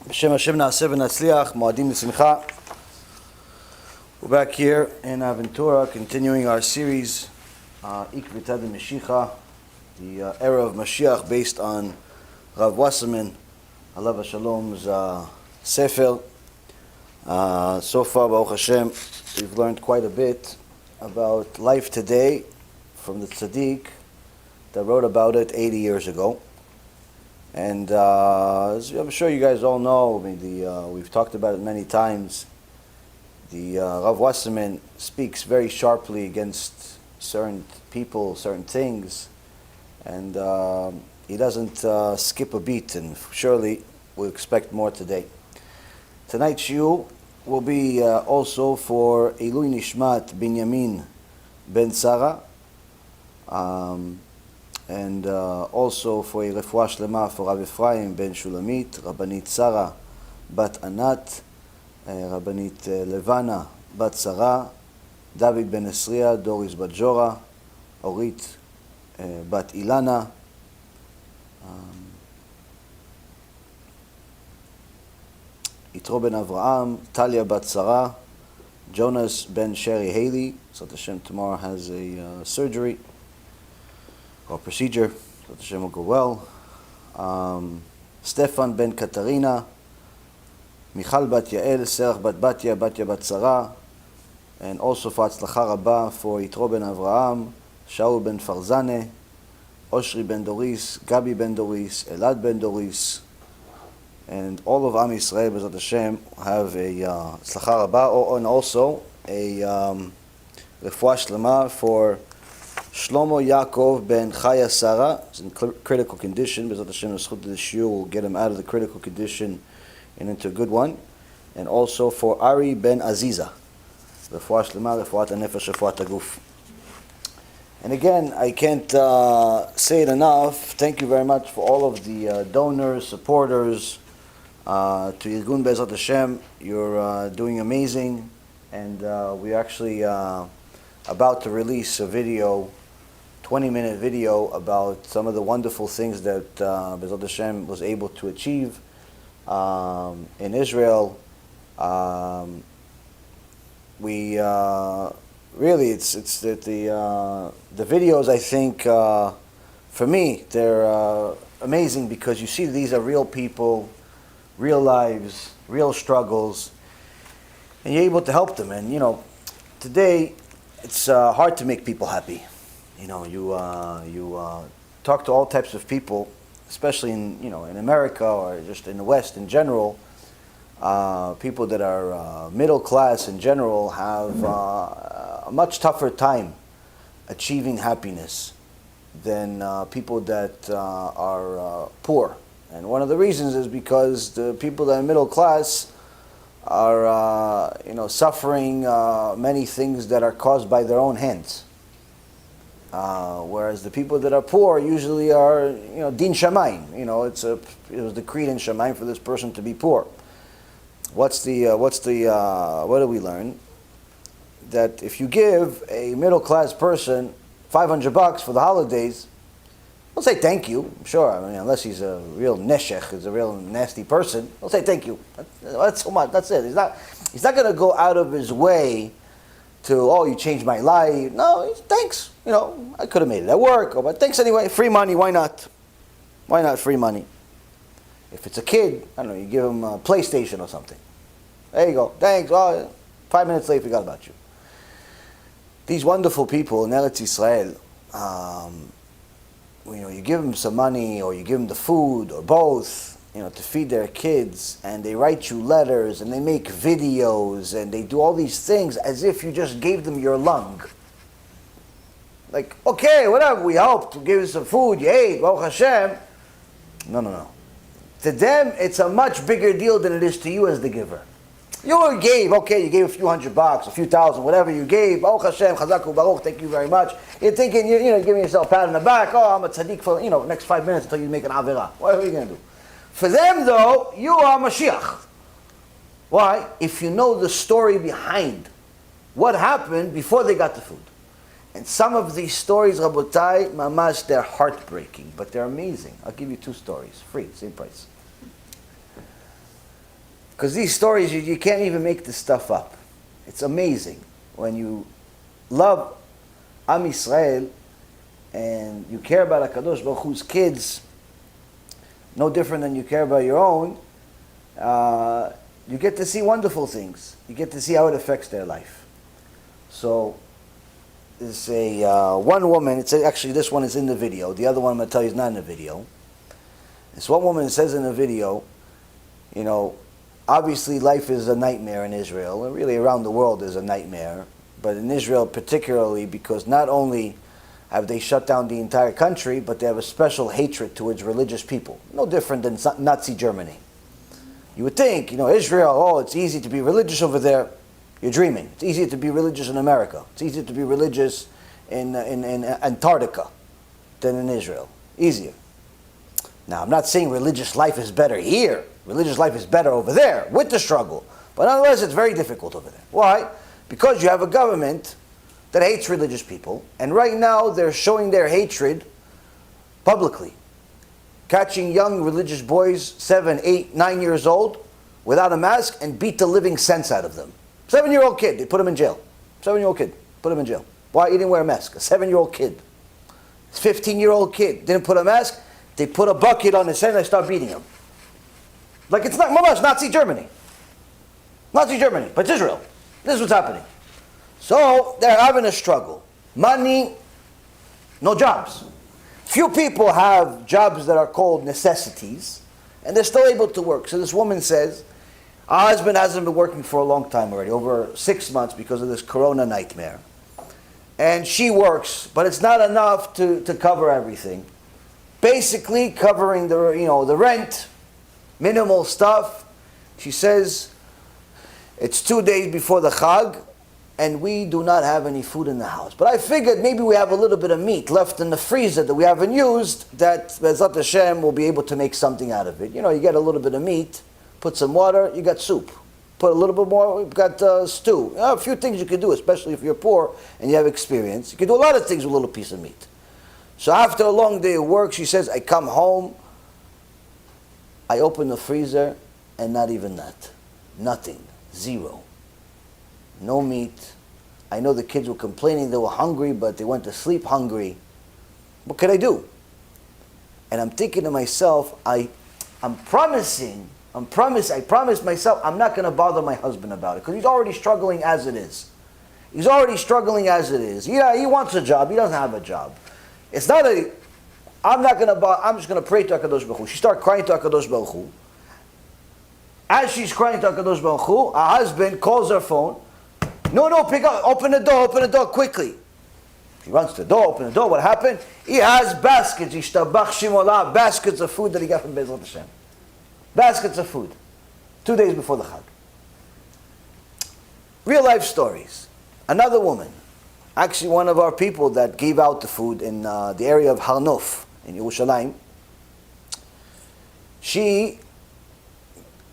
B'Shem Hashem na'aseh v'natzliach, mo'adim l'simcha. We're back here in Torah, continuing our series, Ikvitad Mashiach, the era of Mashiach, based on Rav Wasserman, Alav Shalom's Sefer. So far, Baruch Hashem, we've learned quite a bit about life today from the tzaddik that wrote about it 80 years ago. And as I'm sure you guys all know, we've talked about it many times. The Rav Wasserman speaks very sharply against certain people, certain things, and he doesn't skip a beat, and surely we'll expect more today. Tonight's shiur will be also for Ilui Nishmat Binyamin ben Sarah, and also for a refuah shlema for Rav Ephraim ben Shulamit, Rabbanit Sarah bat Anat, Rabbanit Levana bat Sarah, David ben Esriya, Doris bat Jora, Orit bat Ilana, Yitro ben Avraham, Talia bat Sarah, Jonas ben Sherry Haley. Itzat HaTorah tomorrow has a surgery or procedure. Itzat HaTorah will go well. Stefan ben Katarina, Michal bat Yael, Serach bat Batya, Batya bat Sarah, and also for Hoshana Rabbah for Yitro ben Avraham, Shaul ben Farzane, Oshri ben Doris, Gabi ben Doris, Elad ben Doris, and all of Am Yisrael, B'ezrat Hashem, have a Hoshana Rabbah, and also a refuah shlema for Shlomo Yaakov ben Chaya Sarah. He's in critical condition. B'ezrat Hashem, the schut of the shiur will get him out of the critical condition and into a good one. And also for Ari ben Aziza, refuah shlema, refuat hanefesh, refuat haguf. And again, I can't say it enough. Thank you very much for all of the donors, supporters, to Irgun B'ezrat Hashem. You're doing amazing, and we're actually about to release a video, 20-minute video, about some of the wonderful things that B'ezrat Hashem was able to achieve in Israel. We really, it's that the videos, I think, for me, they're amazing, because you see these are real people, real lives, real struggles, and you're able to help them. And today it's hard to make people happy. You talk to all types of people, especially in America or just in the West in general. People that are middle class in general have a much tougher time achieving happiness than people that are poor. And one of the reasons is because the people that are middle class are suffering many things that are caused by their own hands. Whereas the people that are poor usually are din shamayim. It was decreed in shamayim for this person to be poor. What do we learn? That if you give a middle class person $500 for the holidays, he'll say thank you. Sure, unless he's a real neshech, he's a real nasty person, he'll say thank you. That's so much. That's it. He's not going to go out of his way to, you changed my life. No, thanks. I could have made it at work, but thanks anyway. Free money, why not? Why not free money? If it's a kid, I don't know, you give him a PlayStation or something. There you go. Thanks. 5 minutes late, forgot about you. These wonderful people in Eretz Yisrael, you give them some money, or you give them the food, or both, to feed their kids, and they write you letters, and they make videos, and they do all these things as if you just gave them your lung. Like, okay, whatever, we helped, we gave you some food, you ate, Baruch Hashem. No. To them, it's a much bigger deal than it is to you as the giver. You gave a few $100, a few thousand, whatever you gave. Baruch Hashem, Chazaku Baruch, thank you very much. You're thinking, you're giving yourself a pat on the back. I'm a tzaddik for, next 5 minutes until you make an avera. What are you going to do? For them, though, you are Mashiach. Why? If you know the story behind what happened before they got the food. And some of these stories, Rabotai, mamash, they're heartbreaking, but they're amazing. I'll give you 2 stories, free, same price. Because these stories, you can't even make this stuff up. It's amazing. When you love Am Yisrael and you care about HaKadosh Baruch Hu's kids, no different than you care about your own, you get to see wonderful things. You get to see how it affects their life. So, there's one woman, actually this one is in the video. The other one I'm going to tell you is not in the video. This one woman says in the video, you know, obviously life is a nightmare in Israel, and really around the world is a nightmare. But in Israel particularly, because not only have they shut down the entire country, but they have a special hatred towards religious people. No different than Nazi Germany. You would think, you know, Israel, oh, it's easy to be religious over there. You're dreaming. It's easier to be religious in America. It's easier to be religious in Antarctica than in Israel. Easier. Now, I'm not saying religious life is better here. Religious life is better over there with the struggle. But nonetheless, it's very difficult over there. Why? Because you have a government that hates religious people. And right now, they're showing their hatred publicly. Catching young religious boys, 7, 8, 9 years old, without a mask, and beat the living sense out of them. 7-year-old kid, they put him in jail. 7-year-old kid, put him in jail. Why? He didn't wear a mask. A 7-year-old kid. 15-year-old kid, didn't put a mask. They put a bucket on his head and they start beating him. Like it's not Mamash, Nazi Germany. Nazi Germany, but it's Israel. This is what's happening. So, they're having a struggle. Money, no jobs. Few people have jobs that are called necessities, and they're still able to work. So this woman says, our husband hasn't been working for a long time already, over 6 months because of this corona nightmare. And she works, but it's not enough to cover everything. Basically covering the rent, minimal stuff. She says, it's 2 days before the Chag, and we do not have any food in the house. But I figured maybe we have a little bit of meat left in the freezer that we haven't used, that Itzat HaTorah will be able to make something out of it. You know, you get a little bit of meat, put some water, you got soup. Put a little bit more, we've got stew. You know, a few things you can do, especially if you're poor and you have experience. You can do a lot of things with a little piece of meat. So after a long day of work, she says, I come home, I open the freezer, and not even that. Nothing. Zero. No meat. I know the kids were complaining they were hungry, but they went to sleep hungry. What could I do? And I'm thinking to myself, I promised myself I'm not going to bother my husband about it, because he's already struggling as it is. He's already struggling as it is. Yeah, he wants a job. He doesn't have a job. It's not I'm just going to pray to HaKadosh Baruch Hu. She started crying to HaKadosh Baruch Hu. As she's crying to HaKadosh Baruch Hu, her husband calls her phone. No, pick up, open the door quickly. She runs to the door, open the door. What happened? He has baskets. Baskets of food that he got from Bezrat Hashem. Baskets of food. 2 days before the Chag. Real life stories. Another woman, actually one of our people that gave out the food in the area of Har Nof in Yerushalayim. She,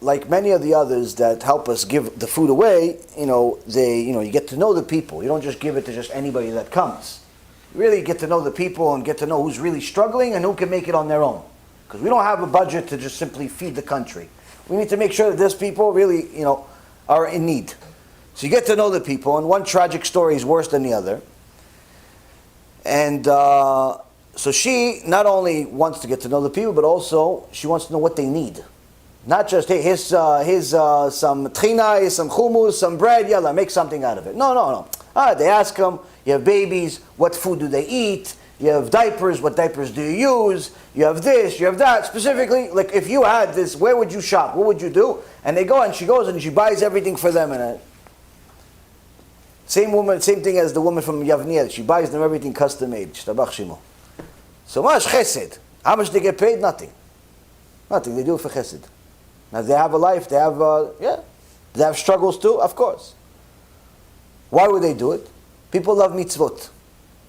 like many of the others that help us give the food away, you get to know the people. You don't just give it to just anybody that comes. You really get to know the people and get to know who's really struggling and who can make it on their own. Because we don't have a budget to just simply feed the country. We need to make sure that these people really, are in need. So you get to know the people, and one tragic story is worse than the other. And so she not only wants to get to know the people, but also she wants to know what they need. Not just, hey, here's some tchina, here's some hummus, some bread, yalla, make something out of it. No. They ask them, you have babies, what food do they eat? You have diapers, what diapers do you use? You have this, you have that. Specifically, like if you had this, where would you shop? What would you do? And they go and she goes and she buys everything for them. And same thing as the woman from Yavniyah. She buys them everything custom made. Shtabach Shimo. So much chesed. How much they get paid? Nothing. Nothing. They do it for chesed. Now they have a life. They have They have struggles too, of course. Why would they do it? People love mitzvot.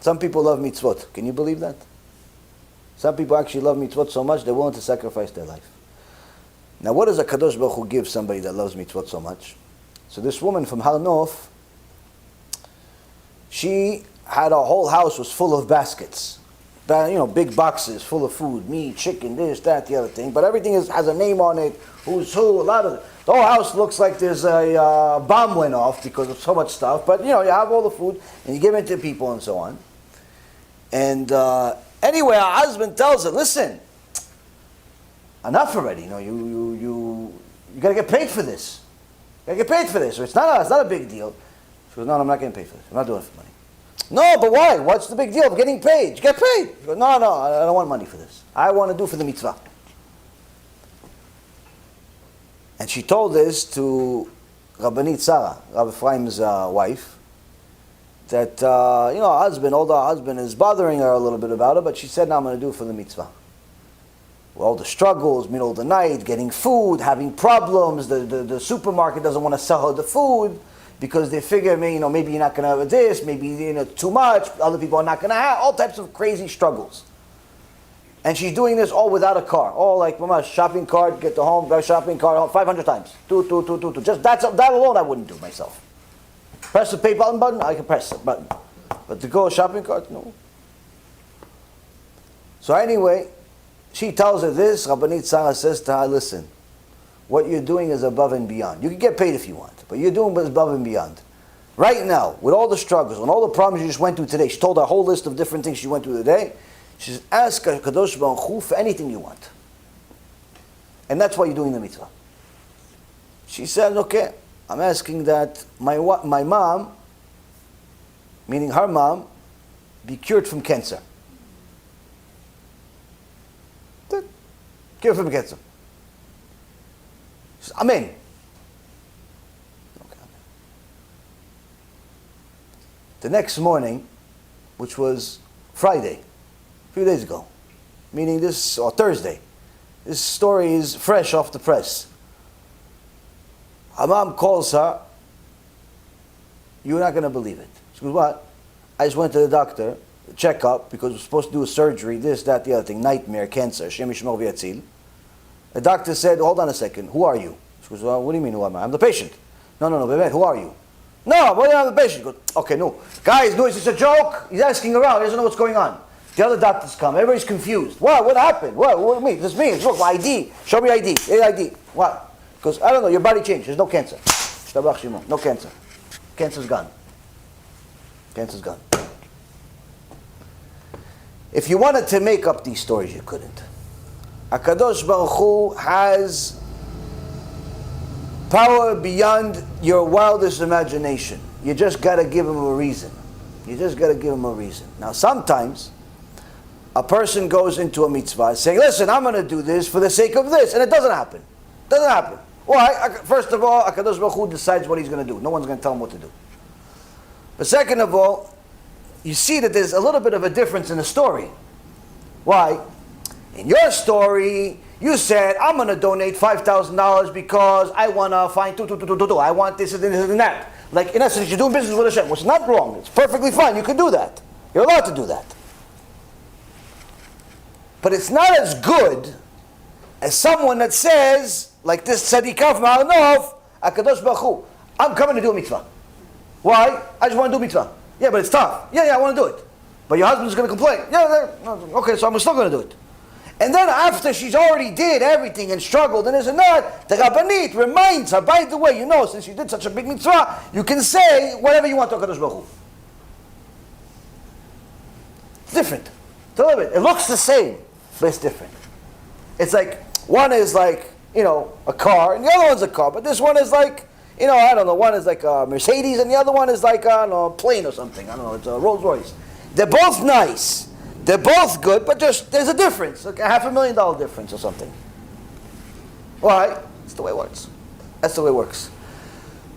Some people love mitzvot. Can you believe that? Some people actually love mitzvot so much they're willing to sacrifice their life. Now what does a Kadosh Baruch Hu give somebody that loves mitzvot so much? So this woman from Har Nof, she had her whole house was full of baskets. big boxes full of food, meat, chicken, this, that, the other thing. But everything has a name on it, who's who, the whole house looks like there's a bomb went off because of so much stuff. But, you have all the food, and you give it to people and so on. And anyway, our husband tells her, listen, enough already. You got to get paid for this. You got to get paid for this. So it's not a big deal. She goes, no, I'm not getting paid for this. I'm not doing it for money. No, but why? What's the big deal of getting paid? You get paid. She goes, no, I don't want money for this. I want to do for the mitzvah. And she told this to Rabbanit Sarah, Rabbi Ephraim's wife, that, older husband is bothering her a little bit about it, but she said, no, I'm going to do it for the mitzvah. All the struggles, middle of the night, getting food, having problems, the supermarket doesn't want to sell her the food because they figure, maybe you're not going to have this, maybe too much, other people are not going to have, all types of crazy struggles. And she's doing this all without a car. All like, mama, shopping cart, get to home, go shopping cart, home, 500 times. Two. Just that alone I wouldn't do myself. Press the pay button, I can press the button. But to go shopping cart, no. So anyway, she tells her this, Rabbanit Sarah says to her, listen, what you're doing is above and beyond. You can get paid if you want, but you're doing above and beyond. Right now, with all the struggles and all the problems you just went through today, she told her a whole list of different things she went through today. She says, ask Kadosh Baruch Hu for anything you want. And that's why you're doing the mitzvah. She said, okay, I'm asking that my mom, meaning her mom, be cured from cancer. Cured from cancer. She says, Amen. Okay. The next morning, which was Friday, a few days ago, meaning or Thursday. This story is fresh off the press. Her mom calls her, you're not going to believe it. She goes, what? I just went to the doctor, checkup, because we're supposed to do a surgery, this, that, the other thing, nightmare, cancer, Shem Yishmor V'Yatzil. The doctor said, hold on a second, who are you? She goes, well, what do you mean who am I? I'm the patient. No, Bemet, who are you? No, but I'm the patient. She goes, okay, no. Guys, no, it's a joke. He's asking around, he doesn't know what's going on. The other doctors come. Everybody's confused. What happened? What me? This me. Look, my ID. Show me ID. ID. What? Because, I don't know, your body changed. There's no cancer. No cancer. Cancer's gone. Cancer's gone. If you wanted to make up these stories, you couldn't. HaKadosh Baruch Hu has power beyond your wildest imagination. You just got to give him a reason. Now, sometimes a person goes into a mitzvah saying, listen, I'm going to do this for the sake of this. And it doesn't happen. Why? First of all, HaKadosh Baruch Hu decides what he's going to do. No one's going to tell him what to do. But second of all, you see that there's a little bit of a difference in the story. Why? In your story, you said, I'm going to donate $5,000 because I want to find I want this and this and that. Like, in essence, you're doing business with Hashem, which is not wrong. It's perfectly fine. You can do that. You're allowed to do that. But it's not as good as someone that says, like this tzadikah from Aranov, HaKadosh Baruch Hu, I'm coming to do a mitzvah. Why? I just want to do a mitzvah. Yeah, but it's tough. Yeah, I want to do it. But your husband's going to complain. Okay, so I'm still going to do it. And then after she's already did everything and struggled and this and that, the Rabbanit reminds her, by the way, since you did such a big mitzvah, you can say whatever you want to HaKadosh Baruch Hu. It's different. It's a little bit. It looks the same, but it's different. It's like, one is like, a car, and the other one's a car, but this one is like, I don't know, one is like a Mercedes, and the other one is like, a plane or something. I don't know, it's a Rolls Royce. They're both nice. They're both good, but there's a difference, like a $500,000 difference or something. Why? That's the way it works. That's the way it works.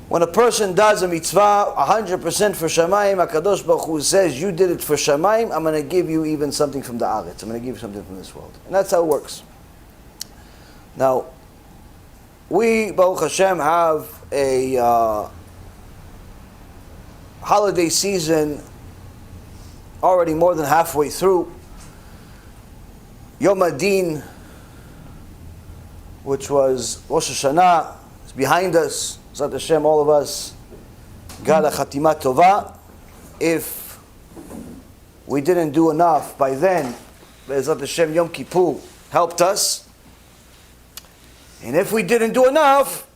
When a person does a mitzvah 100% for Shamayim, HaKadosh Baruch Hu says, you did it for Shamayim, I'm going to give you even something from the Aretz. I'm going to give you something from this world. And that's how it works. Now, we, Baruch Hashem, have a holiday season already more than halfway through. Yom Adin, which was Rosh Hashanah, is behind us. Itzat HaTorah, all of us got a Chatima Tova. If we didn't do enough by then, Itzat HaTorah Yom Kippur helped us. And if we didn't do enough,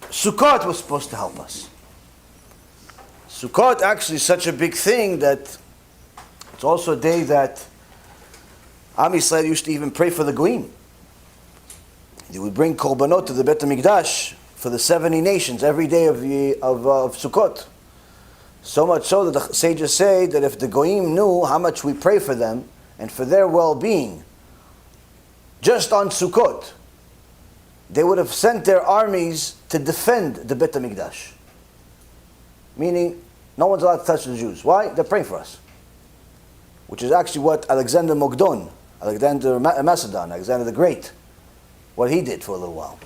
Sukkot was supposed to help us. Sukkot actually is such a big thing that it's also a day that Am Yisrael used to even pray for the Goyim. They would bring korbanot to the Bet HaMikdash for the 70 nations every day of Sukkot. So much so that the sages say that if the Goyim knew how much we pray for them and for their well-being, just on Sukkot, they would have sent their armies to defend the Bet HaMikdash. Meaning, no one's allowed to touch the Jews. Why? They're praying for us. Which is actually what Alexander Macedon, Alexander the Great, what he did for a little while.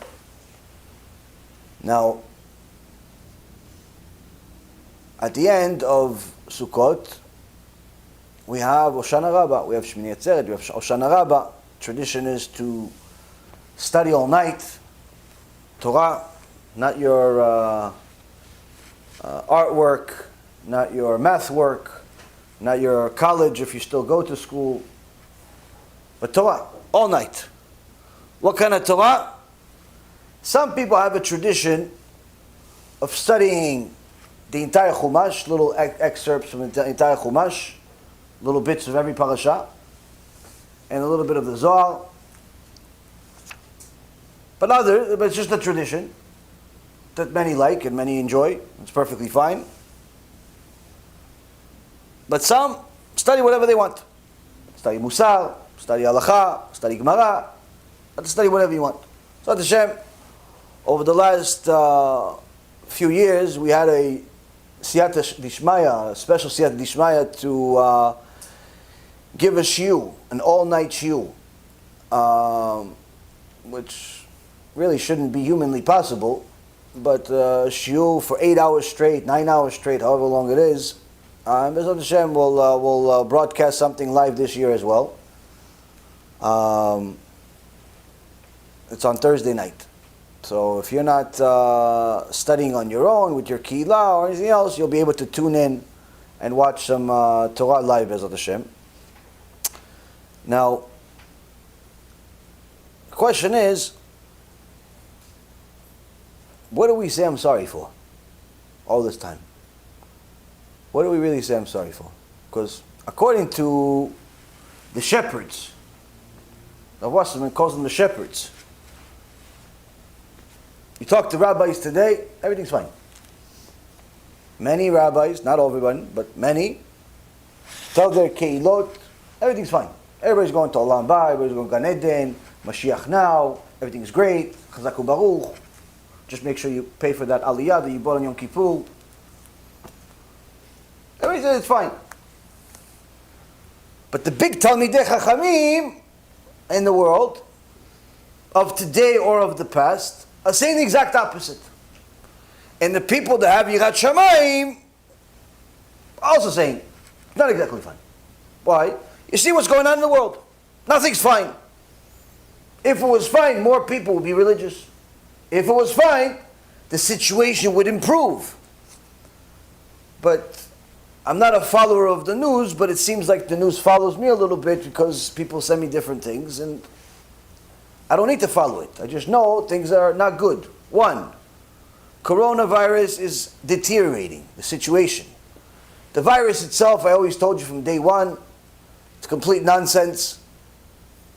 Now, at the end of Sukkot, we have Hoshana Rabbah, we have Shmini Atzeret, we have Hoshana Rabbah. Tradition is to study all night, Torah, not your artwork, not your math work, not your college if you still go to school, but Torah, all night. What kind of Torah? Some people have a tradition of studying the entire Chumash, little excerpts from the entire Chumash, little bits of every parasha, and a little bit of the Zohar. But it's just a tradition that many like and many enjoy. It's perfectly fine. But some study whatever they want. Study Musar, study Halacha, study Gemara, study whatever you want. So HaShem, over the last few years, we had a Siyata Dishmaya, a special Siyata Dishmaya to give a shiur, an all-night shiur, which really shouldn't be humanly possible, but shiur for 8 hours straight, 9 hours straight, however long it is. Mitzvah of Rebuke will broadcast something live this year as well. It's on Thursday night. So if you're not studying on your own with your keilah or anything else, you'll be able to tune in and watch some Torah live, Mitzvah of Rebuke. Now, the question is, what do we say I'm sorry for all this time? What do we really say I'm sorry for? Because according to the shepherds, the Wasserman calls them the shepherds. You talk to rabbis today, everything's fine. Many rabbis, not everyone, but many, tell their keilot, everything's fine. Everybody's going to Olam, everybody's going to Gan Eden, Mashiach now, everything's great, Chazaku Baruch. Just make sure you pay for that aliyah that you bought on Yom Kippur. Everybody says it's fine. But the big Talmidei Chachamim in the world, of today or of the past, are saying the exact opposite. And the people that have Yirat Shamayim are also saying, not exactly fine. Why? You see what's going on in the world. Nothing's fine. If it was fine, more people would be religious. If it was fine, the situation would improve. But I'm not a follower of the news, but it seems like the news follows me a little bit because people send me different things, and I don't need to follow it. I just know things are not good. One, coronavirus is deteriorating the situation. The virus itself, I always told you from day one, it's complete nonsense.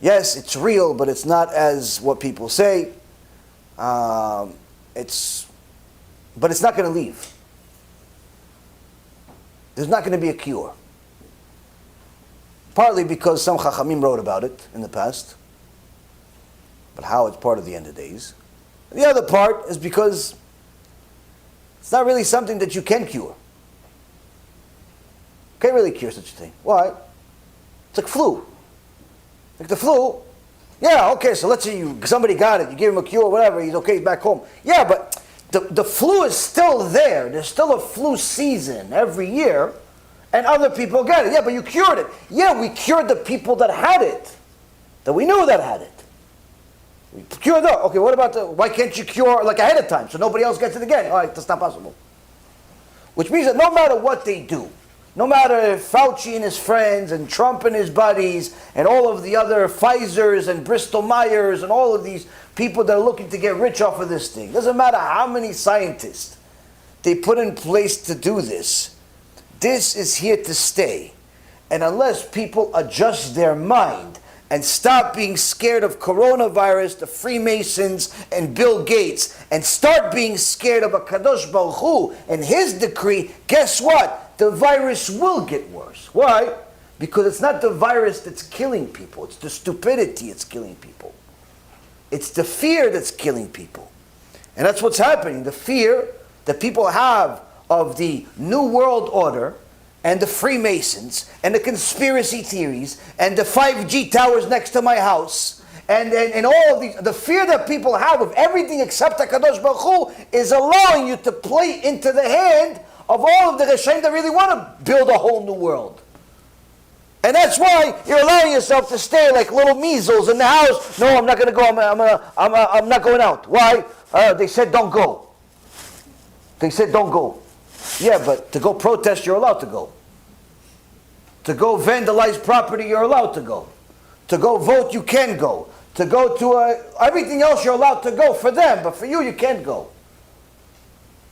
Yes, it's real, but it's not as what people say. But it's not going to leave. There's not going to be a cure. Partly because some Chachamim wrote about it in the past, but how it's part of the end of days. And the other part is because it's not really something that you can cure. You can't really cure such a thing. Why? It's like flu. Like the flu, yeah, okay, so let's say somebody got it, you give him a cure, whatever, he's okay, he's back home. Yeah, but the flu is still there. There's still a flu season every year, and other people get it. Yeah, but you cured it. Yeah, we cured the people that had it, that we knew that had it. We cured them. Okay, what about why can't you cure like ahead of time so nobody else gets it again? All right, that's not possible. Which means that no matter what they do, No matter if Fauci and his friends and Trump and his buddies and all of the other Pfizers and Bristol Myers and all of these people that are looking to get rich off of this thing. Doesn't matter how many scientists they put in place to do this. This is here to stay. And unless people adjust their mind and stop being scared of coronavirus, the Freemasons and Bill Gates, and start being scared of a Kadosh Baruch Hu and his decree, guess what? The virus will get worse. Why? Because it's not the virus that's killing people. It's the stupidity that's killing people. It's the fear that's killing people. And that's what's happening. The fear that people have of the New World Order and the Freemasons and the conspiracy theories and the 5G towers next to my house and all of the fear that people have of everything except HaKadosh Baruch Hu is allowing you to play into the hand of all of the Resha'im that really want to build a whole new world. And that's why you're allowing yourself to stay like little measles in the house. No, I'm not going to go. I'm not going out. Why? They said don't go. They said don't go. Yeah, but to go protest, you're allowed to go. To go vandalize property, you're allowed to go. To go vote, you can go. To go to everything else, you're allowed to go for them, but for you, you can't go.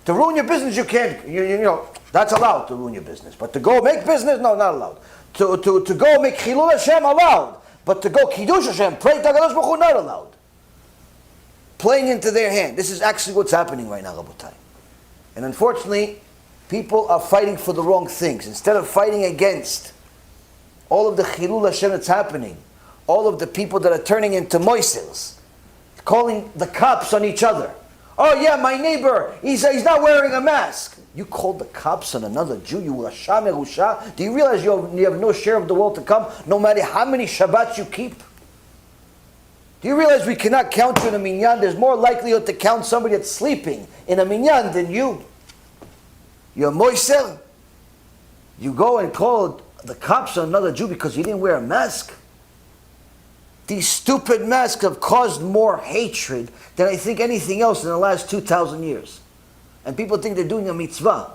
To ruin your business, you can't. You know that's allowed to ruin your business, but to go make business, no, not allowed. To go make Chillul HaShem, allowed, but to go Kiddush HaShem, pray to HaKadosh Baruch Hu, not allowed. Playing into their hand. This is actually what's happening right now, Rabotai. And unfortunately, people are fighting for the wrong things. Instead of fighting against all of the Chillul HaShem that's happening, all of the people that are turning into moisels, calling the cops on each other. Oh yeah, my neighbor, he's not wearing a mask. You called the cops on another Jew, you Rasha Merusha? Do you realize you have no share of the world to come, no matter how many Shabbats you keep? Do you realize we cannot count you in a minyan? There's more likelihood to count somebody that's sleeping in a minyan than you. You're a moiser. You go and call the cops on another Jew because he didn't wear a mask? These stupid masks have caused more hatred than I think anything else in the last 2,000 years. And people think they're doing a mitzvah.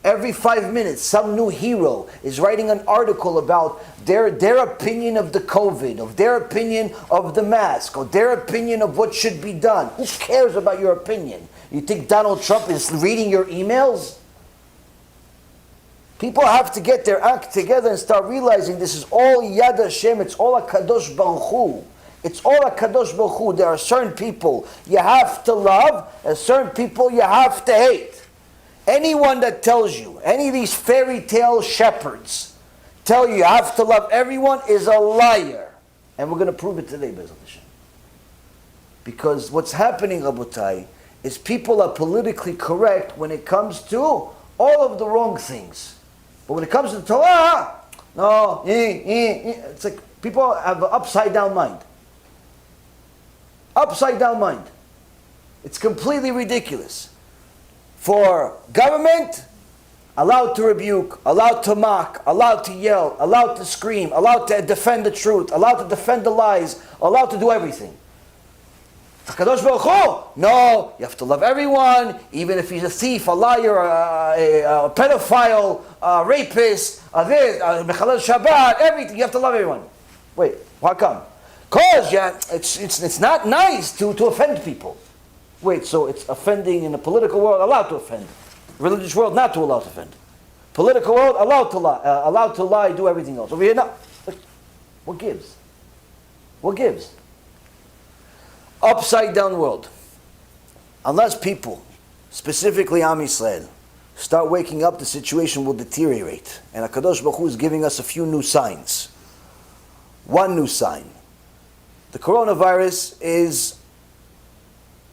Every 5 minutes, some new hero is writing an article about their opinion of the COVID, of their opinion of the mask, or their opinion of what should be done. Who cares about your opinion? You think Donald Trump is reading your emails? People have to get their act together and start realizing this is all Yad Hashem, it's all HaKadosh Baruch Hu. It's all HaKadosh Baruch Hu. There are certain people you have to love, and certain people you have to hate. Anyone that tells you, any of these fairy tale shepherds, tell you have to love everyone is a liar. And we're going to prove it today, Be'ez Hashem. Because what's happening, Rabotai, is people are politically correct when it comes to all of the wrong things. But when it comes to Torah, no, it's like people have an upside down mind. Upside down mind. It's completely ridiculous. For government, allowed to rebuke, allowed to mock, allowed to yell, allowed to scream, allowed to defend the truth, allowed to defend the lies, allowed to do everything. HaKadosh Baruch Hu, no, you have to love everyone, even if he's a thief, a liar, a pedophile, a rapist, Mechalel Shabbat, everything, you have to love everyone. Wait, how come? Because it's not nice to offend people. Wait, so it's offending in the political world, allowed to offend. Religious world, not to allow to offend. Political world, allowed to lie, do everything else. Over here, no. What gives? What gives? Upside down world. Unless people, specifically Am Yisrael, start waking up, the situation will deteriorate. And HaKadosh Baruch Hu is giving us a few new signs. One new sign. The coronavirus is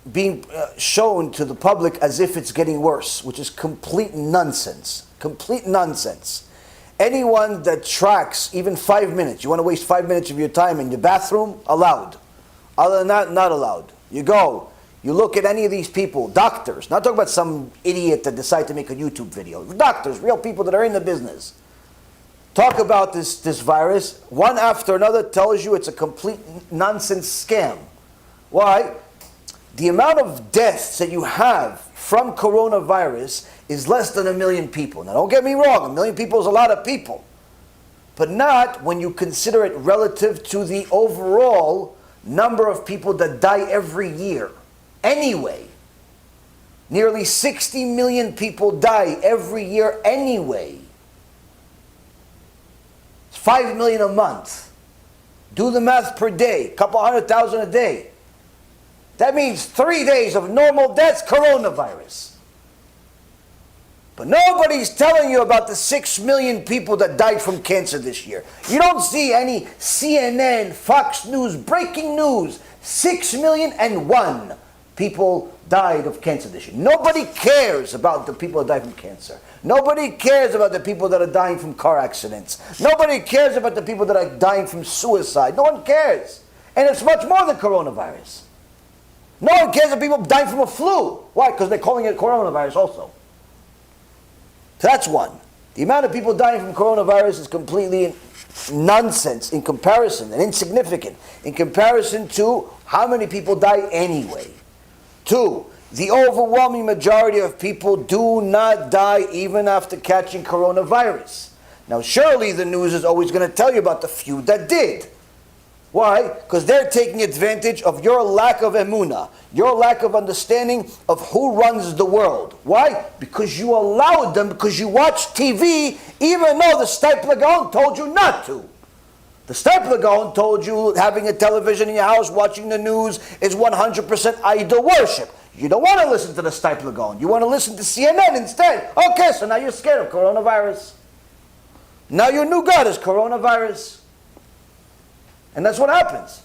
being shown to the public as if it's getting worse, which is complete nonsense. Complete nonsense. Anyone that tracks even 5 minutes, you want to waste 5 minutes of your time in the bathroom, allowed. Other than that, not allowed. You go, you look at any of these people, doctors, not talking about some idiot that decided to make a YouTube video. Doctors, real people that are in the business. Talk about this virus, one after another tells you it's a complete nonsense scam. Why? the amount of deaths that you have from coronavirus is less than 1 million people. Now don't get me wrong, 1 million people is a lot of people. But not when you consider it relative to the overall number of people that die every year. Anyway, nearly 60 million people die every year anyway. It's 5 million a month. Do the math per day, a couple 100,000 a day. That means 3 days of normal deaths, coronavirus. But nobody's telling you about the 6 million people that died from cancer this year. You don't see any CNN, Fox News, breaking news. 6,000,001 people died of cancer this year. Nobody cares about the people that died from cancer. Nobody cares about the people that are dying from car accidents. Nobody cares about the people that are dying from suicide. No one cares. And it's much more than coronavirus. No one cares about people dying from a flu. Why? Because they're calling it coronavirus also. So that's one. The amount of people dying from coronavirus is completely nonsense in comparison and insignificant in comparison to how many people die anyway. 2, the overwhelming majority of people do not die even after catching coronavirus. Now surely the news is always going to tell you about the few that did. Why? Because they're taking advantage of your lack of emunah, your lack of understanding of who runs the world. Why? Because you allowed them, because you watch TV, even though the Stipler Gaon told you not to. The Stipler Gaon told you having a television in your house, watching the news, is 100% idol worship. You don't want to listen to the Stipler Gaon. You want to listen to CNN instead. Okay, so now you're scared of coronavirus. Now your new God is coronavirus. And that's what happens.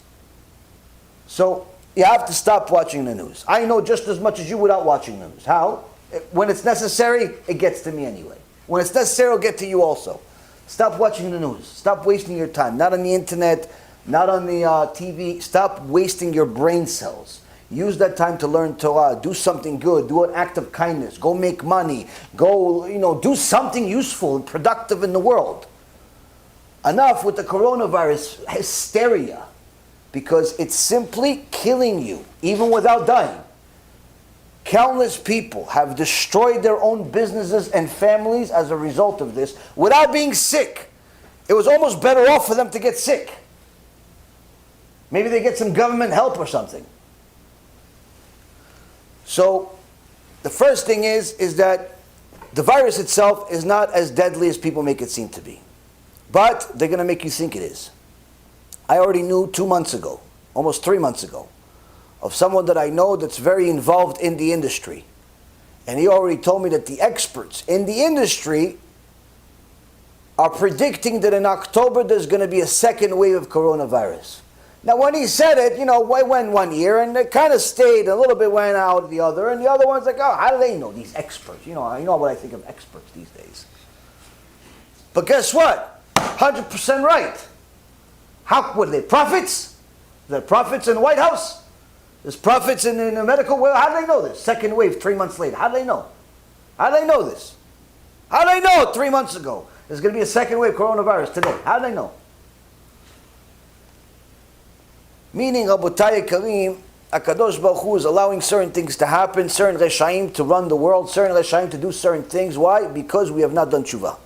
So you have to stop watching the news. I know just as much as you without watching the news. How? When it's necessary, it gets to me anyway. When it's necessary, it'll get to you also. Stop watching the news. Stop wasting your time. Not on the internet, not on the TV. Stop wasting your brain cells. Use that time to learn Torah. Do something good. Do an act of kindness. Go make money. Go, do something useful and productive in the world. Enough with the coronavirus hysteria, because it's simply killing you, even without dying. Countless people have destroyed their own businesses and families as a result of this without being sick. It was almost better off for them to get sick. Maybe they get some government help or something. So the first thing is that the virus itself is not as deadly as people make it seem to be. But they're going to make you think it is. I already knew 2 months ago, almost 3 months ago, of someone that I know that's very involved in the industry. And he already told me that the experts in the industry are predicting that in October there's going to be a second wave of coronavirus. Now when he said it, it went 1 year and it kind of stayed, a little bit went out the other, and the other one's like, oh, how do they know, these experts? You know what I think of experts these days. But guess what? 100% right. What are they, prophets? Are there prophets in the White House? There's prophets in the medical world. How do they know this? Second wave 3 months later. How do they know? How do they know this? How do they know 3 months ago there's going to be a second wave coronavirus today? How do they know? Meaning, Rabotai Karim, HaKadosh Baruch Hu is allowing certain things to happen, certain Resha'im to run the world, certain Resha'im to do certain things. Why? Because we have not done TeShuva.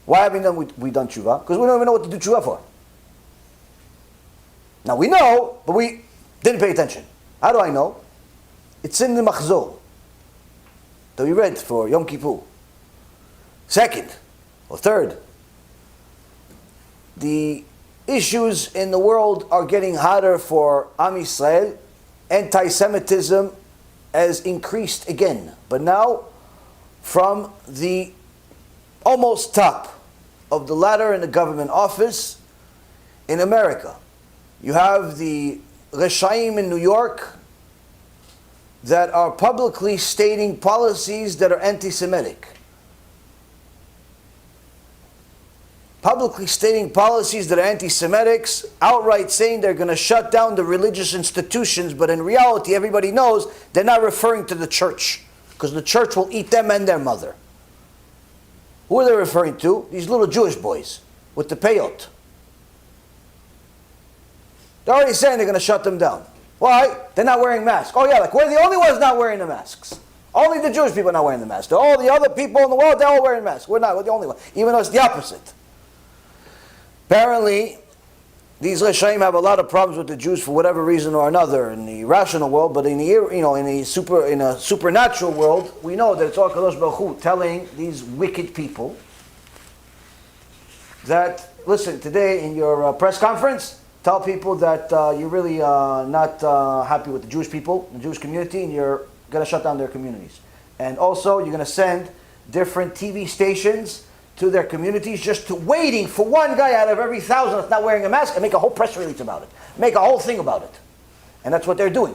Why haven't we done TeShuva? Because we don't even know what to do TeShuva for. Now we know, but we didn't pay attention. How do I know? It's in the Machzor that we read for Yom Kippur. Second, or third, the issues in the world are getting hotter for Am Yisrael. Anti-Semitism has increased again. But now, from the almost top of the ladder in the government office in America, you have the Resha'im in New York that are publicly stating policies that are anti-Semitic. Publicly stating policies that are anti-Semitic, outright saying they're going to shut down the religious institutions, but in reality everybody knows they're not referring to the church, because the church will eat them and their mother. Who are they referring to? These little Jewish boys with the peyot. They're already saying they're going to shut them down. Why? They're not wearing masks. Oh yeah, like we're the only ones not wearing the masks. Only the Jewish people are not wearing the mask. All the other people in the world, they're all wearing masks. We're not. We're the only one. Even though it's the opposite. Apparently, these Resha'im have a lot of problems with the Jews for whatever reason or another in the rational world, but in the in a supernatural world, we know that it's all Kadosh Baruch Hu telling these wicked people that, listen, today in your press conference, tell people that you're really not happy with the Jewish people, the Jewish community, and you're going to shut down their communities. And also, you're going to send different TV stations to their communities just to waiting for one guy out of every 1,000 that's not wearing a mask and make a whole press release about it. Make a whole thing about it. And that's what they're doing.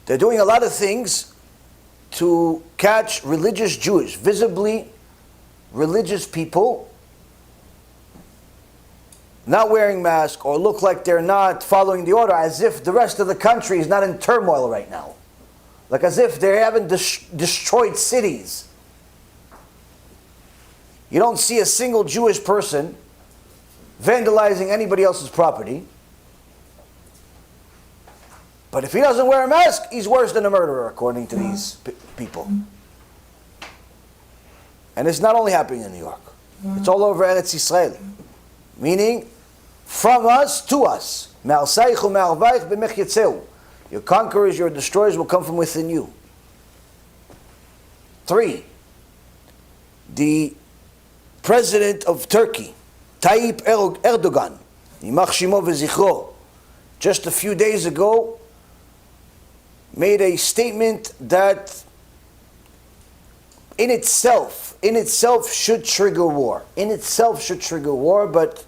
They're doing a lot of things to catch religious Jews, visibly religious people, not wearing masks or look like they're not following the order, as if the rest of the country is not in turmoil right now. Like as if they haven't destroyed cities. You don't see a single Jewish person vandalizing anybody else's property. But if he doesn't wear a mask, he's worse than a murderer, according to these people. And it's not only happening in New York. It's all over Eretz Yisrael. Meaning, from us to us. Your conquerors, your destroyers will come from within you. 3. The president of Turkey, Tayyip Erdogan, Yimach Shimo v'zichro, just a few days ago, made a statement that in itself should trigger war. In itself should trigger war, but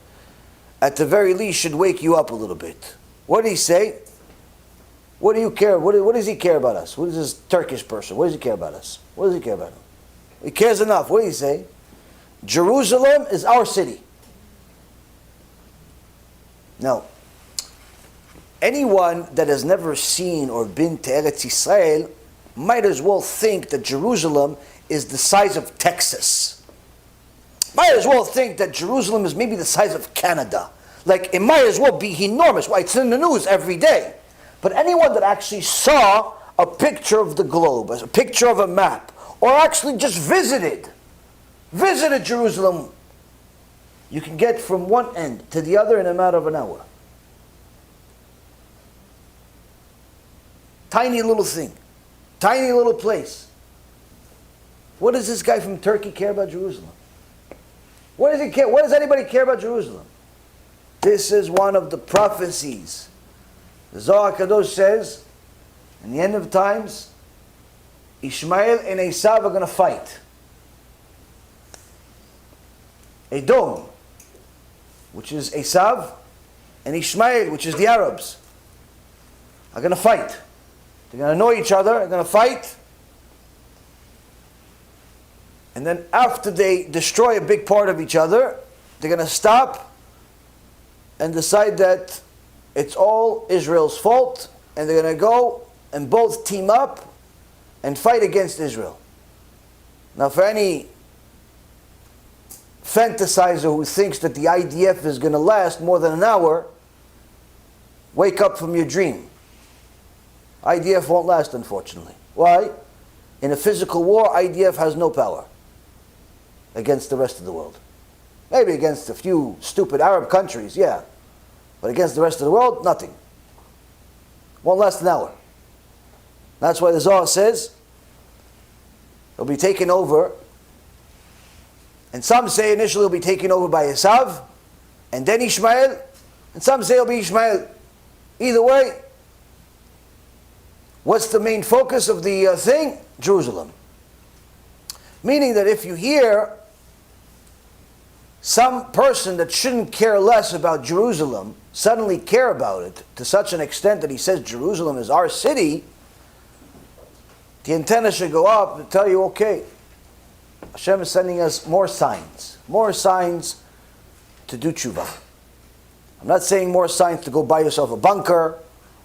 at the very least should wake you up a little bit. What did he say? What do you care? What does he care about us? What is this Turkish person? What does he care about us? What does he care about him? He cares enough. What did he say? Jerusalem is our city. Now, anyone that has never seen or been to Eretz Yisrael might as well think that Jerusalem is the size of Texas. Might as well think that Jerusalem is maybe the size of Canada. Like, it might as well be enormous. Why, it's in the news every day. But anyone that actually saw a picture of the globe, a picture of a map, or actually just visited Jerusalem, you can get from one end to the other in a matter of an hour. Tiny little thing. Tiny little place. What does this guy from Turkey care about Jerusalem? What does he care? What does anybody care about Jerusalem? This is one of the prophecies. The Zohar Kadosh says, in the end of times, Ishmael and Esav are going to fight. Edom, which is Esav, and Ishmael, which is the Arabs, are going to fight. They're going to know each other, they're going to fight. And then after they destroy a big part of each other, they're going to stop and decide that it's all Israel's fault, and they're going to go and both team up and fight against Israel. Now, for any fantasizer who thinks that the IDF is going to last more than an hour, wake up from your dream. IDF won't last, unfortunately. Why? In a physical war, IDF has no power against the rest of the world. Maybe against a few stupid Arab countries, yeah. But against the rest of the world, nothing. Won't last an hour. That's why the Zohar says it'll be taken over. And some say initially it'll be taken over by Esav, and then Ishmael, and some say it'll be Ishmael. Either way, what's the main focus of the thing? Jerusalem. Meaning that if you hear some person that shouldn't care less about Jerusalem suddenly care about it to such an extent that he says Jerusalem is our city, the antenna should go up and tell you, okay, Hashem is sending us more signs to do TeShuva. I'm not saying more signs to go buy yourself a bunker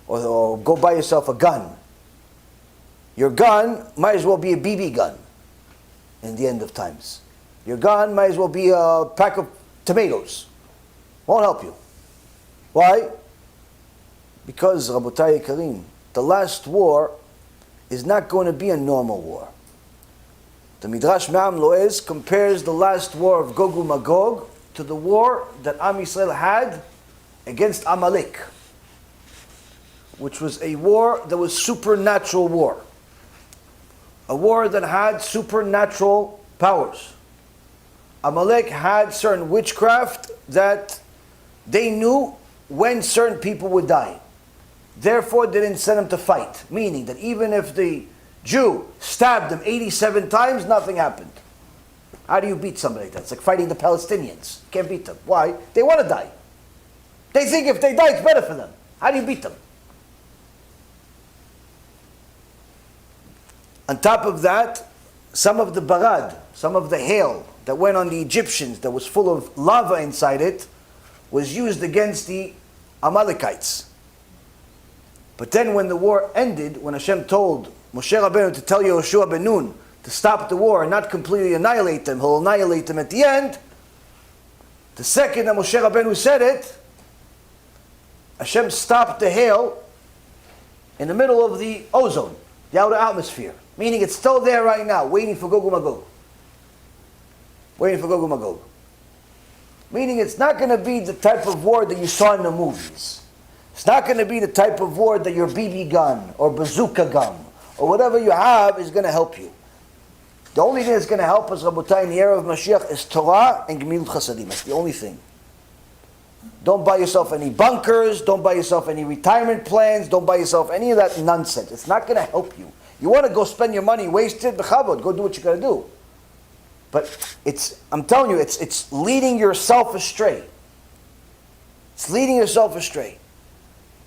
or go buy yourself a gun. Your gun might as well be a BB gun in the end of times. Your gun might as well be a pack of tomatoes. Won't help you. Why? Because, Rabotai Karim, the last war is not going to be a normal war. The Midrash Me'am Loez compares the last war of Gog Magog to the war that Am Yisrael had against Amalek, which was a war that was supernatural war. A war that had supernatural powers. Amalek had certain witchcraft that they knew when certain people would die. Therefore, they didn't send them to fight. Meaning that even if the Jew stabbed them 87 times, nothing happened. How do you beat somebody like that? It's like fighting the Palestinians. You can't beat them. Why? They want to die. They think if they die, it's better for them. How do you beat them? On top of that, some of the barad, some of the hail that went on the Egyptians that was full of lava inside it, was used against the Amalekites. But then when the war ended, when Hashem told Moshe Rabbeinu to tell Yehoshua ben Nun to stop the war and not completely annihilate them, he'll annihilate them at the end, the second that Moshe Rabbeinu said it, Hashem stopped the hail in the middle of the ozone, the outer atmosphere. Meaning it's still there right now, waiting for Gog Magog. Waiting for Gog Magog. Meaning it's not going to be the type of war that you saw in the movies. It's not going to be the type of war that your BB gun or bazooka gun or whatever you have is going to help you. The only thing that's going to help us, Rabotai, in the era of Mashiach is Torah and Gemilut Chasadim. That's the only thing. Don't buy yourself any bunkers. Don't buy yourself any retirement plans. Don't buy yourself any of that nonsense. It's not going to help you. You want to go spend your money, waste it, b'chavod, go do what you got to do. But I'm telling you, it's leading yourself astray. It's leading yourself astray.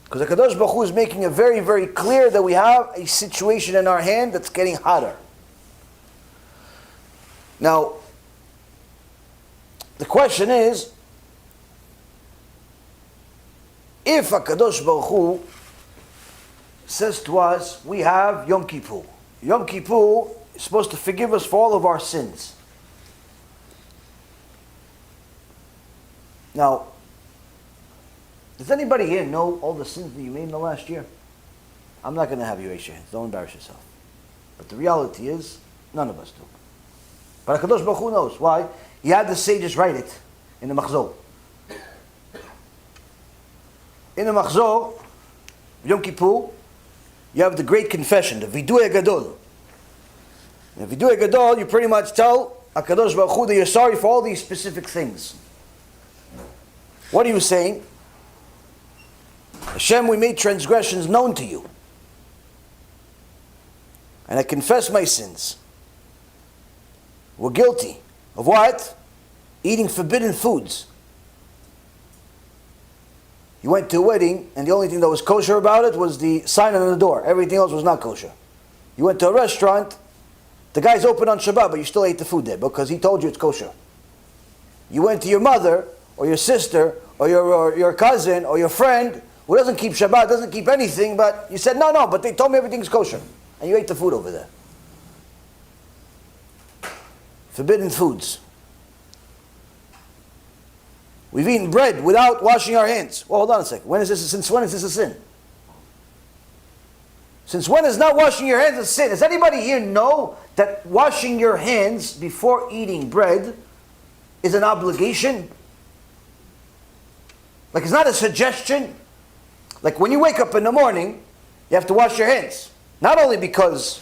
Because the Kadosh Baruch Hu is making it very, very clear that we have a situation in our hand that's getting hotter. Now, the question is, if HaKadosh Baruch Hu says to us, we have Yom Kippur. Yom Kippur is supposed to forgive us for all of our sins. Now, does anybody here know all the sins that you made in the last year? I'm not going to have you raise your hands. Don't embarrass yourself. But the reality is, none of us do. But HaKadosh Baruch Hu knows. Why? He had the sages write it in the Machzor. In the Machzor, Yom Kippur, you have the great confession, the Vidui Gadol. In the Vidui Gadol, you pretty much tell HaKadosh Baruch Hu that you're sorry for all these specific things. What are you saying? Hashem, we made transgressions known to you. And I confess my sins. We're guilty. Of what? Eating forbidden foods. You went to a wedding, and the only thing that was kosher about it was the sign on the door. Everything else was not kosher. You went to a restaurant, the guy's open on Shabbat, but you still ate the food there because he told you it's kosher. You went to your mother, or your sister, or your cousin, or your friend, who doesn't keep Shabbat, doesn't keep anything, but you said, no, but they told me everything's kosher. And you ate the food over there. Forbidden foods. We've eaten bread without washing our hands. Well, hold on a second. Since when is this a sin? Since when is not washing your hands a sin? Does anybody here know that washing your hands before eating bread is an obligation? Like it's not a suggestion. Like when you wake up in the morning, you have to wash your hands. Not only because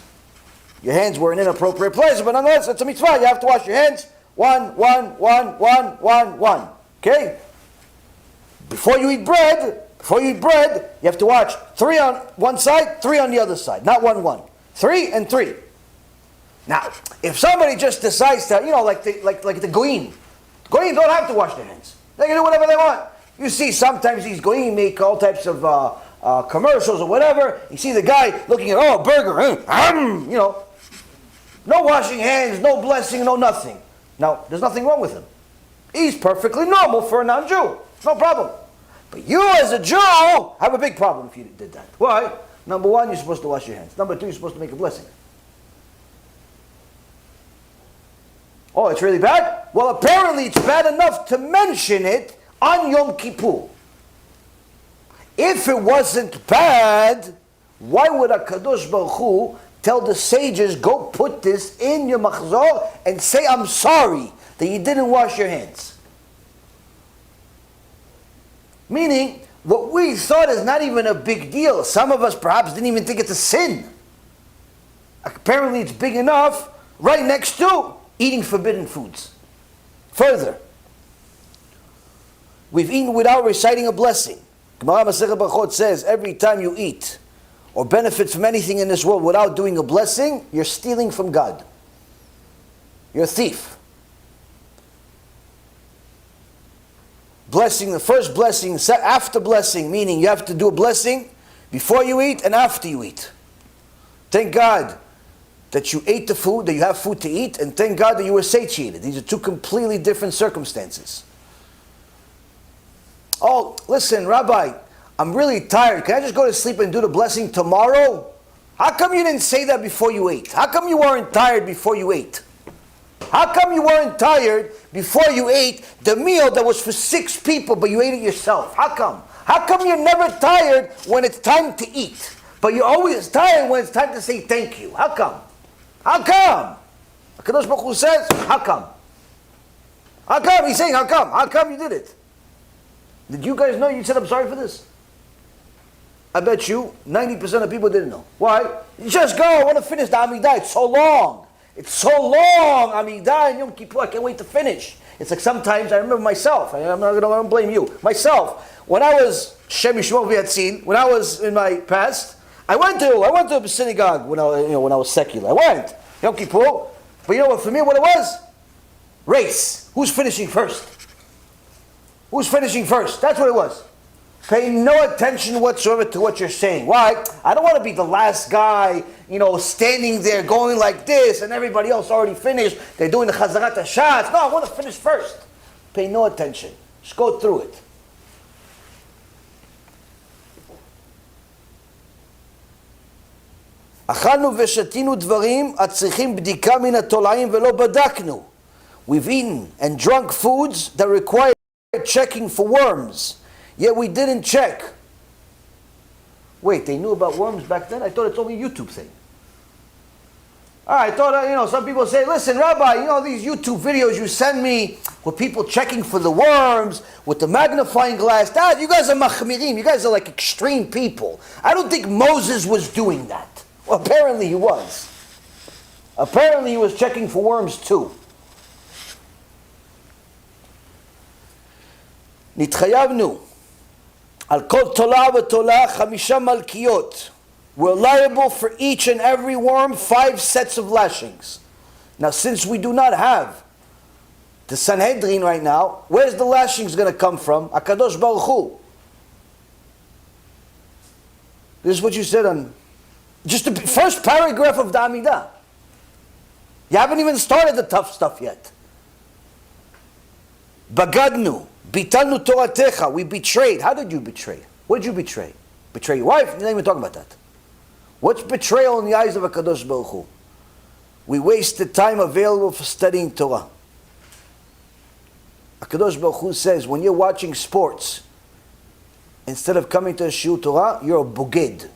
your hands were in an inappropriate place, but nonetheless, it's a mitzvah. You have to wash your hands. One. Okay? Before you eat bread, you have to watch 3 on one side, 3 on the other side. Not 1. 3 and 3. Now, if somebody just decides to, like the goyim don't have to wash their hands. They can do whatever they want. You see sometimes these goyim make all types of commercials or whatever. You see the guy looking at, burger, no washing hands, no blessing, no nothing. Now, there's nothing wrong with him. He's perfectly normal for a non-Jew. No problem. But you as a Jew have a big problem if you did that. Why? Number 1, you're supposed to wash your hands. Number 2, you're supposed to make a blessing. Oh, it's really bad? Well, apparently it's bad enough to mention it on Yom Kippur. If it wasn't bad, why would HaKadosh Baruch Hu tell the sages, go put this in your machzor and say, I'm sorry that you didn't wash your hands? Meaning, what we thought is not even a big deal. Some of us perhaps didn't even think it's a sin. Apparently it's big enough right next to eating forbidden foods. Further, we've eaten without reciting a blessing. Gemara Masechet Brachot says, every time you eat or benefit from anything in this world without doing a blessing, you're stealing from God. You're a thief. Blessing, the first blessing, after blessing, meaning you have to do a blessing before you eat and after you eat. Thank God that you ate the food, that you have food to eat, and thank God that you were satiated. These are two completely different circumstances. Oh, listen, Rabbi, I'm really tired. Can I just go to sleep and do the blessing tomorrow? How come you didn't say that before you ate? How come you weren't tired before you ate? How come you weren't tired before you ate the meal that was for 6 people, but you ate it yourself? How come? How come you're never tired when it's time to eat, but you're always tired when it's time to say thank you? How come? How come? HaKadosh Baruch Hu says, how come? How come? He's saying, how come? How come you did it? Did you guys know you said I'm sorry for this? I bet you 90% of people didn't know. Why? You just go, I want to finish the Amidah. It's so long. It's so long, Amidah and Yom Kippur. I can't wait to finish. It's like sometimes, I remember myself, I'm not going to blame you. Myself, when I was Shem Yishmor V'Yatzin, when I was in my past, I went to a synagogue when I was secular. I went, Yom Kippur. But you know what, for me, what it was? Race. Who's finishing first? Who's finishing first? That's what it was. Pay no attention whatsoever to what you're saying. Why? I don't want to be the last guy, standing there going like this and everybody else already finished. They're doing the Chazarat HaShatz. No, I want to finish first. Pay no attention. Just go through it. אכלנו ושתינו דברים הצריכים בדיקה מן התולעים ולא בדקנו. We've eaten and drunk foods that require checking for worms. Yet we didn't check. Wait, they knew about worms back then? I thought it's only a YouTube thing. I thought, some people say, listen, Rabbi, these YouTube videos you send me with people checking for the worms, with the magnifying glass, you guys are machmirim, you guys are like extreme people. I don't think Moses was doing that. Well, apparently he was. Apparently he was checking for worms too. נתחייבנו על כל תולה ותולה 5 מלכיות. We're liable for each and every worm 5 sets of lashings. Now, since we do not have the Sanhedrin right now, where's the lashings going to come from? HaKadosh Baruch Hu. This is what you said on just the first paragraph of the Amidah. You haven't even started the tough stuff yet. Bagadnu. Bitalnu Toratecha, we betrayed. How did you betray? What did you betray? Betray your wife? You're not even talking about that. What's betrayal in the eyes of HaKadosh Baruch Hu? We wasted time available for studying Torah. HaKadosh Baruch Hu says, when you're watching sports, instead of coming to a Shiur Torah, you're a boged.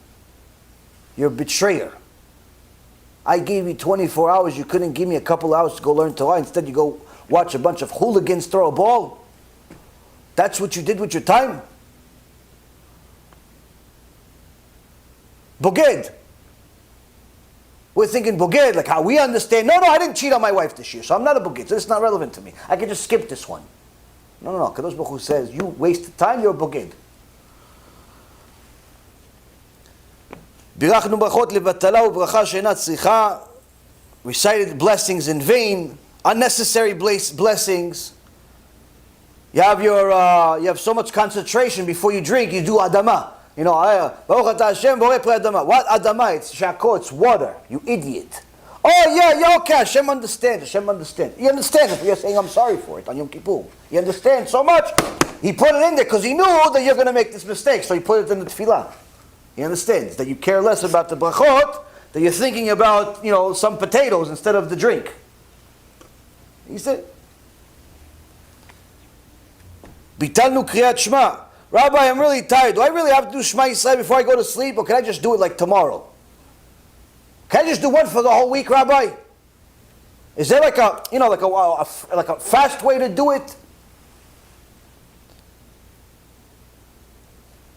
You're a betrayer. I gave you 24 hours, you couldn't give me a couple hours to go learn Torah. Instead you go watch a bunch of hooligans throw a ball. That's what you did with your time? Boged. We're thinking boged, like how we understand. No, I didn't cheat on my wife this year, so I'm not a boged. So it's not relevant to me. I can just skip this one. No. Kadosh Baruch Hu says, you wasted time, you're a boged. בירכנו ברכות לבטלה וברכה שאינה צריכה. Recited blessings in vain, unnecessary blessings. You have so much concentration before you drink. You do adama. Baruch atah Hashem borei pri adama. What adama? It's shako. It's water. You idiot. Oh yeah, okay. Hashem understands. You understand if you're saying I'm sorry for it on Yom Kippur. You understand so much. He put it in there because he knew that you're going to make this mistake. So he put it in the tefillah. He understands that you care less about the brachot, that you're thinking about some potatoes instead of the drink. He said. ביטלנו קריאת שמע, Rabbi, I'm really tired. Do I really have to do Shema Yisrael before I go to sleep, or can I just do it like tomorrow? Can I just do one for the whole week, Rabbi? Is there like a, like a fast way to do it?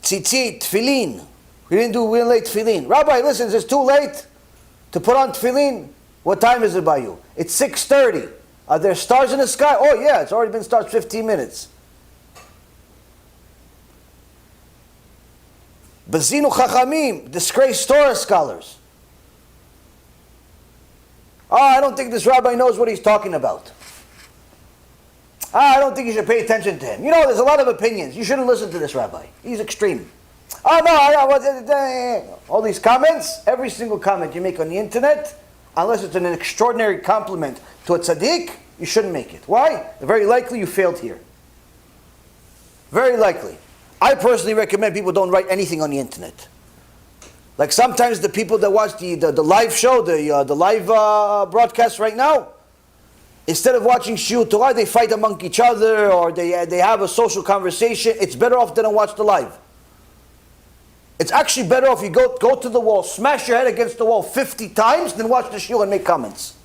Tzitzit, tefillin. We didn't lay tefillin. Rabbi, listen, is it too late to put on tefillin? What time is it by you? It's 6:30. Are there stars in the sky? Oh yeah, it's already been stars 15 minutes. Bazinu Chachamim, disgraced Torah scholars. Oh, I don't think this rabbi knows what he's talking about. I don't think you should pay attention to him. You know, there's a lot of opinions. You shouldn't listen to this rabbi. He's extreme. Oh no, all these comments, every single comment you make on the internet, unless it's an extraordinary compliment to a tzaddik, you shouldn't make it. Why? Very likely you failed here. Very likely. I personally recommend people don't write anything on the internet. Like sometimes the people that watch the live show, the live broadcast right now, instead of watching Chillul Torah, they fight among each other, or they have a social conversation. It's better off than to watch the live. It's actually better off you go to the wall, smash your head against the wall 50 times, than watch the shiur and make comments.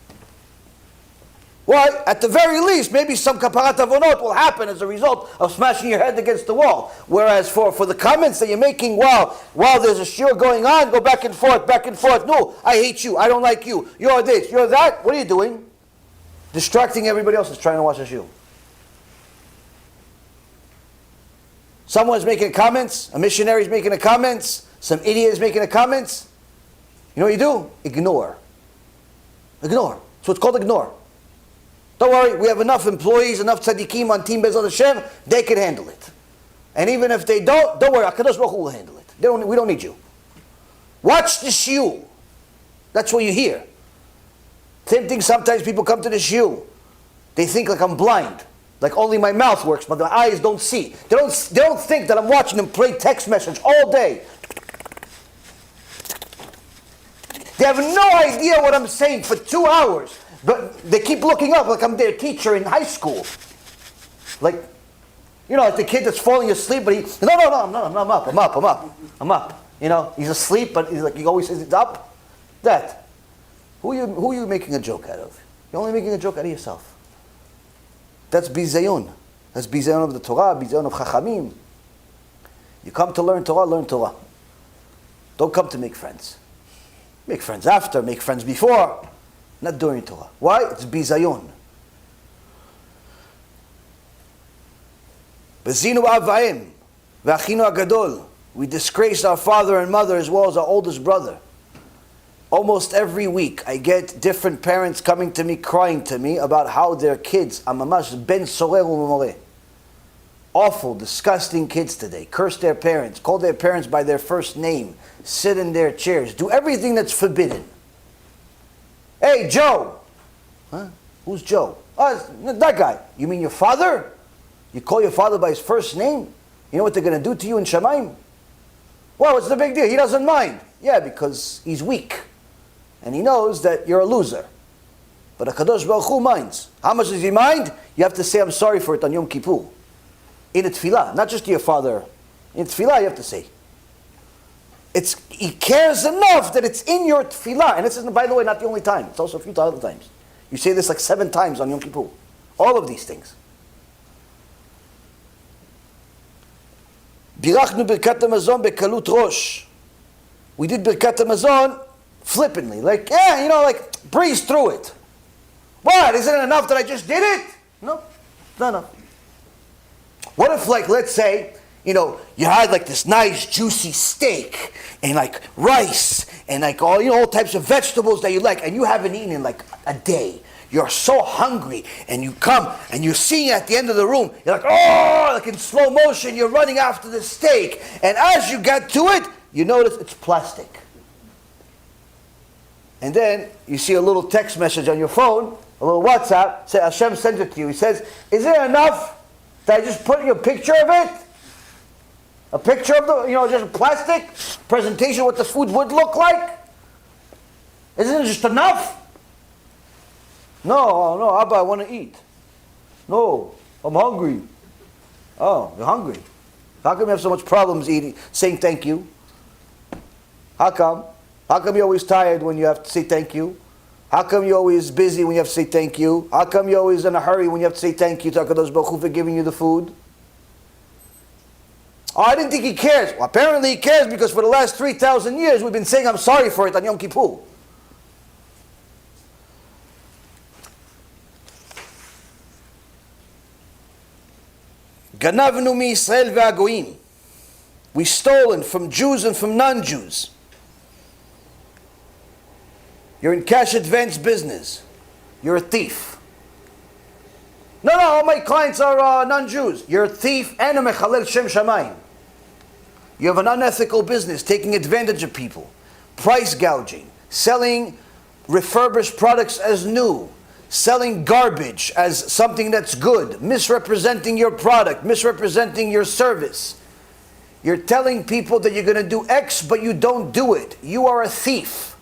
Why? At the very least, maybe some kaparat avonot will happen as a result of smashing your head against the wall. Whereas for the comments that you're making while there's a shiur going on, go back and forth, back and forth. No, I hate you, I don't like you, you're this, you're that. What are you doing? Distracting everybody else is trying to watch a shiur. Someone's making comments, a missionary's making a comments, some idiot is making a comments. You know what you do? Ignore. Ignore. So it's called ignore. Don't worry, we have enough employees, enough tzaddikim on Team Bezat Hashem, they can handle it. And even if they don't worry, HaKadosh Baruch Hu will handle it. We don't need you. Watch the shiur. That's what you hear. Same thing, sometimes people come to the shiur. They think like I'm blind. Like only my mouth works, but my eyes don't see. They don't think that I'm watching them play text message all day. They have no idea what I'm saying for 2 hours. But they keep looking up like I'm their teacher in high school. Like, like the kid that's falling asleep, but I'm up. You know, he's asleep, but he always says he's up. That. Who are you making a joke out of? You're only making a joke out of yourself. That's bizayon. That's bizayon of the Torah, bizayon of Chachamim. You come to learn Torah, learn Torah. Don't come to make friends. Make friends after, make friends before. Not during Torah. Why? It's bizayon. Bezinu avayim v'achinu agadol. We disgrace our father and mother as well as our oldest brother. Almost every week I get different parents coming to me, crying to me about how their kids, amamash ben sorer u'moreh. Awful, disgusting kids today. Curse their parents, call their parents by their first name, sit in their chairs, do everything that's forbidden. Hey, Joe. Huh? Who's Joe? Oh, that guy. You mean your father? You call your father by his first name? You know what they're going to do to you in Shemaim? Well, what's the big deal? He doesn't mind. Yeah, because he's weak. And he knows that you're a loser. But HaKadosh Baruch Hu minds. How much does he mind? You have to say, I'm sorry for it on Yom Kippur. In a tefillah. Not just to your father. In tefillah you have to say. He cares enough that it's in your tefillah. And this is, by the way, not the only time. It's also a few other times. You say this like 7 times on Yom Kippur. All of these things. Birachnu birkat hamazon bekalut rosh. We did birkat hamazon flippantly. Like, breeze through it. What? Isn't it enough that I just did it? No. Not enough. What if, let's say, you had this nice juicy steak and rice and all types of vegetables that you like, and you haven't eaten in a day. You're so hungry, and you come and you're seeing at the end of the room. You're in slow motion. You're running after the steak, and as you get to it, you notice it's plastic. And then you see a little text message on your phone, a little WhatsApp. Say Hashem sends it to you. He says, "Is it enough that I just put you a picture of it? A picture of the, just plastic presentation, what the food would look like? Isn't it just enough?" No, Abba, I want to eat. No, I'm hungry. Oh, you're hungry. How come you have so much problems saying thank you? How come? How come you're always tired when you have to say thank you? How come you're always busy when you have to say thank you? How come you're always in a hurry when you have to say thank you to HaKadosh Baruch Hu for giving you the food? Oh, I didn't think he cares. Well, apparently he cares, because for the last 3,000 years we've been saying I'm sorry for it on Yom Kippur. Ganavnu mi Yisrael ve'agoyim. We stolen from Jews and from non-Jews. You're in cash advance business. You're a thief. No, all my clients are non-Jews. You're a thief and a mechalel shem shamayim. You have an unethical business, taking advantage of people, price gouging, selling refurbished products as new, selling garbage as something that's good, misrepresenting your product, misrepresenting your service. You're telling people that you're going to do X, but you don't do it. You are a thief.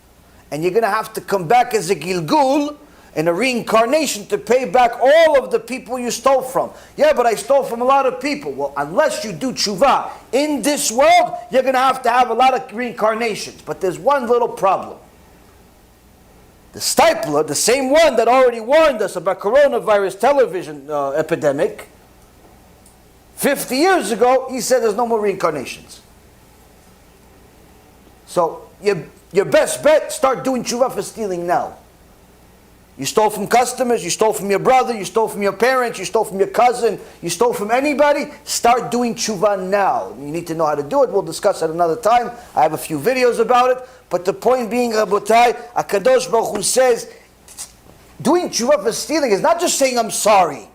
And you're going to have to come back as a Gilgul, in a reincarnation, to pay back all of the people you stole from. Yeah, but I stole from a lot of people. Well, unless you do tshuva in this world, you're going to have a lot of reincarnations. But there's one little problem. The stipler, the same one that already warned us about coronavirus television epidemic, 50 years ago, he said there's no more reincarnations. So, your best bet, start doing tshuva for stealing now. You stole from customers, you stole from your brother, you stole from your parents, you stole from your cousin, you stole from anybody. Start doing tshuva now. You need to know how to do it. We'll discuss it another time. I have a few videos about it. But the point being, Rabotai, HaKadosh Baruch Hu says, doing tshuva for stealing is not just saying I'm sorry.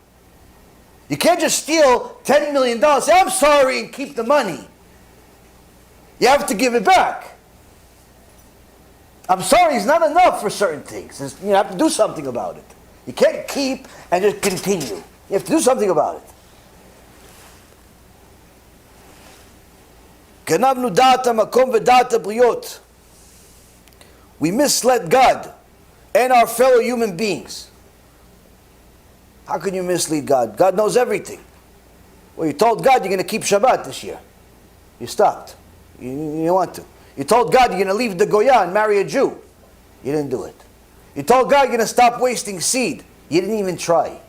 You can't just steal $10 million, say I'm sorry, and keep the money. You have to give it back. I'm sorry is not enough for certain things. You have to do something about it. You can't keep and just continue. You have to do something about it. Ganavnu da'ata makom v'da'ata briyot. We misled God and our fellow human beings. How can you mislead God? God knows everything. Well, you told God you're going to keep Shabbat this year. You stopped. You don't want to. You told God you're going to leave the Goya and marry a Jew. You didn't do it. You told God you're going to stop wasting seed. You didn't even try.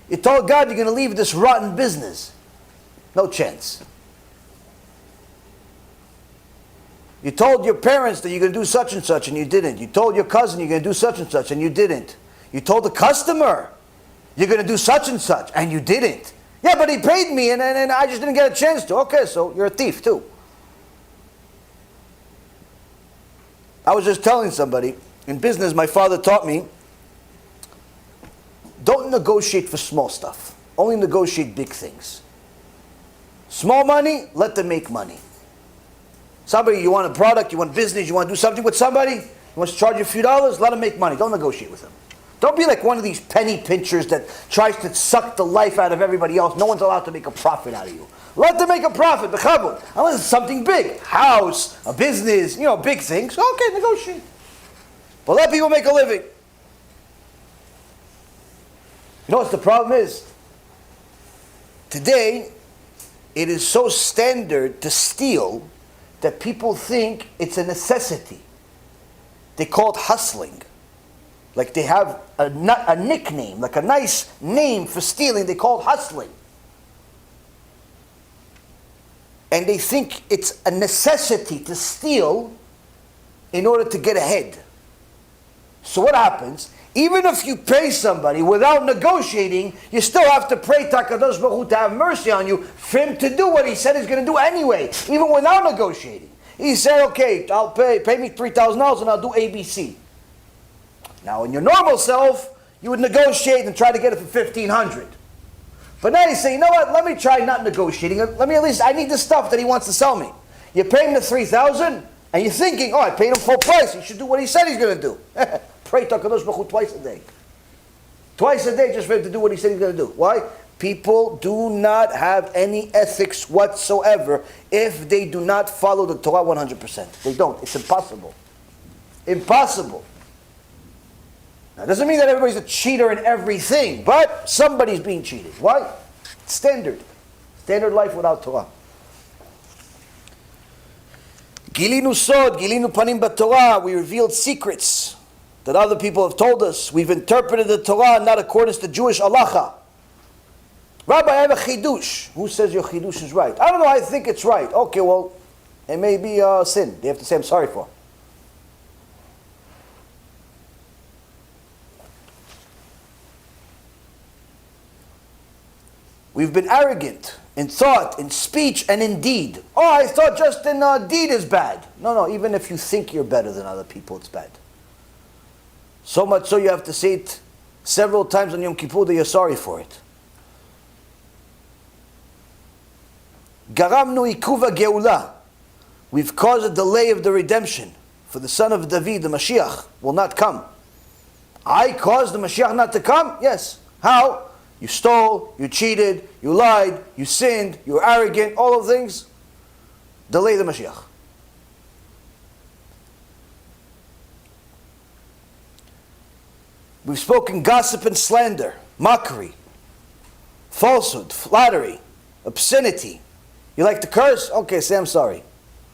You told God you're going to leave this rotten business. No chance. You told your parents that you're going to do such and such, and you didn't. You told your cousin you're going to do such and such, and you didn't. You told the customer you're going to do such and such, and you didn't. Yeah, but he paid me, and I just didn't get a chance to. Okay, so you're a thief too. I was just telling somebody, in business my father taught me, don't negotiate for small stuff. Only negotiate big things. Small money, let them make money. Somebody, you want a product, you want business, you want to do something with somebody, he wants to charge you a few dollars, let him make money. Don't negotiate with him. Don't be like one of these penny pinchers that tries to suck the life out of everybody else. No one's allowed to make a profit out of you. Let them make a profit, b'chavod. Unless it's something big. House, a business, big things. Okay, negotiate. But let people make a living. You know what the problem is? Today, it is so standard to steal that people think it's a necessity. They call it hustling. Like they have a nickname, like a nice name for stealing, they call it hustling. And they think it's a necessity to steal in order to get ahead. So what happens? Even if you pay somebody without negotiating, you still have to pray to HaKadosh Baruch Hu to have mercy on you, for him to do what he said he's going to do anyway, even without negotiating. He said, okay, I'll pay me $3,000 and I'll do ABC. Now in your normal self, you would negotiate and try to get it for $1,500. But now you say, you know what, let me try not negotiating. I need the stuff that he wants to sell me. You pay him the $3,000, and you're thinking, I paid him full price. He should do what he said he's going to do. Pray to HaKadosh Baruch Hu twice a day. Twice a day just for him to do what he said he's going to do. Why? People do not have any ethics whatsoever if they do not follow the Torah 100%. They don't. It's impossible. Impossible. Now, it doesn't mean that everybody's a cheater in everything, but somebody's being cheated. Why? It's standard. Standard life without Torah. Gilinu sod, gilinu panim b'Torah. We revealed secrets that other people have told us. We've interpreted the Torah not according to Jewish halacha. Rabbi, I have a chidush. Who says your chidush is right? I don't know, I think it's right. Okay, well, it may be a sin. They have to say, I'm sorry for. We've been arrogant in thought, in speech, and in deed. Oh, I thought just in deed is bad. No, even if you think you're better than other people, it's bad. So much so you have to say it several times on Yom Kippur that you're sorry for it. Garamnu ikuva geula. We've caused a delay of the redemption. For the son of David, the Mashiach, will not come. I caused the Mashiach not to come? Yes. How? You stole, you cheated, you lied, you sinned, you were arrogant, all of things. Delay the Mashiach. We've spoken gossip and slander, mockery, falsehood, flattery, obscenity. You like to curse? Okay, say I'm sorry.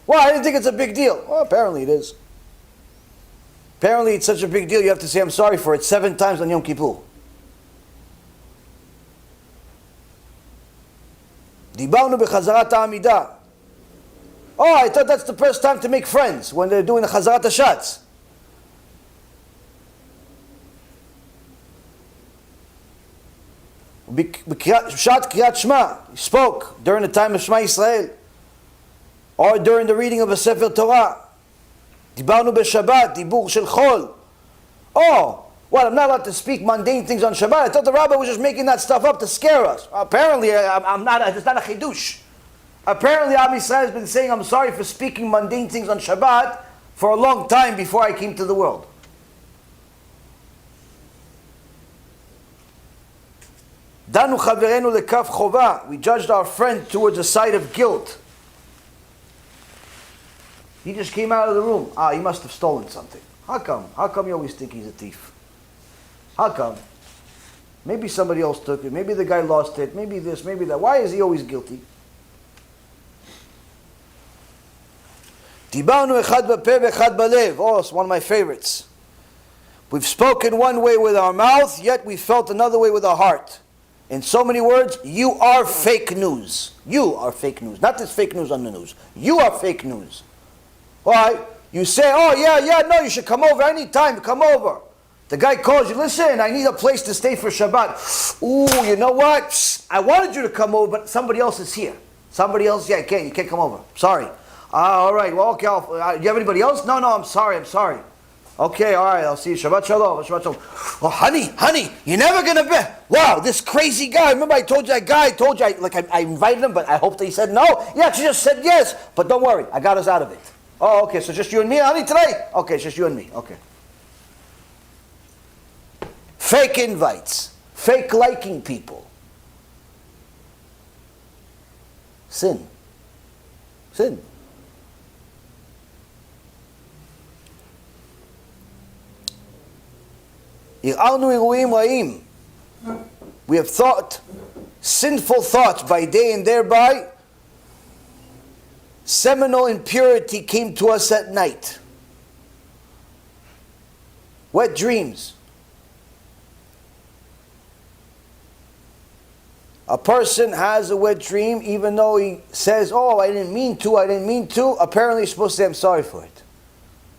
Well, I didn't think it's a big deal. Well, apparently it is. Apparently it's such a big deal you have to say I'm sorry for it 7 times on Yom Kippur. Dibarnu b'chazarat ha'amida. Oh, I thought that's the first time to make friends, when they're doing the chazarat ha'shatz. Shat kriyat shema. He spoke during the time of Shema Yisrael, or during the reading of a Sefer Torah. Dibarnu b'Shabbat, dibur shel chol. Oh, what, I'm not allowed to speak mundane things on Shabbat? I thought the rabbi was just making that stuff up to scare us. Apparently, I'm not. It's not a chidush. Apparently, Am Yisrael has been saying I'm sorry for speaking mundane things on Shabbat for a long time before I came to the world. Danu chaverenu lekaf chova. We judged our friend towards a side of guilt. He just came out of the room. He must have stolen something. How come? How come you always think he's a thief? How come? Maybe somebody else took it. Maybe the guy lost it. Maybe this, maybe that. Why is he always guilty? Dibarnu echad b'peh v'echad b'lev. Oh, it's one of my favorites. We've spoken one way with our mouth, yet we felt another way with our heart. In so many words, you are fake news. You are fake news. Not this fake news on the news. You are fake news. Why? You say, oh yeah, no, you should come over anytime. Come over. The guy calls you, listen, I need a place to stay for Shabbat. Ooh, you know what? I wanted you to come over, but somebody else is here. Somebody else, you can't come over. Sorry. All right, well, okay, do you have anybody else? No, I'm sorry. Okay, all right, I'll see you. Shabbat shalom. Oh, honey, you're never going to bet. Wow, this crazy guy. Remember I told you that guy, I invited him, but I hoped that he said no. Yeah, she just said yes, but don't worry, I got us out of it. Oh, okay, so just you and me, honey, today? Okay, it's just you and me, okay. Fake invites. Fake liking people. Sin. We have thought sinful thoughts by day, and thereby seminal impurity came to us at night. Wet dreams. A person has a wet dream even though he says, oh, I didn't mean to. Apparently he's supposed to say, I'm sorry for it.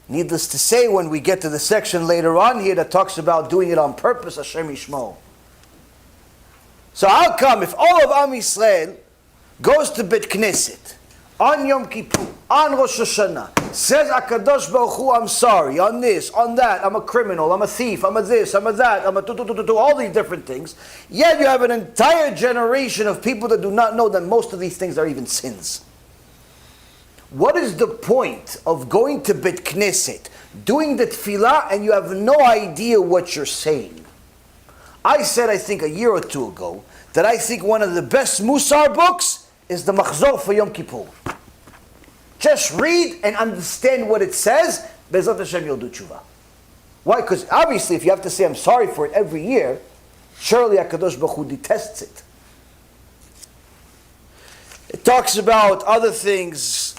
Needless to say, when we get to the section later on here that talks about doing it on purpose, Hashem Yishmo. So how come if all of Am Yisrael goes to Bet Knesset on Yom Kippur, on Rosh Hashanah, says HaKadosh Baruch Hu, I'm sorry, on this, on that, I'm a criminal, I'm a thief, I'm a this, I'm a that, I'm a all these different things, yet you have an entire generation of people that do not know that most of these things are even sins. What is the point of going to Bet Knesset, doing the tefillah, and you have no idea what you're saying? I said, I think a year or two ago, that I think one of the best Musar books is the Machzor for Yom Kippur. Just read and understand what it says. Be'ezrat Hashem, you'll do tshuva. Why? Because obviously if you have to say I'm sorry for it every year, surely HaKadosh Baruch Hu detests it. It talks about other things.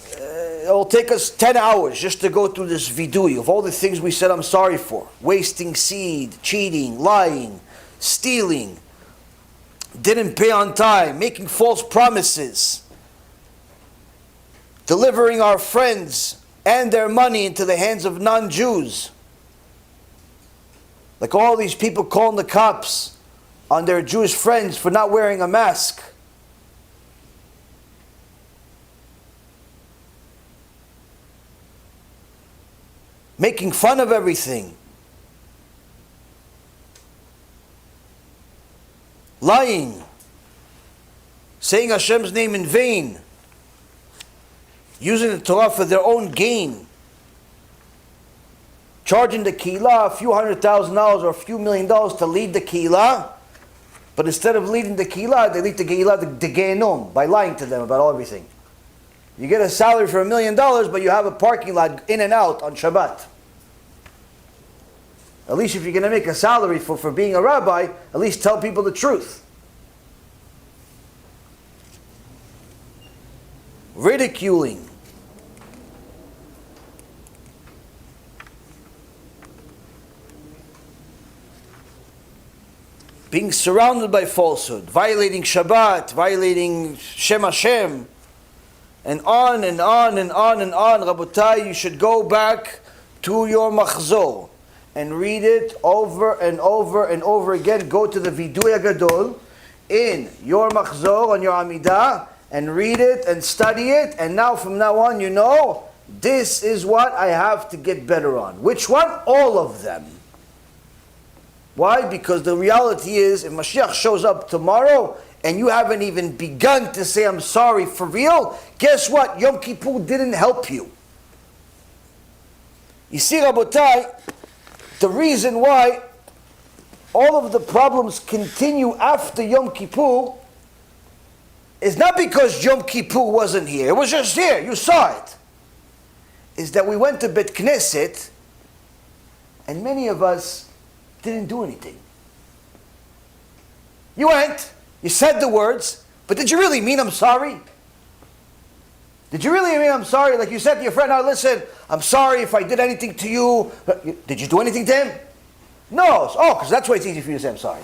it'll take us 10 hours just to go through this vidui of all the things we said I'm sorry for. Wasting seed, cheating, lying, stealing, didn't pay on time, making false promises, delivering our friends and their money into the hands of non-Jews. Like all these people calling the cops on their Jewish friends for not wearing a mask. Making fun of everything. Lying. Saying Hashem's name in vain. Using the Torah for their own gain. Charging the keilah a few $100,000 or a few $1 million to lead the keilah. But instead of leading the keilah, they lead the keilah the Gehenom by lying to them about everything. You get a salary for $1 million, but you have a parking lot in and out on Shabbat. At least if you're going to make a salary for being a rabbi, at least tell people the truth. Ridiculing. Being surrounded by falsehood, violating Shabbat, violating Shem Hashem, and on and on and on and on. Rabotai, you should go back to your machzor and read it over and over and over again. Go to the Vidui Gadol in your machzor on your Amidah and read it and study it. And now from now on, you know, this is what I have to get better on. Which one? All of them. Why? Because the reality is, if Mashiach shows up tomorrow and you haven't even begun to say I'm sorry for real, guess what? Yom Kippur didn't help you. You see, Rabotai, the reason why all of the problems continue after Yom Kippur is not because Yom Kippur wasn't here. It was just here. You saw it. Is that we went to Bet Knesset and many of us didn't do anything. You went, you said the words, but did you really mean I'm sorry? Did you really mean I'm sorry? Like you said to your friend, now listen, I'm sorry if I did anything to you. Did you do anything to him? No. Oh, because that's why it's easy for you to say I'm sorry.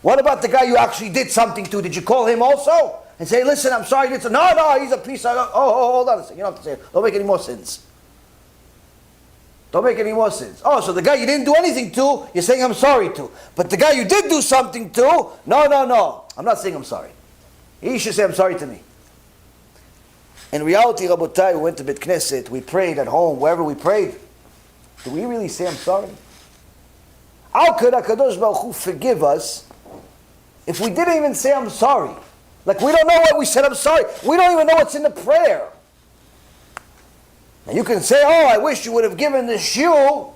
What about the guy you actually did something to? Did you call him also? And say, listen, I'm sorry. No, he's a piece of... hold on a second. You don't have to say it. Don't make any more sins. Don't make any more sins. Oh, so the guy you didn't do anything to, you're saying I'm sorry to. But the guy you did do something to, no. I'm not saying I'm sorry. He should say I'm sorry to me. In reality, Rabotai, we went to Bet Knesset, we prayed at home, wherever we prayed. Do we really say I'm sorry? How could HaKadosh Baruch Hu forgive us if we didn't even say I'm sorry? Like we don't know what we said I'm sorry. We don't even know what's in the prayer. And you can say, oh, I wish you would have given the shiur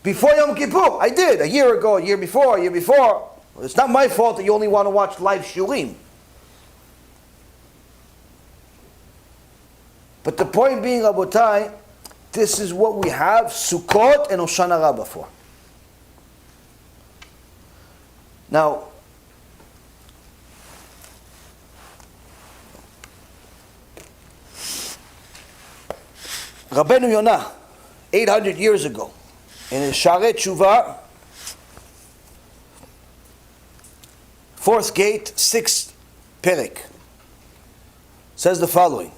before Yom Kippur. I did, a year ago, a year before. Well, it's not my fault that you only want to watch live shiurim. But the point being, Rabotai, this is what we have Sukkot and Hoshana Rabbah for. Now, Rabbeinu Yonah, 800 years ago, in his Sharei TeShuva, 4th gate, 6th perek, says the following.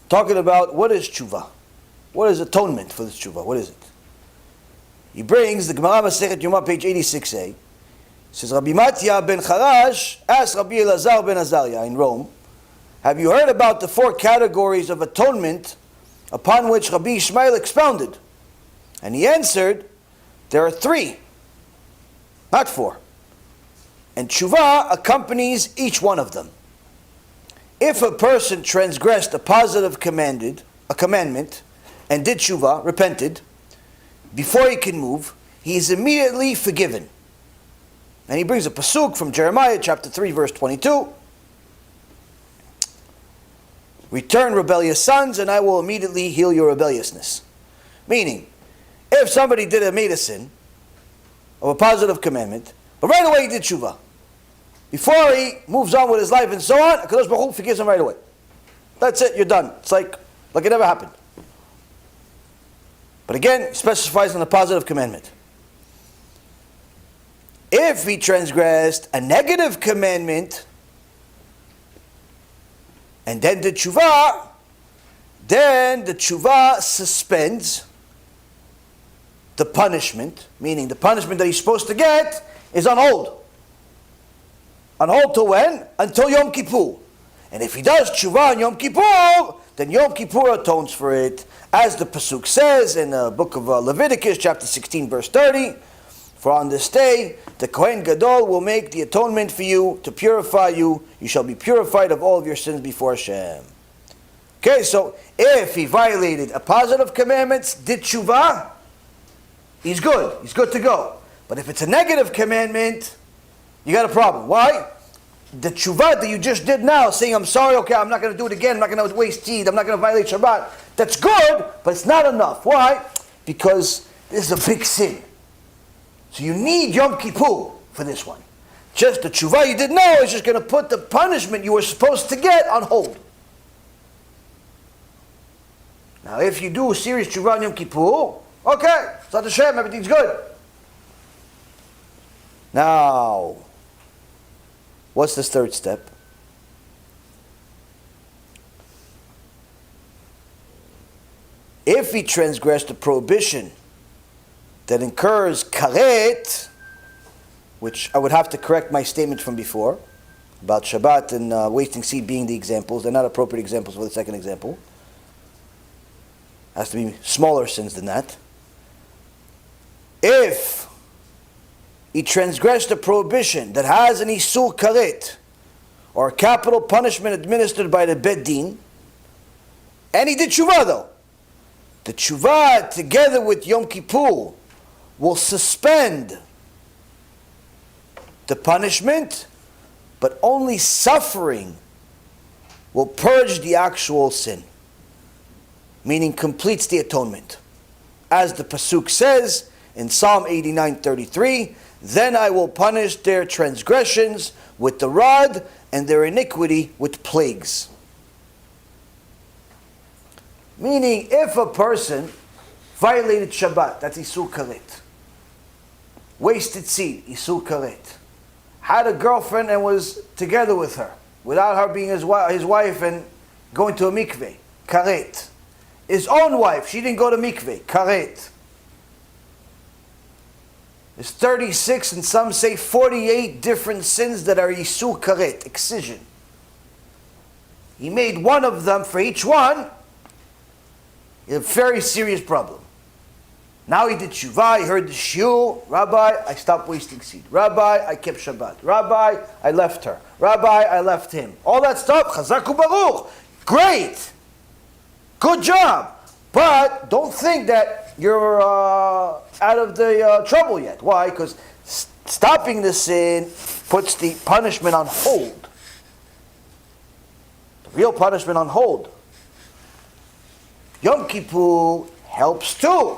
Talking about what is TeShuva? What is atonement for this TeShuva? What is it? He brings the Gemara Masechet Yoma, page 86a. Says Rabbi Matya ben Charash asked Rabbi Elazar ben Azariah in Rome, have you heard about the 4 categories of atonement upon which Rabbi Ishmael expounded? And he answered, there are 3, not 4. And TeShuva accompanies each one of them. If a person transgressed a positive commandment, and did TeShuva, repented, before he can move, he is immediately forgiven. And he brings a pasuk from Jeremiah chapter 3 verse 22. Return rebellious sons and I will immediately heal your rebelliousness. Meaning, if somebody made a sin of a positive commandment, But right away he did tshuva. Before he moves on with his life and so on, HaKadosh Baruch Hu forgives him right away. That's it, you're done. It's like it never happened. But again, he specifies in the positive commandment. If he transgressed a negative commandment and then did tshuva, then the tshuva suspends the punishment, meaning the punishment that he's supposed to get is on hold. On hold till when? Until Yom Kippur. And if he does tshuva on Yom Kippur, then Yom Kippur atones for it. As the Pasuk says in the book of Leviticus, chapter 16, verse 30, for on this day, the Kohen Gadol will make the atonement for you to purify you. You shall be purified of all of your sins before Hashem. Okay, so if he violated a positive commandment, did tshuva, he's good. He's good to go. But if it's a negative commandment, you got a problem. Why? The tshuva that you just did now, saying, I'm sorry, okay, I'm not going to do it again, I'm not going to waste seed, I'm not going to violate Shabbat, that's good, but it's not enough. Why? Because this is a big sin. So you need Yom Kippur for this one. Just the tshuva you did now is just going to put the punishment you were supposed to get on hold. Now if you do a serious tshuva on Yom Kippur, okay, Itzat HaTorah, everything's good. Now, what's this third step? If he transgressed a prohibition that incurs karet, which I would have to correct my statement from before, about Shabbat and wasting seed being the examples, they're not appropriate examples for the second example. Has to be smaller sins than that. If he transgressed a prohibition that has an Issur Kareit, or a capital punishment administered by the Bet Din, and he did tshuva though, the tshuva together with Yom Kippur will suspend the punishment, but only suffering will purge the actual sin, meaning completes the atonement. As the Pasuk says in Psalm 89:33, then I will punish their transgressions with the rod and their iniquity with plagues. Meaning, if a person violated Shabbat, that's Issur Kareit. Wasted seed, Issur Kareit. Had a girlfriend and was together with her, without her being his wife and going to a mikveh, Kareit. His own wife, she didn't go to mikveh, Kareit. There's 36 and some say 48 different sins that are Issur Kareit, excision. He made one of them for each one. A very serious problem. Now he did tshuva, he heard the shiur, Rabbi, I stopped wasting seed. Rabbi, I kept Shabbat. Rabbi, I left her. Rabbi, I left him. All that stuff, chazak u'baruch. Great. Good job. But don't think that you're out of the trouble yet. Why? Because stopping the sin puts the punishment on hold. The real punishment on hold. Yom Kippur helps too.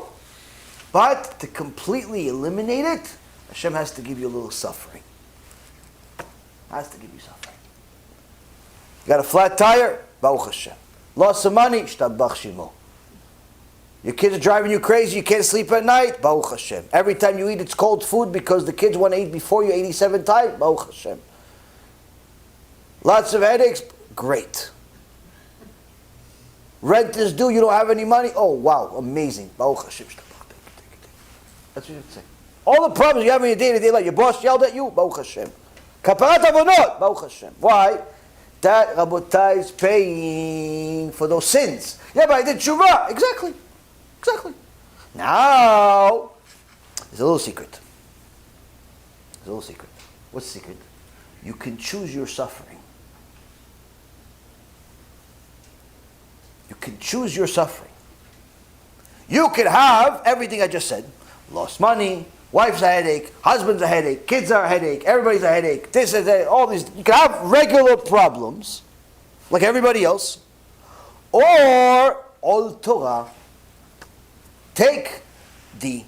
But to completely eliminate it, Hashem has to give you a little suffering. Has to give you suffering. You got a flat tire? Baruch Hashem. Lost some money? Shtabach Shimo. Your kids are driving you crazy, you can't sleep at night? Baruch Hashem. Every time you eat, it's cold food because the kids want to eat before you 87 times? Baruch Hashem. Lots of headaches? Great. Rent is due, you don't have any money? Oh, wow, amazing. Baruch Hashem. That's what you say. All the problems you have in your day-to-day life, your boss yelled at you? Baruch Hashem. Kaparat avonot? Baruch Hashem. Why? That, Rabotai, is paying for those sins. Yeah, but I did tshuva. Exactly. Now, there's a little secret. What's the secret? You can choose your suffering. You can choose your suffering. You can have everything I just said. Lost money, wife's a headache, husband's a headache, kids are a headache, everybody's a headache, this is that, all these. You can have regular problems, like everybody else. Or, all Torah, take the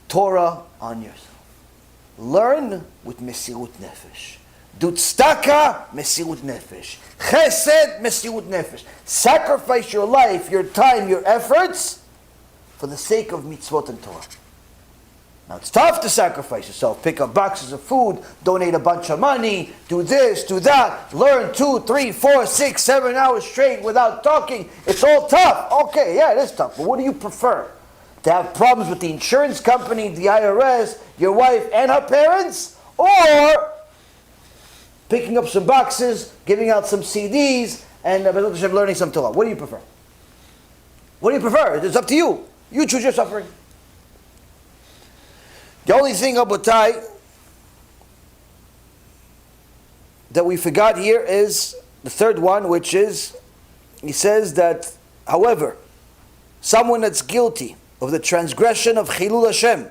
Torah on yourself. Learn with Mesirut Nefesh. Do tzedakah, Mesirut Nefesh. Chesed, Mesirut Nefesh. Sacrifice your life, your time, your efforts for the sake of mitzvot and Torah. Now it's tough to sacrifice yourself. Pick up boxes of food, donate a bunch of money, do this, do that, learn 2, 3, 4, 6, 7 hours straight without talking. It's all tough. Okay, yeah, it is tough. But what do you prefer? To have problems with the insurance company, the IRS, your wife and her parents? Or picking up some boxes, giving out some CDs, and learning some Torah? What do you prefer? What do you prefer? It's up to you. You choose your suffering. The only thing, Rabotai, that we forgot here is the third one, which is, he says that, however, someone that's guilty of the transgression of Chillul HaShem,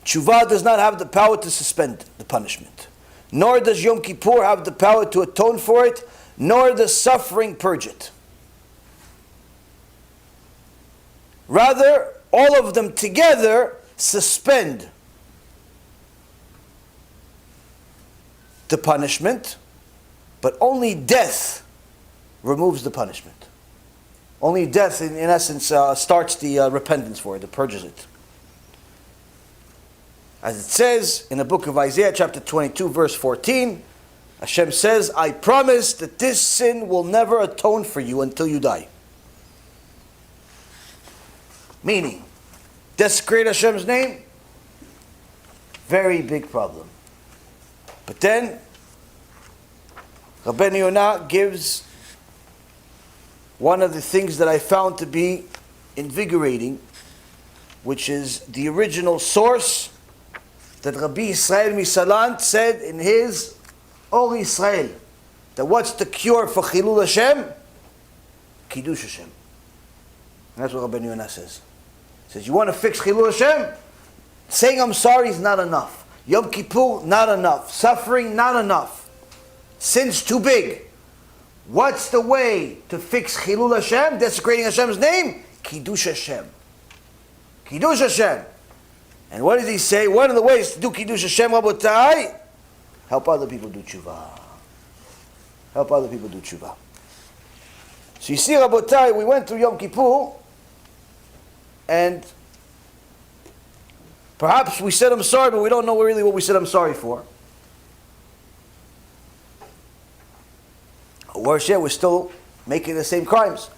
TeShuva does not have the power to suspend the punishment. Nor does Yom Kippur have the power to atone for it, nor does suffering purge it. Rather, all of them together suspend the punishment, but only death removes the punishment. Only death, in essence, starts the repentance for it, it purges it. As it says in the book of Isaiah, chapter 22, verse 14, Hashem says, I promise that this sin will never atone for you until you die. Meaning, desecrate Hashem's name, very big problem. But then, Rabbeinu Yonah gives one of the things that I found to be invigorating, which is the original source that Rabbi Yisrael Misalant said in his Or Yisrael, that what's the cure for Chillul HaShem? Kiddush Hashem. And that's what Rabbeinu Yonah says. He says, you want to fix Chillul HaShem? Saying I'm sorry is not enough. Yom Kippur, not enough. Suffering, not enough. Sin's too big. What's the way to fix Chillul HaShem, desecrating Hashem's name? Kiddush Hashem. Kiddush Hashem. And what does he say? One of the ways to do Kiddush Hashem, Rabotai, help other people do tshuva. Help other people do tshuva. So you see, Rabotai, we went through Yom Kippur, and perhaps we said I'm sorry, but we don't know really what we said I'm sorry for. Or worse yet, we're still making the same crimes.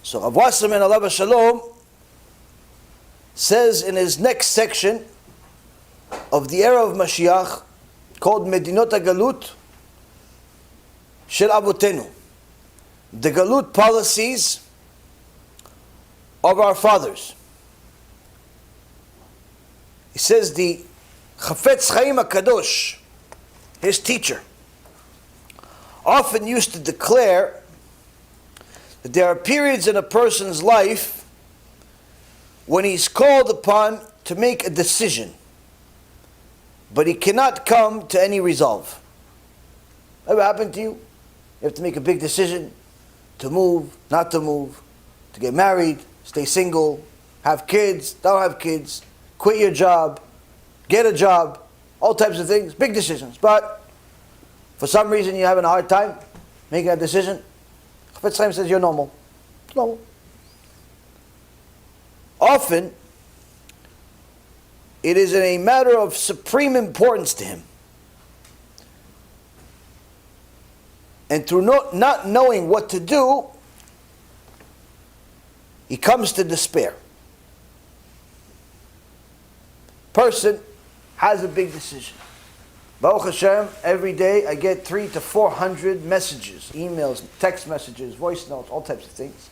So Rav Wasserman, alav shalom, says in his next section of the era of Mashiach, called Medinot HaGalut Shel Avotenu, the Galut policies of our fathers. He says the Chafetz Chaim HaKadosh, his teacher, often used to declare that there are periods in a person's life when he's called upon to make a decision, but he cannot come to any resolve. Ever happened to you? You have to make a big decision to move, not to move, to get married, stay single, have kids, don't have kids, quit your job, get a job, all types of things, big decisions. But for some reason you're having a hard time making a decision. Chafetz Chaim says you're normal. It's normal. Often, it is a matter of supreme importance to him. And through not knowing what to do, he comes to despair. Person has a big decision. Baruch Hashem, every day I get 300 to 400 messages, emails, text messages, voice notes, all types of things.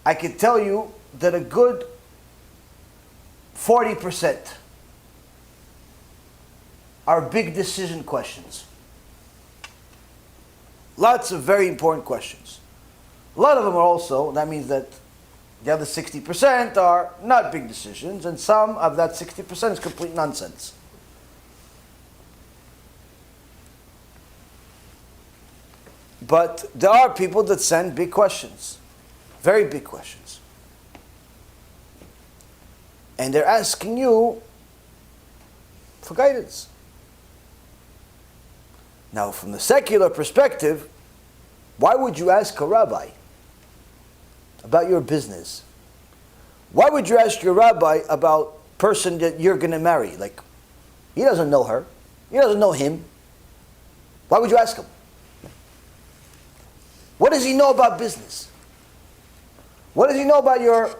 I can tell you that a good 40% are big decision questions. Lots of very important questions. A lot of them are also, that means that the other 60% are not big decisions, and some of that 60% is complete nonsense. But there are people that send big questions, very big questions. and they're asking you for guidance. Now, from the secular perspective, why would you ask a rabbi about your business? Why would you ask your rabbi about person that you're going to marry? Like, he doesn't know her. He doesn't know him. Why would you ask him? What does he know about business? What does he know about your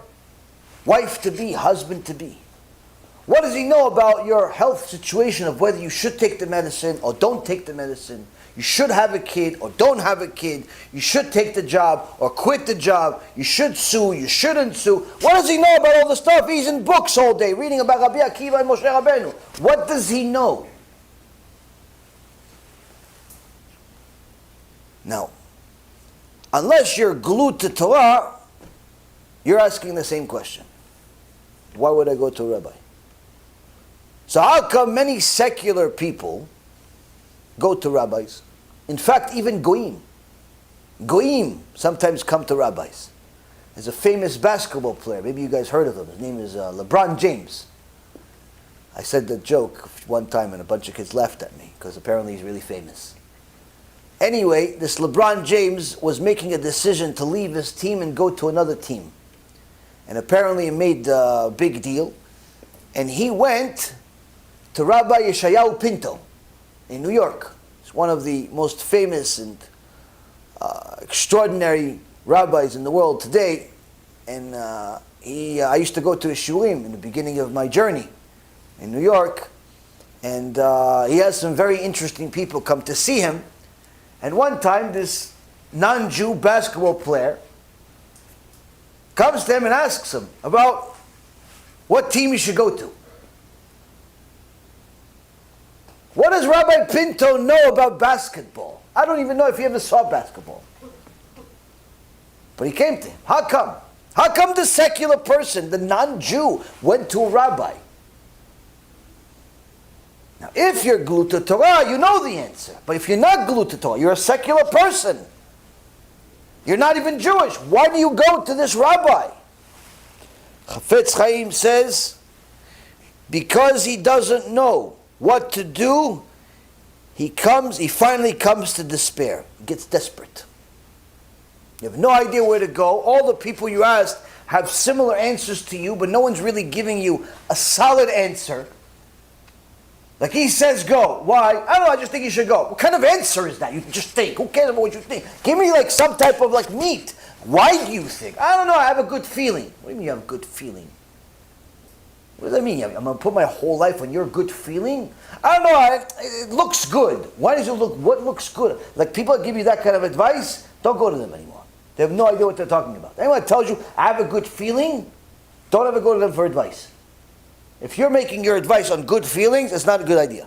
wife-to-be, husband-to-be? What does he know about your health situation of whether you should take the medicine or don't take the medicine? You should have a kid or don't have a kid. You should take the job or quit the job. You should sue, you shouldn't sue. What does he know about all the stuff? He's in books all day reading about Rabbi Akiva and Moshe Rabbeinu. What does he know? Now, unless you're glued to Torah, you're asking the same question. Why would I go to a rabbi? So how come many secular people go to rabbis? In fact, even goyim sometimes come to rabbis. There's a famous basketball player. Maybe you guys heard of him. His name is LeBron James. I said that joke one time and a bunch of kids laughed at me because apparently he's really famous. Anyway, this LeBron James was making a decision to leave his team and go to another team. And apparently he made a big deal. And he went to Rabbi Yeshayahu Pinto in New York. He's one of the most famous and extraordinary rabbis in the world today. And I used to go to his shulim in the beginning of my journey in New York. And he has some very interesting people come to see him. And one time this non-Jew basketball player comes to him and asks him about what team he should go to. What does Rabbi Pinto know about basketball? I don't even know if he ever saw basketball. But he came to him. How come? How come the secular person, the non-Jew, went to a rabbi? Now, if you're glued to Torah, you know the answer. But if you're not glued to Torah, you're a secular person. You're not even Jewish. Why do you go to this rabbi? Chafetz Chaim says, because he doesn't know what to do, he finally comes to despair. He gets desperate. You have no idea where to go. All the people you asked have similar answers to you, but no one's really giving you a solid answer. Like he says go. Why? I don't know, I just think you should go. What kind of answer is that? You just think. Who cares about what you think? Give me like some type of like meat. Why do you think? I don't know, I have a good feeling. What do you mean you have a good feeling? What does that mean? I'm going to put my whole life on your good feeling? I don't know, it looks good. Why does it look, what looks good? Like people that give you that kind of advice, don't go to them anymore. They have no idea what they're talking about. Anyone that tells you, I have a good feeling, don't ever go to them for advice. If you're making your advice on good feelings, it's not a good idea.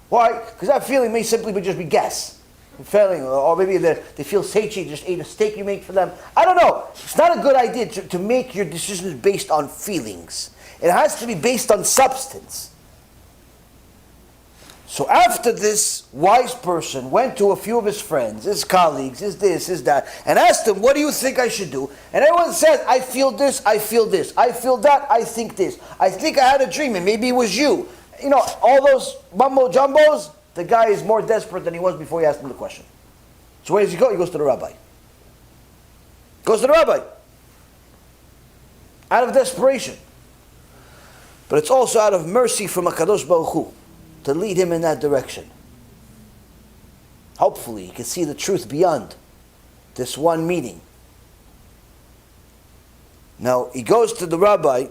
Why? Because that feeling may simply just be guess. Failing, or maybe they feel satiated, just ate a steak you make for them. I don't know. It's not a good idea to make your decisions based on feelings. It has to be based on substance. So after this wise person went to a few of his friends, his colleagues, his this, his that, and asked them, what do you think I should do? And everyone said, I feel this, I feel this. I feel that, I think this. I think I had a dream, and maybe it was you. You know, all those mumbo jumbos, the guy is more desperate than he was before he asked him the question. So where does he go? He goes to the rabbi. Goes to the rabbi. Out of desperation. But it's also out of mercy from HaKadosh Baruch Hu to lead him in that direction. Hopefully he can see the truth beyond this one meeting. Now he goes to the rabbi.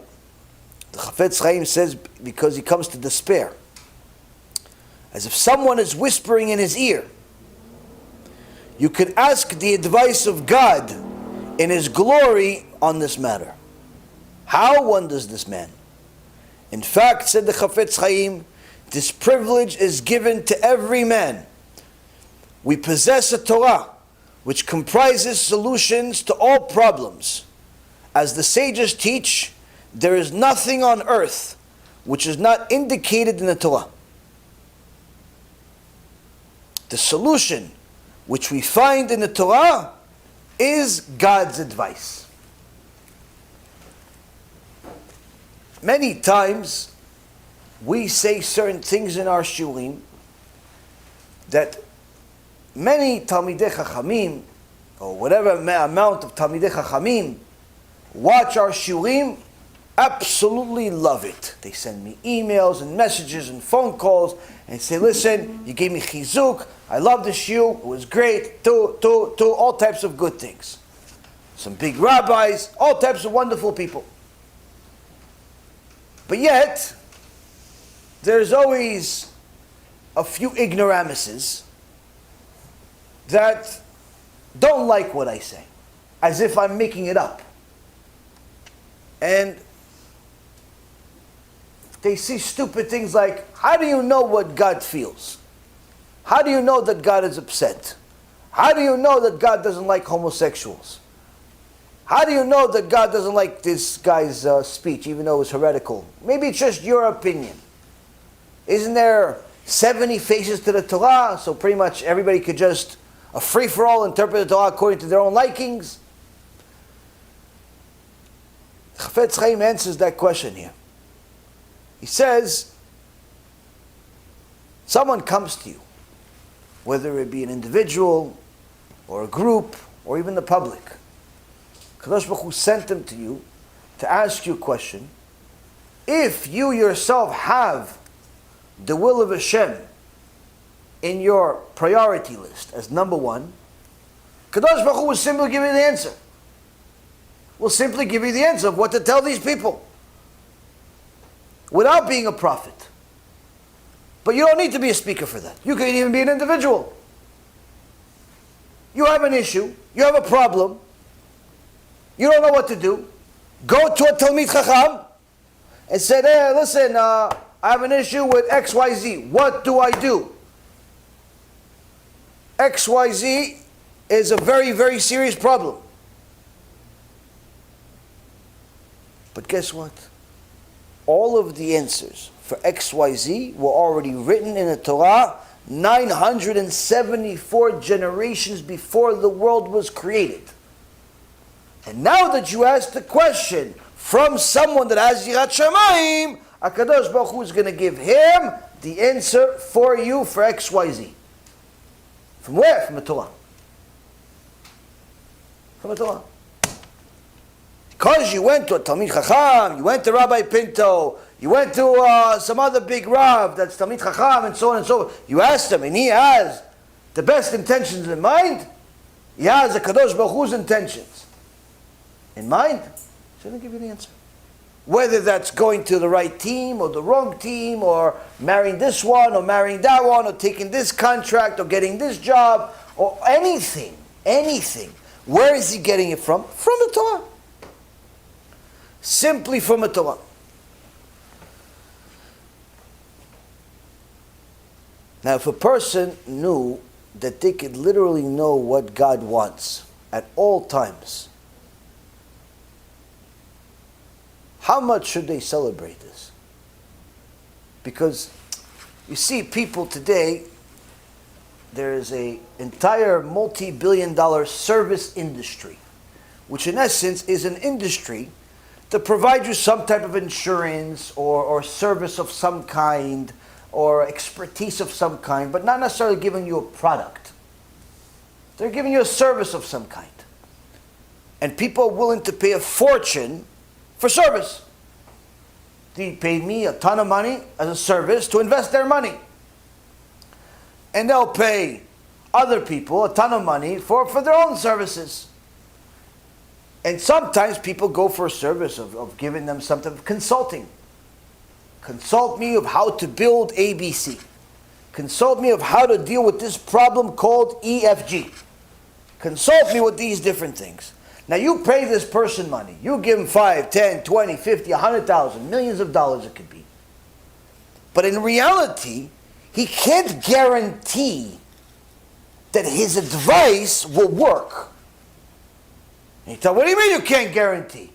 The Chafetz Chaim says because he comes to despair. As if someone is whispering in his ear. You can ask the advice of God in His glory on this matter. How wonders this man? In fact, said the Chafetz Chaim, this privilege is given to every man. We possess a Torah which comprises solutions to all problems. As the sages teach, there is nothing on earth which is not indicated in the Torah. The solution which we find in the Torah is God's advice. many times we say certain things in our shulim that many Talmidei Chachamim, or whatever amount of Talmidei Chachamim, watch our shulim, absolutely love it. They send me emails and messages and phone calls and say, listen, you gave me chizuk, I love the shiur, it was great, to all types of good things. Some big rabbis, all types of wonderful people. But yet, there's always a few ignoramuses that don't like what I say, as if I'm making it up. And they see stupid things like, how do you know what God feels? How do you know that God is upset? How do you know that God doesn't like homosexuals? How do you know that God doesn't like this guy's speech, even though it's heretical? Maybe it's just your opinion. Isn't there 70 faces to the Torah, so pretty much everybody could just, a free-for-all, interpret the Torah according to their own likings? Chafetz Chaim answers that question here. He says, someone comes to you, whether it be an individual, or a group, or even the public. Kadosh Baruch Hu sent them to you to ask you a question. If you yourself have the will of Hashem in your priority list as number one, Kadosh Baruch Hu will simply give you the answer. Will simply give you the answer of what to tell these people, without being a prophet. But you don't need to be a speaker for that. You can even be an individual. You have an issue, you have a problem, you don't know what to do. Go to a Talmid Chacham and say, hey, listen, I have an issue with XYZ. What do I do? XYZ is a very, very serious problem. But guess what? All of the answers for XYZ were already written in the Torah 974 generations before the world was created. And now that you ask the question from someone that has Yirat Shamayim, HaKadosh Baruch Hu is going to give him the answer for you for XYZ. From where? From the Torah. From the Torah. Because you went to a Talmid Chacham, you went to Rabbi Pinto, you went to some other big Rav that's Talmid Chacham, and so on and so forth. You asked him, and he has the best intentions in mind. He has the Kadosh Baruch Hu's intentions in mind. He's going to give you the answer. Whether that's going to the right team or the wrong team, or marrying this one or marrying that one, or taking this contract or getting this job, or anything. Where is he getting it from? From the Torah. Simply from the Torah. Now, if a person knew that they could literally know what God wants at all times, how much should they celebrate this? Because you see people today, there is an entire multi-billion-dollar service industry, which in essence is an industry to provide you some type of insurance or service of some kind or expertise of some kind, but not necessarily giving you a product. They're giving you a service of some kind. And people are willing to pay a fortune for service. They paid me a ton of money as a service to invest their money. And they'll pay other people a ton of money for their own services. And sometimes people go for a service of giving them some type of consulting. Consult me of how to build ABC. Consult me of how to deal with this problem called EFG. Consult me with these different things. Now you pay this person money. You give him 5, 10, 20, 50, 100,000, millions of dollars it could be. But in reality, he can't guarantee that his advice will work. And you tell, what do you mean you can't guarantee?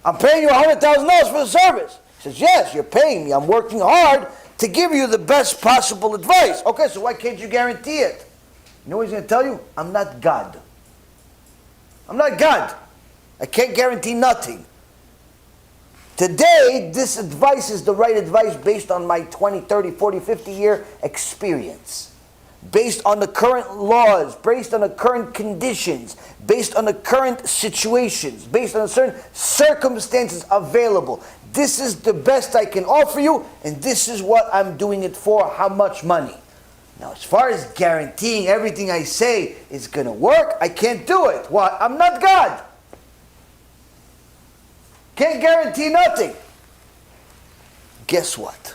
I'm paying you $100,000 for the service. He says, yes, you're paying me. I'm working hard to give you the best possible advice. Okay, so why can't you guarantee it? You know what he's going to tell you? I'm not God. I'm not God. I can't guarantee nothing. Today, this advice is the right advice based on my 20, 30, 40, 50 year experience. Based on the current laws, based on the current conditions, based on the current situations, based on the certain circumstances available. This is the best I can offer you, and this is what I'm doing it for, how much money. Now, as far as guaranteeing everything I say is going to work, I can't do it. Why? I'm not God. Can't guarantee nothing. Guess what?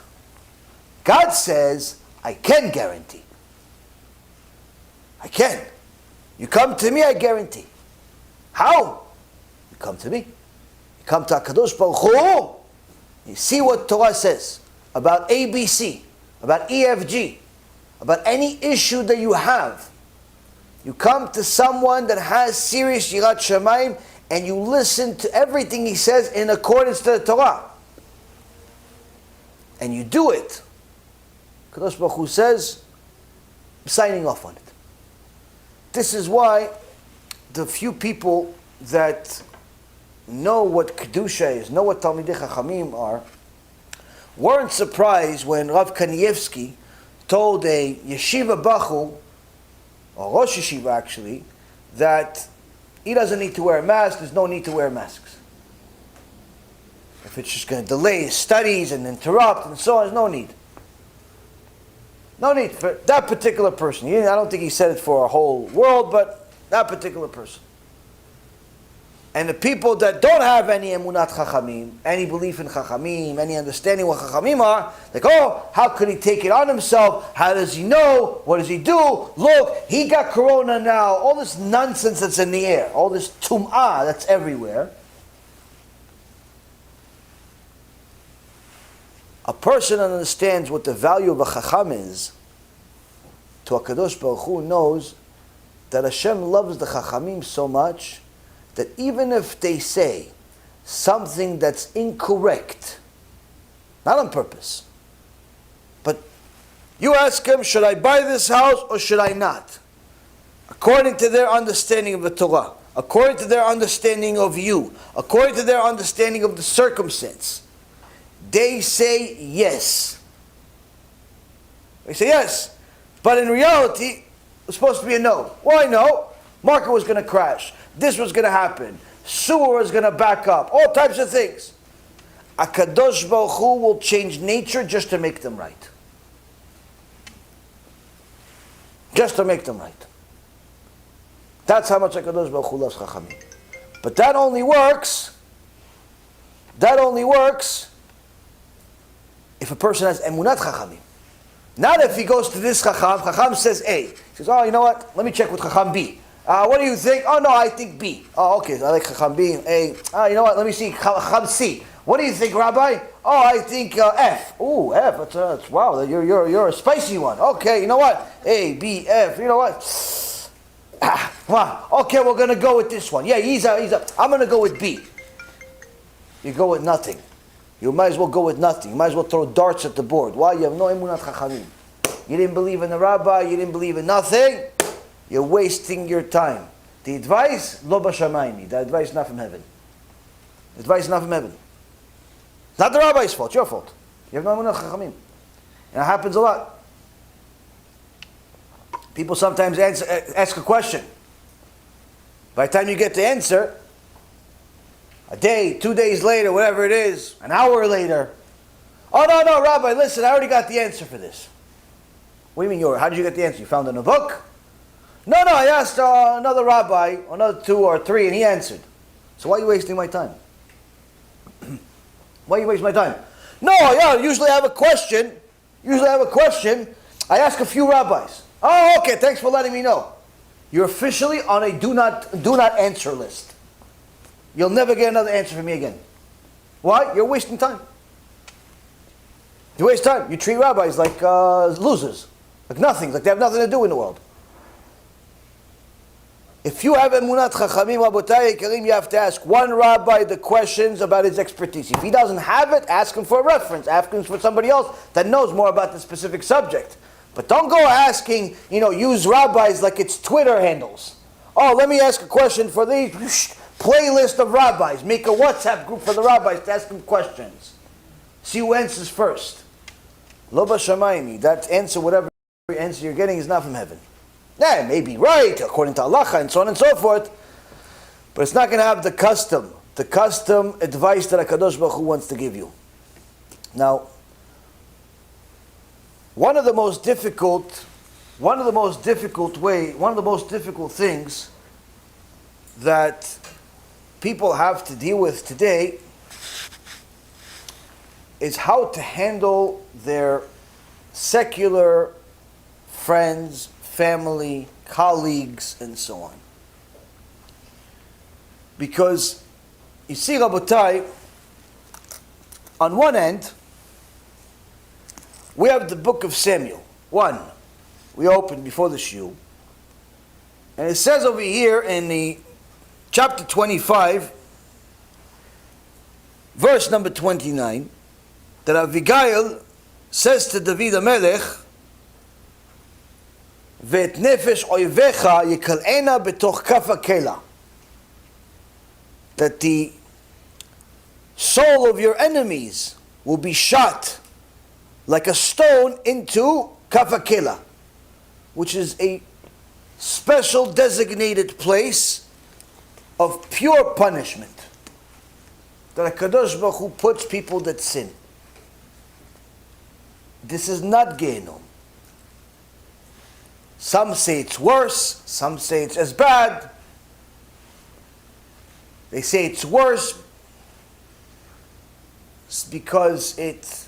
God says, I can guarantee. I can. You come to me, I guarantee. How? You come to me. You come to HaKadosh Baruch Hu. You see what Torah says about ABC, about EFG, about any issue that you have. You come to someone that has serious Yirat Shamayim and you listen to everything he says in accordance to the Torah. And you do it. HaKadosh Baruch Hu says, I'm signing off on it. This is why the few people that know what Kedusha is, know what Talmidei Chachamim are, weren't surprised when Rav Kanievsky told a yeshiva bachur, or Rosh Yeshiva actually, that he doesn't need to wear a mask, there's no need to wear masks. If it's just going to delay his studies and interrupt and so on, there's no need. No need for that particular person. I don't think he said it for a whole world, but that particular person. And the people that don't have any emunat chachamim, any belief in chachamim, any understanding what chachamim are, like, oh, how could he take it on himself? How does he know? What does he do? Look, he got corona now. All this nonsense that's in the air, all this tum'ah that's everywhere. A person that understands what the value of a chacham is, to HaKadosh Baruch Hu, knows that Hashem loves the chachamim so much that even if they say something that's incorrect, not on purpose, but you ask him, should I buy this house or should I not? According to their understanding of the Torah, according to their understanding of you, according to their understanding of the circumstance, they say yes. They say yes. But in reality, it was supposed to be a no. Why no? Market was going to crash. This was going to happen. Sewer was going to back up. All types of things. HaKadosh Baruch Hu will change nature just to make them right. Just to make them right. That's how much HaKadosh Baruch Hu loves Chachamim. But that only works if a person has emunat chachamim. Not if he goes to this chacham says A. He says, oh, you know what? Let me check with chacham B. What do you think? Oh, no, I think B. Oh, okay, I like chacham B. A. You know what? Let me see chacham C. What do you think, Rabbi? Oh, I think F. Ooh, F. That's wow. You're a spicy one. Okay, you know what? A, B, F. You know what? Wow. Okay, we're gonna go with this one. Yeah, he's a. I'm gonna go with B. You go with nothing. You might as well go with nothing. You might as well throw darts at the board. Why? You have no emunat chachamim. You didn't believe in the rabbi. You didn't believe in nothing. You're wasting your time. The advice, lo b'shamayim. The advice is not from heaven. The advice is not from heaven. It's not the rabbi's fault. It's your fault. You have no emunat chachamim. And it happens a lot. People sometimes ask a question. By the time you get the answer, a day, 2 days later, whatever it is, an hour later, oh, no, Rabbi, listen, I already got the answer for this. What do you mean, how did you get the answer? You found it in a book? No, I asked another rabbi, another 2 or 3, and he answered. So why are you wasting my time? Why are you wasting my time? No, usually I have a question. I ask a few rabbis. Oh, okay, thanks for letting me know. You're officially on a do not answer list. You'll never get another answer from me again. Why? You're wasting time. You waste time. You treat rabbis like losers, like nothing, like they have nothing to do in the world. If you have emunat chachamim, rabotai yikarim, you have to ask one rabbi the questions about his expertise. If he doesn't have it, ask him for a reference. Ask him for somebody else that knows more about the specific subject. But don't go asking, use rabbis like it's Twitter handles. Oh, let me ask a question for these. playlist of rabbis. Make a WhatsApp group for the rabbis to ask them questions. See who answers first. Lo b'shamayim. That answer, whatever answer you're getting, is not from heaven. Yeah, it may be right, according to halacha, and so on and so forth, but it's not going to have the custom advice that HaKadosh Baruch Hu wants to give you. Now, one of the most difficult things that people have to deal with today is how to handle their secular friends, family, colleagues, and so on. Because, you see, Rabotai, on one end, we have the book of Samuel. One, we opened before the shiur, and it says over here in the chapter 25, verse number 29, that Avigail says to David HaMelech, Ve'et nefesh oivecha yikal'ena betoch kaf hakela, that the soul of your enemies will be shot like a stone into kaf hakela, which is a special designated place of pure punishment that HaKadosh Baruch Hu puts people that sin. This is not Gehinnom. Some say it's worse, some say it's as bad. They say it's worse because it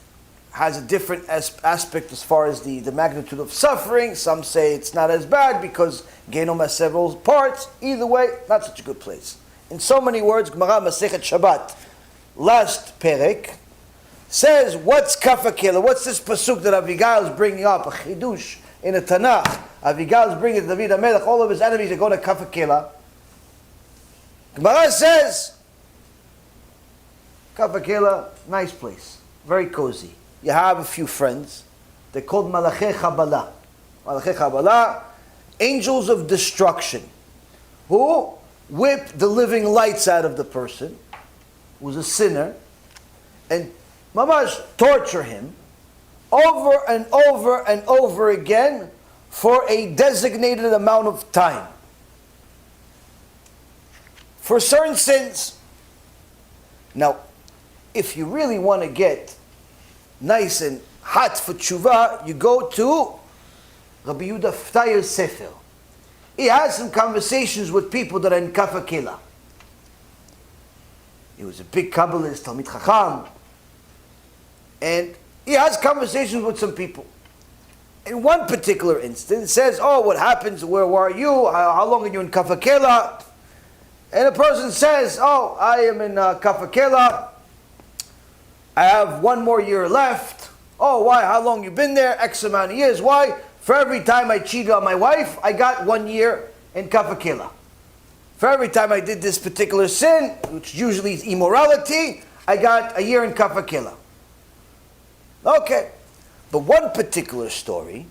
has a different aspect as far as the magnitude of suffering. Some say it's not as bad because Gehinnom has several parts. Either way, not such a good place. In so many words, Gemara Masechet Shabbat, last perek, says, what's kaf hakela? What's this pasuk that Avigail is bringing up? A chidush in a Tanakh. Avigail is bringing David HaMelech, all of his enemies are going to kaf hakela. Gemara says, kaf hakela, nice place, very cozy. You have a few friends. They're called Malachei Chabala. Malachei Chabala, angels of destruction, who whip the living lights out of the person who's a sinner and mamash torture him over and over and over again for a designated amount of time. For certain sins. Now, if you really want to get nice and hot for tshuva, you go to Rabbi Yehuda Ftayer's Sefer. He has some conversations with people that are in kaf hakela. He was a big Kabbalist, Talmid Chacham, and he has conversations with some people. In one particular instance, it says, oh, what happens, where are you, how long are you in kaf hakela? And a person says, oh, I am in kaf hakela, I have one more year left. Oh, why, how long you been there? X amount of years. Why? For every time I cheated on my wife, I got 1 year in kaf hakela. For every time I did this particular sin, which usually is immorality, I got a year in kaf hakela. Okay. But one particular story,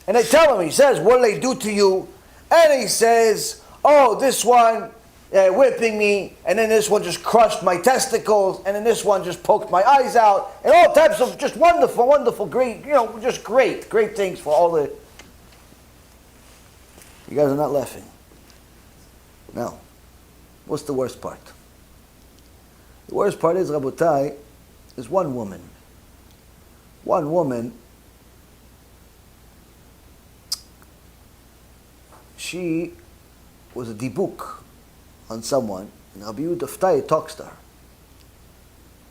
and I tell him, he says, what did they do to you? And he says, oh, this one whipping me, and then this one just crushed my testicles, and then this one just poked my eyes out, and all types of just wonderful, great, just great things for all the... You guys are not laughing. Now, what's the worst part? The worst part is, Rabotai, is one woman. One woman, she was a dibuk on someone, and Rabbi Yehuda Ftayr talks to her.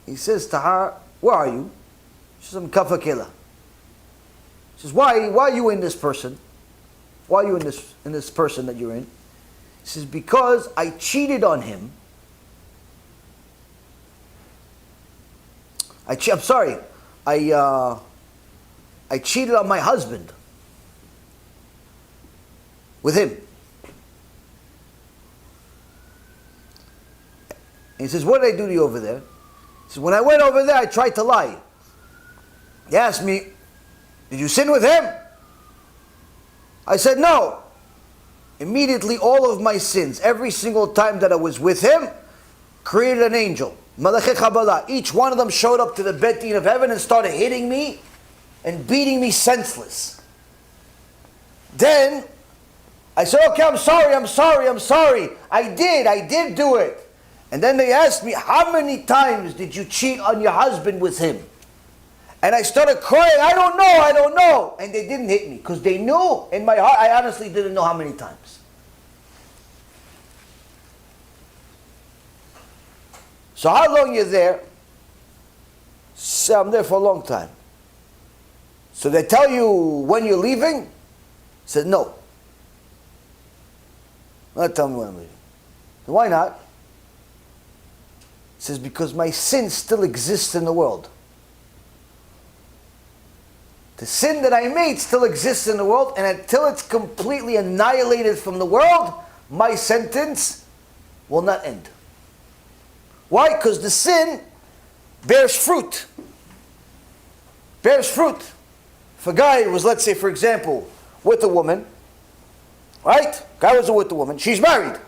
He says to her, where are you? She says, I'm kaf hakela. He says, why are you in this person? Why are you in this person that you're in? He says, because I cheated on him. I cheated on my husband with him. And he says, what did I do to you over there? He says, when I went over there, I tried to lie. He asked me, did you sin with him? I said, no. immediately all of my sins, every single time that I was with him, created an angel. Malachei Kabbalah. Each one of them showed up to the Bet Din of heaven and started hitting me and beating me senseless. Then I said, okay, I'm sorry. I did do it. And then they asked me, how many times did you cheat on your husband with him? And I started crying, I don't know. And they didn't hit me because they knew in my heart, I honestly didn't know how many times. So how long you're there? So I'm there for a long time. So they tell you when you're leaving? I said, no. Don't tell me when I'm leaving. So why not? It says, because my sin still exists in the world. The sin that I made still exists in the world, and until it's completely annihilated from the world, my sentence will not end. Why? Because the sin bears fruit. Bears fruit. If a guy was, let's say, for example, with a woman, right? Guy was with a woman, she's married.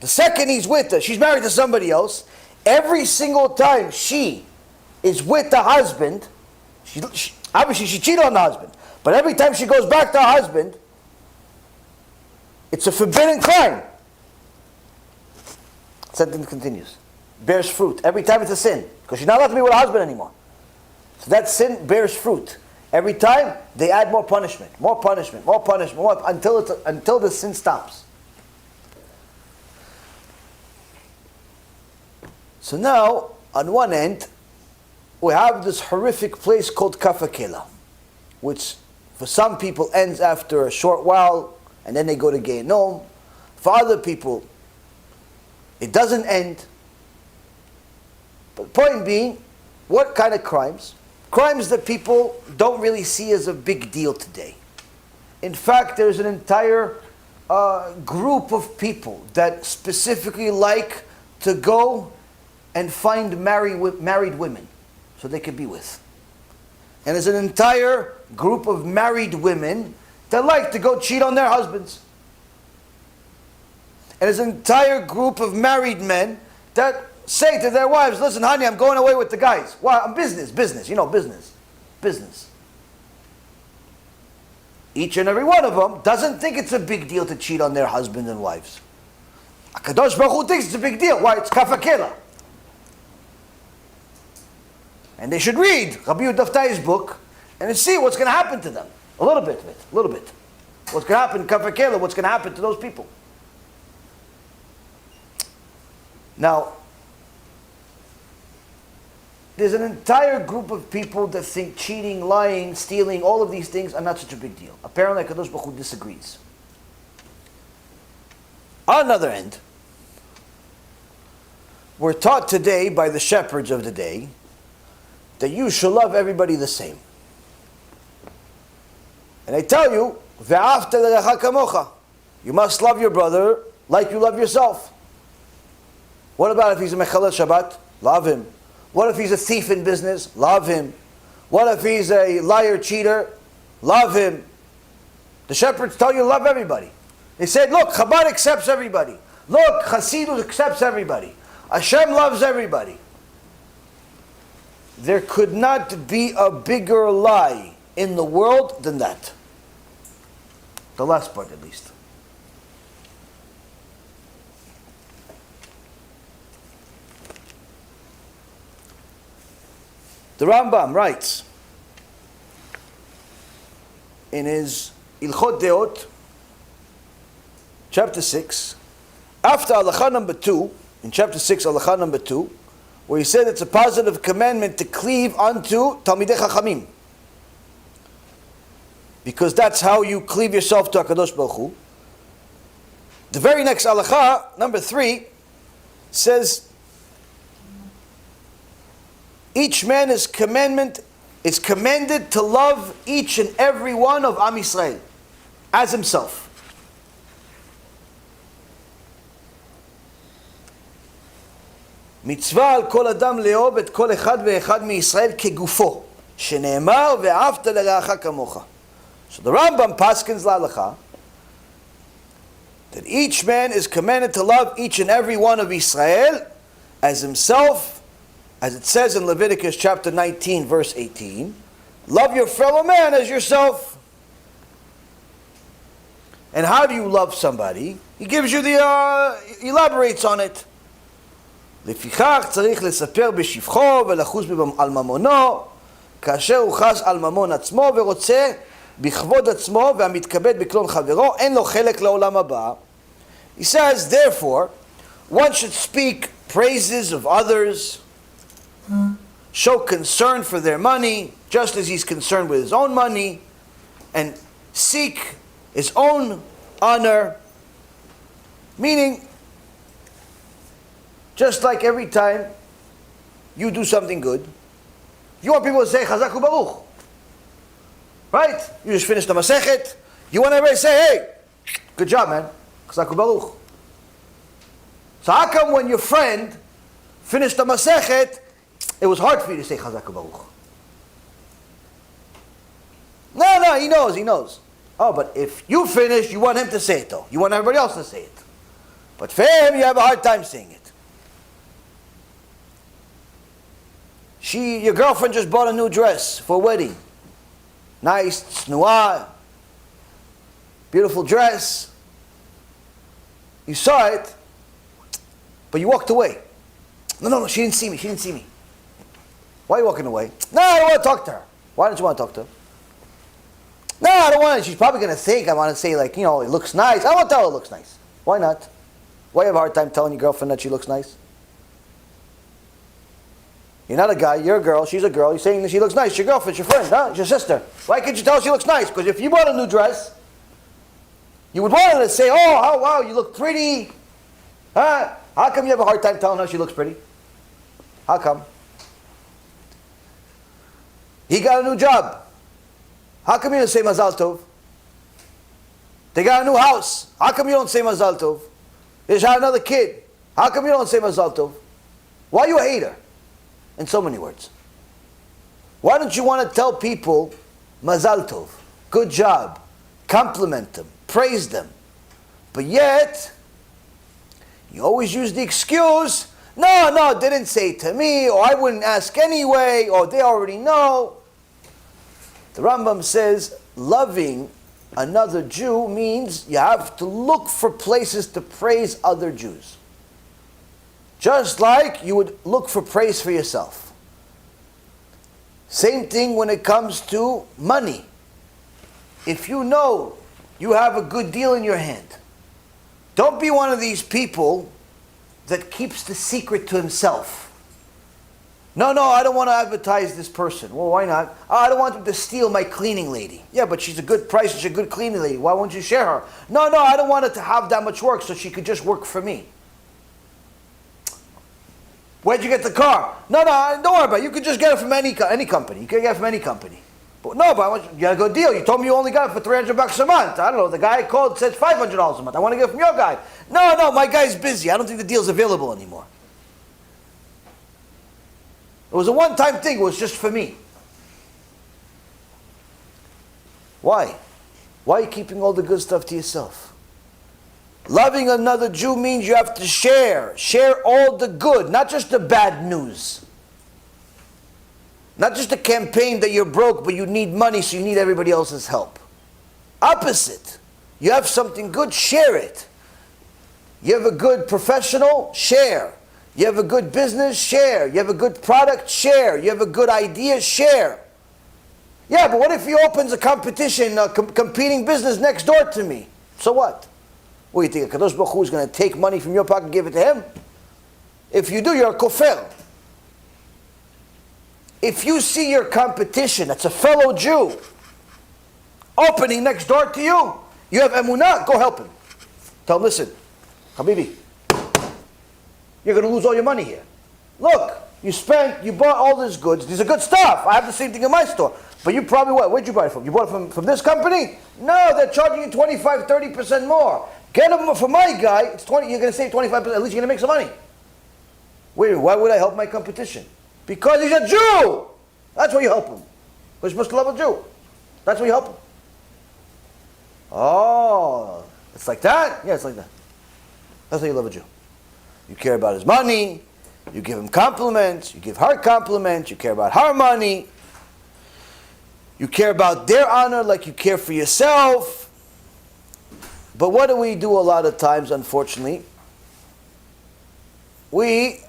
The second he's with her, she's married to somebody else. Every single time she is with the husband, obviously she cheated on the husband, but every time she goes back to her husband, it's a forbidden crime. Sentence continues. Bears fruit. Every time it's a sin, because she's not allowed to be with her husband anymore. So that sin bears fruit. Every time they add more punishment, until the sin stops. So now, on one end, we have this horrific place called Kafakela, which for some people ends after a short while, and then they go to Gehenom. For other people, it doesn't end. But point being, what kind of crimes? Crimes that people don't really see as a big deal today. In fact, there's an entire group of people that specifically like to go and find married women so they could be with. And there's an entire group of married women that like to go cheat on their husbands. And there's an entire group of married men that say to their wives, listen, honey, I'm going away with the guys. Why? I'm business, business. Each and every one of them doesn't think it's a big deal to cheat on their husbands and wives. HaKadosh Baruch Hu thinks it's a big deal. Why? It's kafakela. And they should read Rabbi Yaron Reuv's book and see what's going to happen to them. A little bit. What's going to happen, kafakela, what's going to happen to those people. Now, there's an entire group of people that think cheating, lying, stealing, all of these things are not such a big deal. Apparently, HaKadosh Baruch Hu disagrees. On the other end, we're taught today by the shepherds of the day that you should love everybody the same. And I tell you, ve'afta l'recha kamocha, you must love your brother like you love yourself. What about if he's a mechalel Shabbat? Love him. What if he's a thief in business? Love him. What if he's a liar, cheater? Love him. The shepherds tell you to love everybody. They said, look, Chabad accepts everybody. Look, Hasidus accepts everybody. Hashem loves everybody. There could not be a bigger lie in the world than that. The last part, at least. The Rambam writes in his Ilchot Deot, chapter 6, after Halacha number 2, in chapter 6, Halacha number 2, where he said it's a positive commandment to cleave unto Talmidei Chachamim. Because that's how you cleave yourself to HaKadosh Baruch Hu. The very next Halacha, number 3, says, each man is commanded to love each and every one of Am Yisrael as himself. Mitzvah al kol adam le'ob et kol echad ve'echad miYisrael kegufo, shene'emar ve'afta l'reacha kamocha. So the Rambam paskins la'alacha that each man is commanded to love each and every one of Israel as himself, as it says in Leviticus chapter 19, verse 18, love your fellow man as yourself. And how do you love somebody? He gives you elaborates on it. לפיכך צריך לספר בשבחו ולחוס על ממונו, כאשר הוא חס על ממון עצמו ורוצה בכבוד עצמו והמתכבד בקלון חברו, אין לו חלק לעולם הבא. He says, therefore, one should speak praises of others, show concern for their money, just as he's concerned with his own money, and seek his own honor. Meaning, just like every time you do something good, you want people to say, Chazak u'Baruch. Right? You just finished the Masechet. You want everybody to say, hey, good job, man. Chazak u'Baruch. So how come when your friend finished the Masechet, it was hard for you to say Chazak u'Baruch? No, he knows. Oh, but if you finish, you want him to say it though. You want everybody else to say it. But for him, you have a hard time saying it. Your girlfriend just bought a new dress for a wedding. Nice, tznuah, beautiful dress. You saw it, but you walked away. No, she didn't see me. Why are you walking away? No, I don't want to talk to her. Why don't you want to talk to her? No, I don't want to. She's probably going to think I want to say, like, it looks nice. I won't tell her it looks nice. Why not? Why you have a hard time telling your girlfriend that she looks nice? You're not a guy, you're a girl, she's a girl, you're saying that she looks nice, your girlfriend, your friend, it's your sister. Why can't you tell her she looks nice? Because if you bought a new dress, you would want her to say, oh, wow, you look pretty. How come you have a hard time telling her she looks pretty? How come? He got a new job. How come you don't say Mazal Tov? They got a new house. How come you don't say Mazal Tov? They just had another kid. How come you don't say Mazal Tov? Why are you a hater? In so many words. Why don't you want to tell people Mazal Tov, good job, compliment them, praise them? But yet, you always use the excuse, no, didn't say it to me, or I wouldn't ask anyway, or they already know. The Rambam says, loving another Jew means you have to look for places to praise other Jews. Just like you would look for praise for yourself. Same thing when it comes to money. If you know you have a good deal in your hand, don't be one of these people that keeps the secret to himself. No, I don't want to advertise this person. Well, why not? Oh, I don't want them to steal my cleaning lady. Yeah, but she's a good price, she's a good cleaning lady. Why won't you share her? No, I don't want her to have that much work so she could just work for me. Where'd you get the car? No, don't worry about it. You could just get it from any company. You can get it from any company. But you got a good deal. You told me you only got it for $300 a month. I don't know. The guy called, said $500 a month. I want to get it from your guy. No, my guy's busy. I don't think the deal's available anymore. It was a one-time thing. It was just for me. Why? Why are you keeping all the good stuff to yourself? Loving another Jew means you have to share. Share all the good, not just the bad news. Not just a campaign that you're broke but you need money so you need everybody else's help. Opposite. You have something good, share it. You have a good professional, share. You have a good business, share. You have a good product, share. You have a good idea, share. Yeah, but what if he opens a competition, a competing business next door to me? So what? What do you think? Kadosh Baruch Hu is going to take money from your pocket and give it to him? If you do, you're a kofel. If you see your competition, that's a fellow Jew, opening next door to you, you have emunah, go help him. Tell him, listen, Habibi, you're going to lose all your money here. Look, you bought all these goods. These are good stuff. I have the same thing in my store. But you probably what? Where'd you buy it from? You bought it from this company? No, they're charging you 25, 30% more. Get them for my guy. It's 20. You're going to save 25%. At least you're going to make some money. Wait, why would I help my competition? Because he's a Jew. That's why you help him. Because you're supposed to love a Jew. That's why you help him. Oh, It's like that? Yeah, it's like that. That's how you love a Jew. You care about his money, you give him compliments, you give her compliments, you care about her money, you care about their honor like you care for yourself. But what do we do a lot of times, unfortunately? We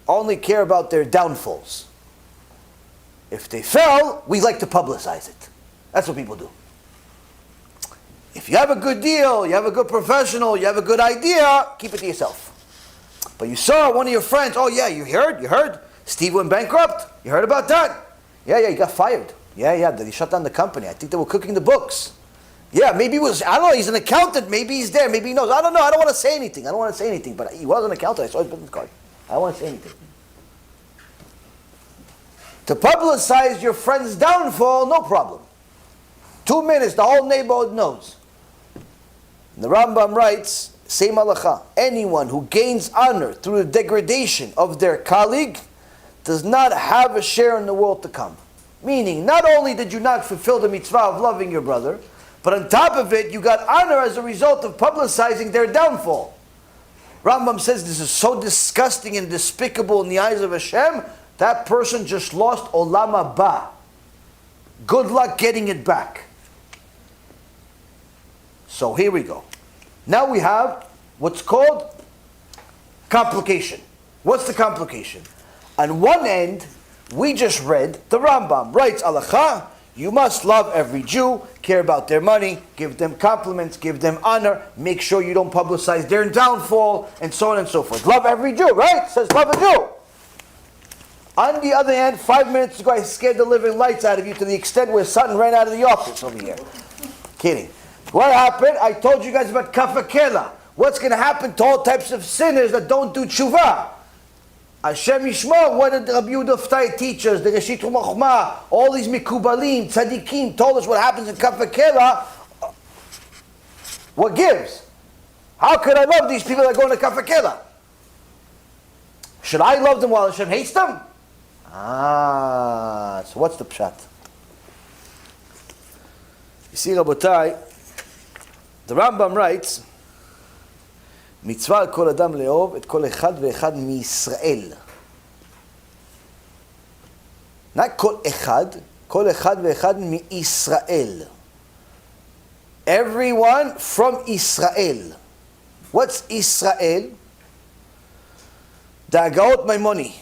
only care about their downfalls. If they fell, we like to publicize it. That's what people do. If you have a good deal, you have a good professional, you have a good idea, keep it to yourself. But you saw one of your friends, oh yeah, you heard? Steve went bankrupt. You heard about that? Yeah, he got fired. Yeah, they shut down the company. I think they were cooking the books. Yeah, maybe I don't know, he's an accountant, maybe he's there, maybe he knows. I don't know, I don't want to say anything, but he was an accountant, I saw his business card. I don't want to say anything. To publicize your friend's downfall, no problem. 2 minutes, the whole neighborhood knows. And the Rambam writes, same halacha, anyone who gains honor through the degradation of their colleague does not have a share in the world to come. Meaning, not only did you not fulfill the mitzvah of loving your brother, but on top of it, you got honor as a result of publicizing their downfall. Rambam says this is so disgusting and despicable in the eyes of Hashem, that person just lost Olam HaBa. Good luck getting it back. So here we go. Now we have what's called complication. What's the complication? On one end, we just read, the Rambam writes, Alacha, you must love every Jew, care about their money, give them compliments, give them honor, make sure you don't publicize their downfall, and so on and so forth. Love every Jew, right? It says love a Jew. On the other hand, 5 minutes ago I scared the living lights out of you to the extent where Sutton ran out of the office over here. Kidding. What happened? I told you guys about kafakela. What's going to happen to all types of sinners that don't do tshuva? Hashem Yishmor, what did Rabbi Yehuda teach us? The Reshit Chochmah, all these mikubalim, tzaddikim, told us what happens in kafakela. What gives? How could I love these people that go into kafakela? Should I love them while Hashem hates them? So what's the pshat? You see, Rabotai, the Rambam writes, Mitzvah al kol adam le'ov et kol echad ve'echad miYisrael. Not kol echad ve'echad miYisrael. Everyone from Israel. What's Israel? The Agaot Maimoni,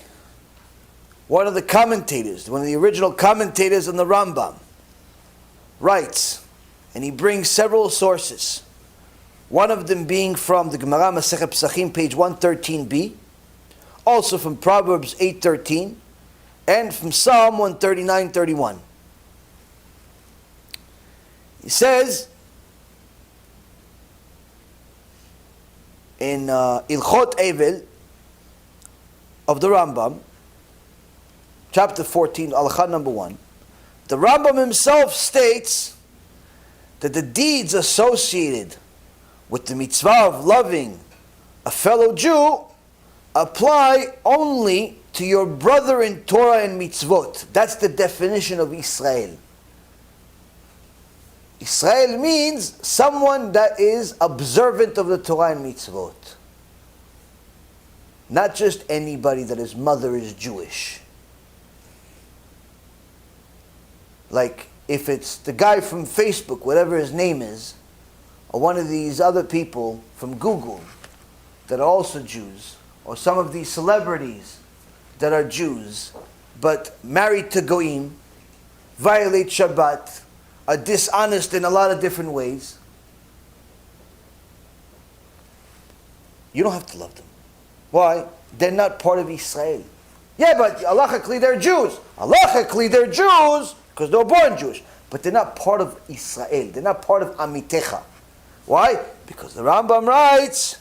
one of the commentators, one of the original commentators on the Rambam, writes, and he brings several sources. One of them being from the Gemara Masechet Pesachim, page 113b, also from Proverbs 8:13, and from Psalm 139:31. He says in Ilchot Evel of the Rambam, chapter 14, Alakha number 1, the Rambam himself states that the deeds associated with the mitzvah of loving a fellow Jew apply only to your brother in Torah and mitzvot. That's the definition of Israel. Israel means someone that is observant of the Torah and mitzvot. Not just anybody that his mother is Jewish. Like if it's the guy from Facebook, whatever his name is, or one of these other people from Google that are also Jews, or some of these celebrities that are Jews, but married to Goyim, violate Shabbat, are dishonest in a lot of different ways, you don't have to love them. Why? They're not part of Israel. Yeah, but halachically they're Jews. Halachically they're Jews because they were born Jewish. But they're not part of Israel. They're not part of Amitecha. Why? Because the Rambam writes,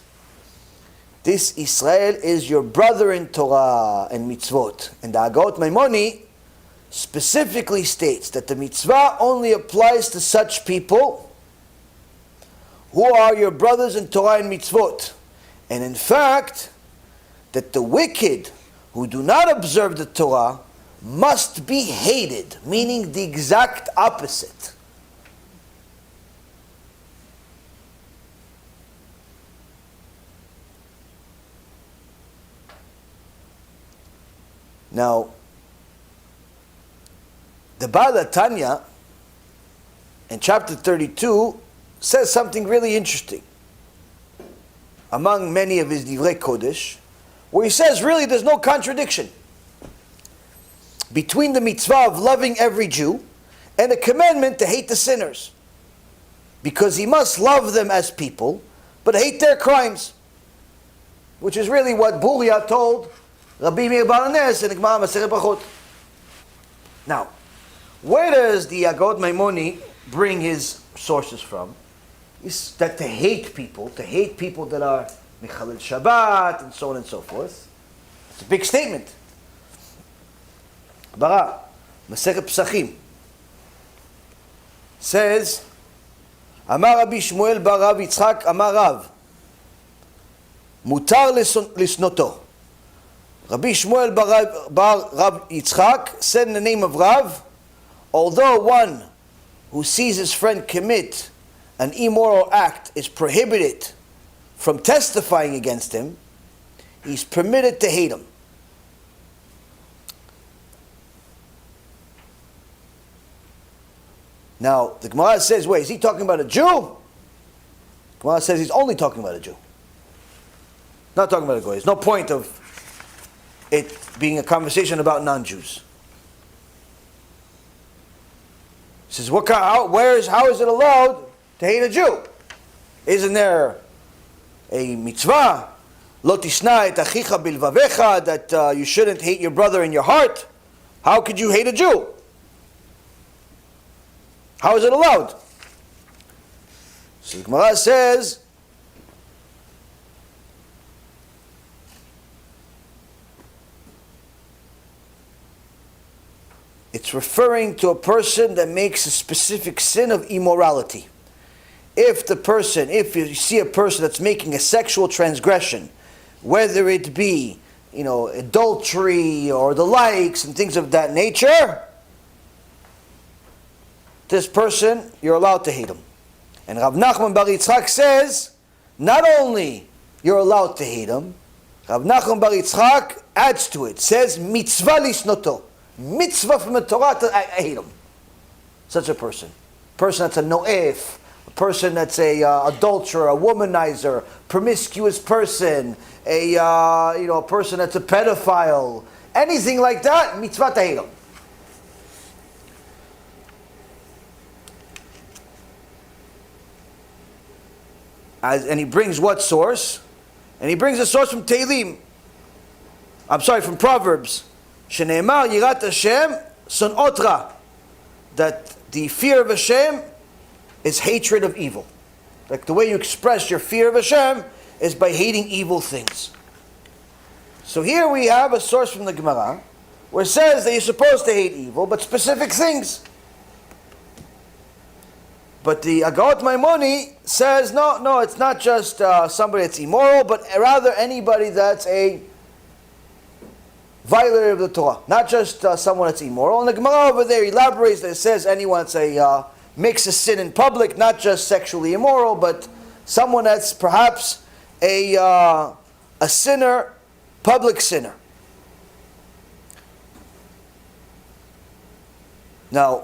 this Israel is your brother in Torah and mitzvot. And the Agaot Maimoni specifically states that the mitzvah only applies to such people who are your brothers in Torah and mitzvot. And in fact, that the wicked who do not observe the Torah must be hated, meaning the exact opposite. Now, the Baal Netanya in chapter 32 says something really interesting among many of his Divrei Kodesh, where he says really there's no contradiction between the mitzvah of loving every Jew and the commandment to hate the sinners, because he must love them as people but hate their crimes, which is really what Buria told Rabbi Meir Baal HaNes in the Gemara Masechet Brachot. Now, where does the Agod Maimoni bring his sources from? Is that to hate people that are Mechalel Shabbat and so on and so forth. It's a big statement. Bara, Masechet Pesachim, says, Amar Rabbi Shmuel bar Rav Yitzchak Amar Rav, Mutar lisnoto. Rabbi Shmuel bar Rav Yitzchak said in the name of Rav, although one who sees his friend commit an immoral act is prohibited from testifying against him, he's permitted to hate him. Now, the Gemara says, wait, is he talking about a Jew? The Gemara says he's only talking about a Jew. Not talking about a Goy. There's no point of it being a conversation about non-Jews. He says, how is it allowed to hate a Jew? Isn't there a mitzvah, lo tishna et achicha bilvavecha, that you shouldn't hate your brother in your heart? How could you hate a Jew? How is it allowed? So the Gemara says, it's referring to a person that makes a specific sin of immorality. If you see a person that's making a sexual transgression, whether it be, adultery or the likes and things of that nature, this person, you're allowed to hate him. And Rav Nachman bar Yitzchak says, not only you're allowed to hate him, Rav Nachman bar Yitzchak adds to it, says, mitzvah lisnoto. Mitzvah from the Torah to hate him. Such a person. Person that's a no'ef, a person that's a adulterer, a womanizer, promiscuous person, a person that's a pedophile, anything like that, mitzvah to hate him. And he brings what source? And he brings a source from Tehillim. From Proverbs. Shene'emar yirat Hashem son'ot ra. That the fear of Hashem is hatred of evil. Like the way you express your fear of Hashem is by hating evil things. So here we have a source from the Gemara where it says that you're supposed to hate evil, but specific things. But the Agot Maimoni says, no, it's not just somebody that's immoral, but rather anybody that's a violator of the Torah. Not just someone that's immoral. And the Gemara over there elaborates that it says anyone that's makes a sin in public, not just sexually immoral, but someone that's perhaps a sinner, public sinner. Now,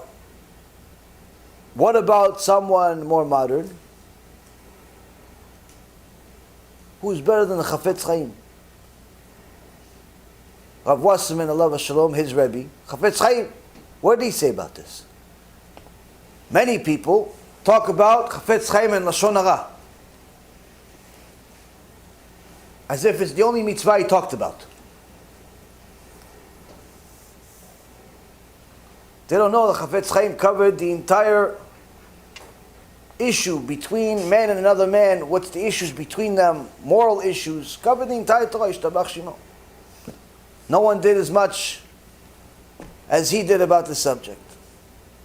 what about someone more modern? Who's better than the Chafetz Chaim? Rav Wasserman, Allah Shalom, his Rebbe. Chafetz Chaim, what did he say about this? Many people talk about Chafetz Chaim and Lashon Hara as if it's the only mitzvah he talked about. They don't know that Chafetz Chaim covered the entire issue between man and another man. What's the issues between them? Moral issues. Covered the entire Torah. Yishtabach Shemo. No one did as much as he did about the subject.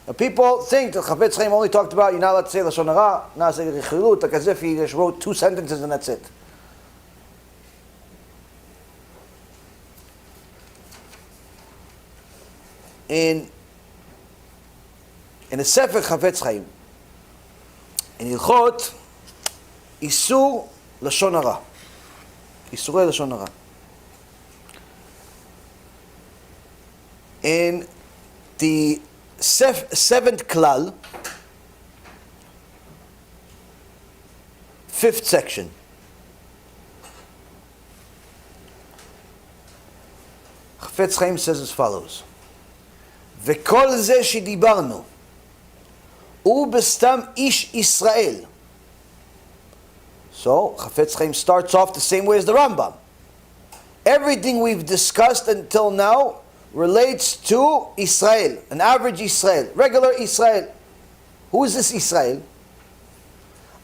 Now, people think that Chafetz Chaim only talked about, you're not allowed to say Lashon Hara, not say Rechilut, like as if he just wrote 2 sentences and that's it. In a Sefer Chafetz Chaim, in Ilchot, Issur Lashon Hara. Issurei Lashon Hara. in the seventh klal, fifth section. Chafetz Chaim says as follows: V'kol ze shedibarnu u bestam ish Yisrael. So Chafetz Chaim starts off the same way as the Rambam. Everything we've discussed until now relates to Israel, an average Israel, regular Israel. Who is this Israel?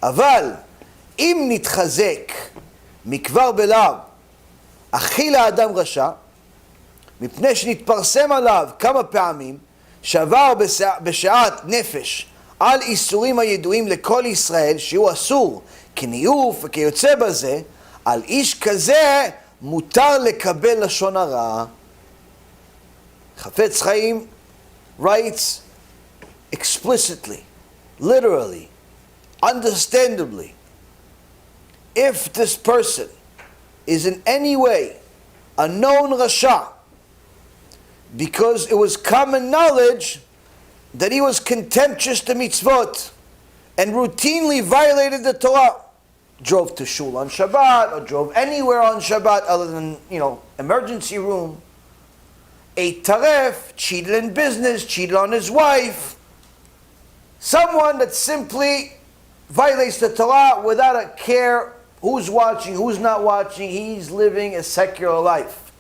Aval im nitchazek mikvar belav achil ha'adam rasha mipnei shnitparsem alav kama pa'amim shavar בשעת נפש על איסורים הידועים לכל ישראל שהוא אסור כניוף וכיוצא בזה, על איש כזה מותר לקבל לשון הרע. Chafetz Chaim writes explicitly, literally, understandably, if this person is in any way a known Rasha, because it was common knowledge that he was contemptuous to mitzvot and routinely violated the Torah, drove to shul on Shabbat or drove anywhere on Shabbat other than, emergency room, ate taref, cheated in business, cheated on his wife, someone that simply violates the Torah without a care who's watching, who's not watching. He's living a secular life.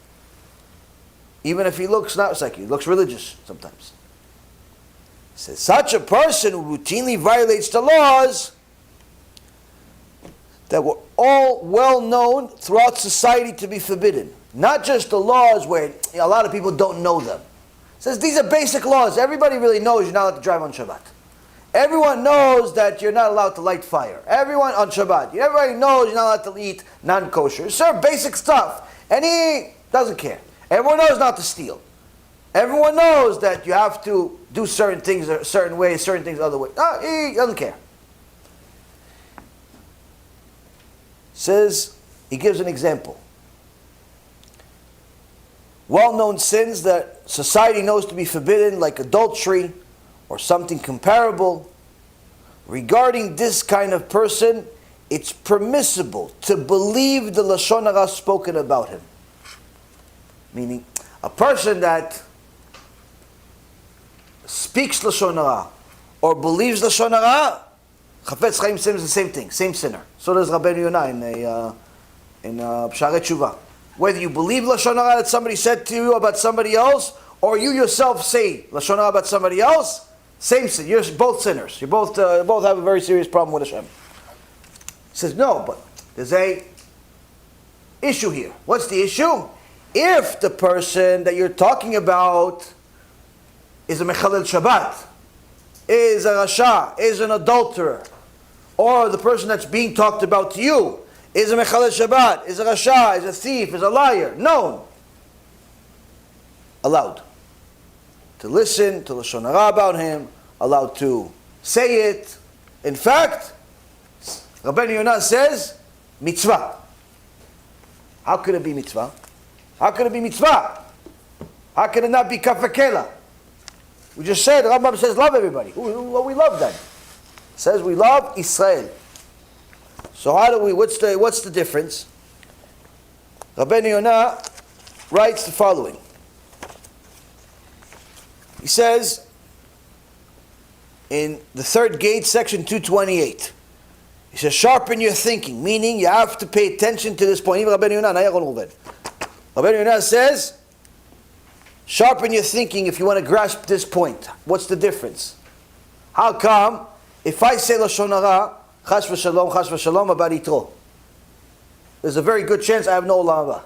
Even if he looks not secular, he looks religious sometimes. He says, such a person who routinely violates the laws that were all well known throughout society to be forbidden. Not just the laws where a lot of people don't know them. It says these are basic laws. Everybody really knows you're not allowed to drive on Shabbat. Everyone knows that you're not allowed to light fire. Everyone on Shabbat. Everybody knows you're not allowed to eat non-kosher. Sir, basic stuff. And he doesn't care. Everyone knows not to steal. Everyone knows that you have to do certain things a certain way, certain things other way. No, he doesn't care. Says, he gives an example. Well-known sins that society knows to be forbidden, like adultery or something comparable. Regarding this kind of person, it's permissible to believe the Lashon Hara spoken about him. Meaning, a person that speaks Lashon Hara or believes Lashon Hara, Chafetz Chaim says the same thing, same sinner. So does Rabbeinu Yonah in B'sharei TeShuva. Whether you believe Lashon Hara that somebody said to you about somebody else, or you yourself say Lashon Hara about somebody else, same sin. You're both sinners. You both have a very serious problem with Hashem. He says, no, but there's a issue here. What's the issue? If the person that you're talking about is a mechalel Shabbat, is a Rasha, is an adulterer, or the person that's being talked about to you is a mechalel Shabbat, is a Rasha, is a thief, is a liar, known, allowed to listen to Lashon Hara about him, allowed to say it. In fact, Rabbeinu Yonah says, mitzvah. How could it be mitzvah? How could it be mitzvah? How could it not be kafakela? We just said, the Rambam says love everybody. Who we love then? It says we love Israel. So how do we, what's the difference? Rabbeinu Yonah writes the following. He says, in the third gate, section 228, he says, sharpen your thinking, meaning you have to pay attention to this point. Even Rabbeinu Yonah, Yaron Reuven. Rabbeinu Yonah says, sharpen your thinking if you want to grasp this point. What's the difference? How come, if I say Lashon Hara, chas v'shalom, about Yitro, there's a very good chance I have no Olam HaBa.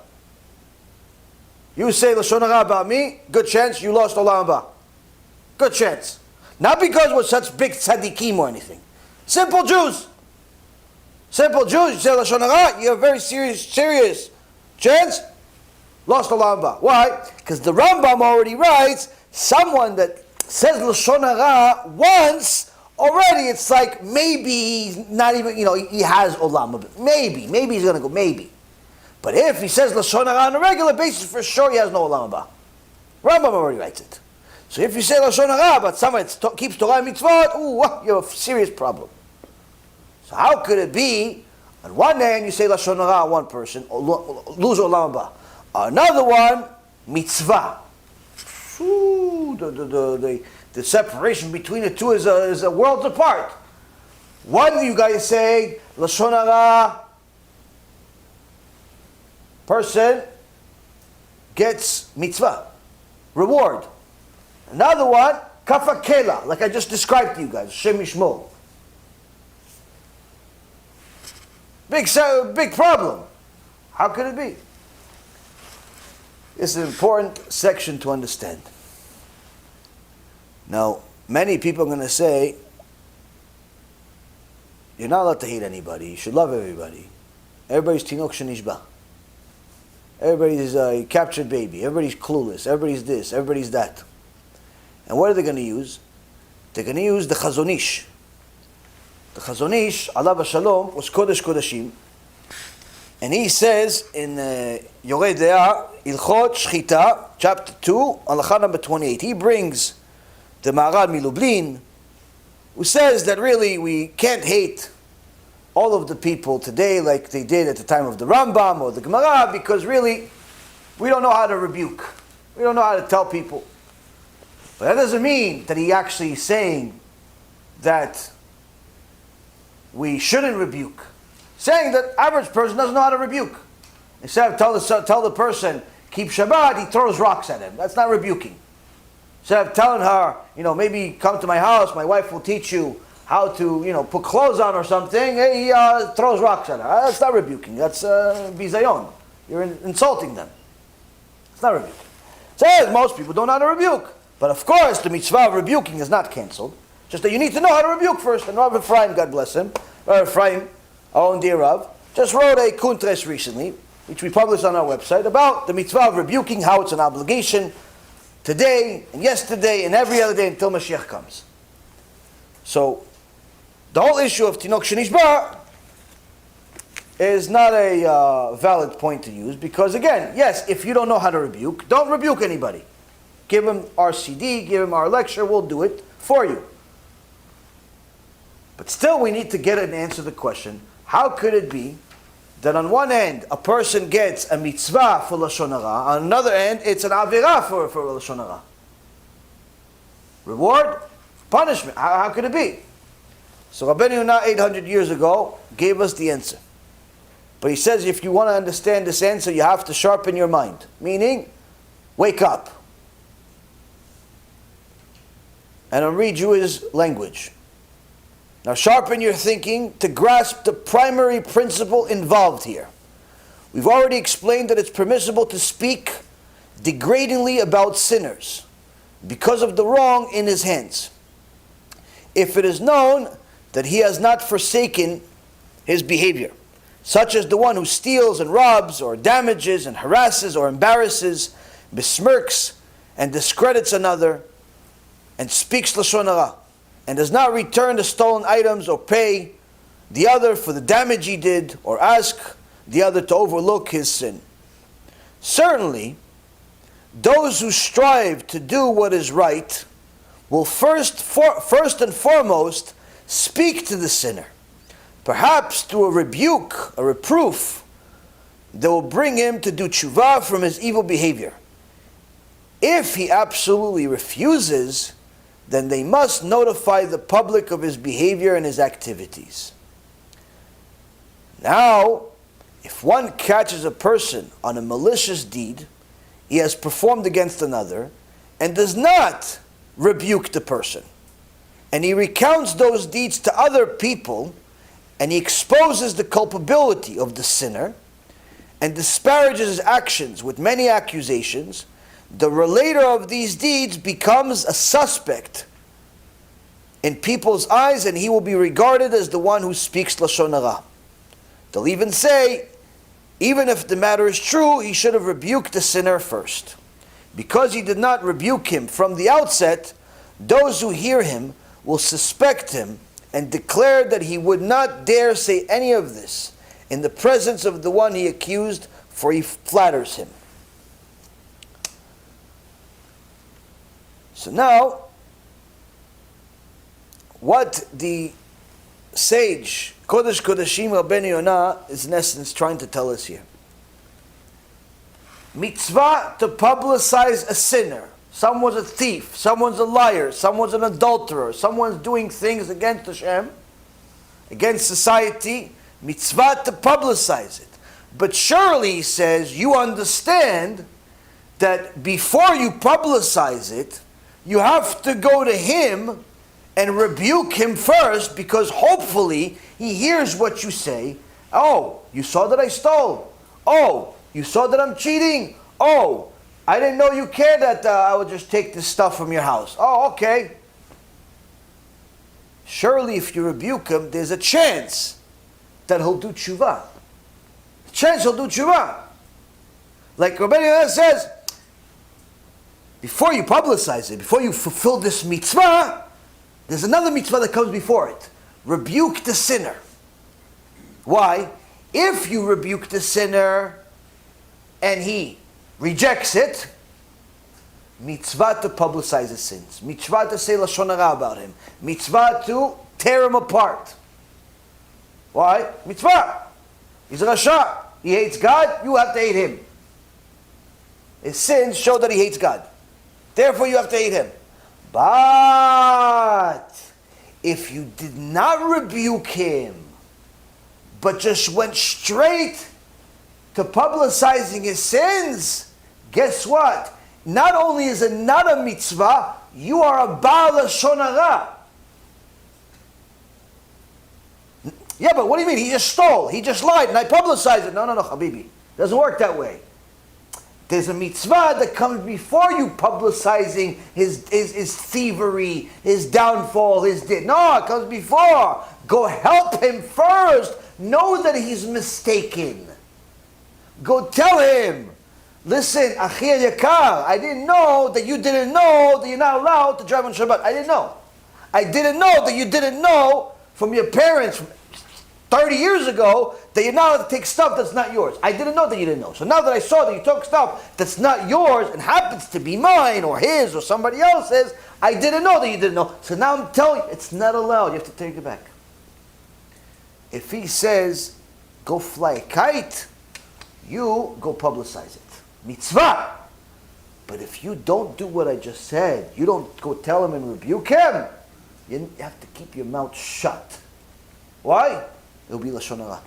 You say Lashon Hara about me, good chance you lost Olam HaBa. Good chance. Not because we're such big tzaddikim or anything. Simple Jews. Simple Jews, you say Lashon Hara, you have a very serious chance, lost Olam HaBa. Why? Because the Rambam already writes, someone that says Lashon Hara once, already it's like maybe he's not even, he has Olam HaBa. Maybe he's going to go, maybe. But if he says Lashon Hara on a regular basis, for sure he has no Olam HaBa. Rambam already writes it. So if you say Lashon Hara, but someone keeps Torah and Mitzvot, you have a serious problem. So how could it be, on one hand you say Lashon Hara on one person, lose Olam HaBa. Another one, Mitzvah. The separation between the two is a world apart. One you guys say, Lashon Hara, person gets mitzvah, reward. Another one, kafakela, like I just described to you guys, Shem Yishmo. Big problem. How could it be? This is an important section to understand. Now, many people are going to say, you're not allowed to hate anybody, you should love everybody. Everybody's Tinok Shenishba. Everybody's a captured baby, everybody's clueless, everybody's this, everybody's that. And what are they going to use? They're going to use the Chazon Ish. The Chazon Ish, Alav Shalom, was Kodesh Kodashim. And he says in Yoreh De'ah, Ilchot Shchita, chapter 2, Halacha number 28. He brings the Maharad Milublin, who says that really we can't hate all of the people today like they did at the time of the Rambam or the Gemara, because really we don't know how to rebuke. We don't know how to tell people. But that doesn't mean that he actually is saying that we shouldn't rebuke. Saying that average person doesn't know how to rebuke. Instead of tell the person, keep Shabbat, he throws rocks at him. That's not rebuking. Instead of telling her, maybe come to my house, my wife will teach you how to, put clothes on or something, he throws rocks at her. That's not rebuking. That's bizayon. You're insulting them. It's not rebuking. Says most people don't know how to rebuke. But of course, the mitzvah of rebuking is not cancelled. Just that you need to know how to rebuke first. And Rav Ephraim, God bless him, Rav Ephraim, our own dear Rav, just wrote a kuntres recently, which we published on our website, about the mitzvah of rebuking, how it's an obligation today and yesterday and every other day until Mashiach comes. So, the whole issue of Tinok Shenishba is not a valid point to use, because again, yes, if you don't know how to rebuke, don't rebuke anybody. Give him our CD, give him our lecture, we'll do it for you. But still we need to get an answer to the question, how could it be that on one end a person gets a mitzvah for Lashon Hara, on another end it's an avirah for Lashon Hara? Reward, punishment, how could it be? So Rabbeinu Yonah 800 years ago gave us the answer. But he says if you want to understand this answer, you have to sharpen your mind. Meaning, wake up. And I'll read you his language. Now sharpen your thinking to grasp the primary principle involved here. We've already explained that it's permissible to speak degradingly about sinners because of the wrong in his hands, if it is known that he has not forsaken his behavior, such as the one who steals and robs or damages and harasses or embarrasses, besmirks and discredits another, and speaks Lashon Hara, and does not return the stolen items or pay the other for the damage he did, or ask the other to overlook his sin. Certainly, those who strive to do what is right will first and foremost speak to the sinner, perhaps through a rebuke, a reproof, that will bring him to do TeShuva from his evil behavior. If he absolutely refuses, then they must notify the public of his behavior and his activities. Now, if one catches a person on a malicious deed he has performed against another, and does not rebuke the person, and he recounts those deeds to other people, and he exposes the culpability of the sinner, and disparages his actions with many accusations, the relator of these deeds becomes a suspect in people's eyes, and he will be regarded as the one who speaks Lashon Hara. They'll even say, even if the matter is true, he should have rebuked the sinner first. Because he did not rebuke him from the outset, those who hear him will suspect him and declare that he would not dare say any of this in the presence of the one he accused, for he flatters him. So now, what the sage, Kodesh Kodeshim Rabbeinu Yonah, is in essence trying to tell us here. Mitzvah to publicize a sinner. Someone's a thief, someone's a liar, someone's an adulterer, someone's doing things against Hashem, against society. Mitzvah to publicize it. But surely, he says, you understand that before you publicize it, you have to go to him and rebuke him first, because hopefully he hears what you say. Oh, you saw that I stole. Oh, you saw that I'm cheating. Oh, I didn't know you cared that I would just take this stuff from your house. Oh, okay. Surely if you rebuke him, there's a chance that he'll do TeShuva. A chance he'll do TeShuva. Like Rabbeinu Yonah says, before you publicize it, before you fulfill this mitzvah, there's another mitzvah that comes before it. Rebuke the sinner. Why? If you rebuke the sinner and he rejects it, mitzvah to publicize his sins. Mitzvah to say Lashon Hara about him. Mitzvah to tear him apart. Why? Mitzvah. He's a Rasha. He hates God, you have to hate him. His sins show that he hates God. Therefore you have to hate him. But if you did not rebuke him, but just went straight to publicizing his sins, guess what? Not only is it not a mitzvah, you are a Baal Lashon Hara. Yeah, but what do you mean? He just stole, he just lied, and I publicized it. No, Habibi. Doesn't work that way. There's a mitzvah that comes before you publicizing his thievery, his downfall, his deed. No, it comes before. Go help him first. Know that he's mistaken. Go tell him, listen, Achi Yakar, I didn't know that you didn't know that you're not allowed to drive on Shabbat. I didn't know. I didn't know that you didn't know from your parents 30 years ago that you're not allowed to take stuff that's not yours. I didn't know that you didn't know. So now that I saw that you took stuff that's not yours and happens to be mine or his or somebody else's, I didn't know that you didn't know. So now I'm telling you, it's not allowed. You have to take it back. If he says, go fly a kite, you go publicize it. Mitzvah. But if you don't do what I just said, you don't go tell him and rebuke him, you have to keep your mouth shut. Why? It'll be Lashon Hara.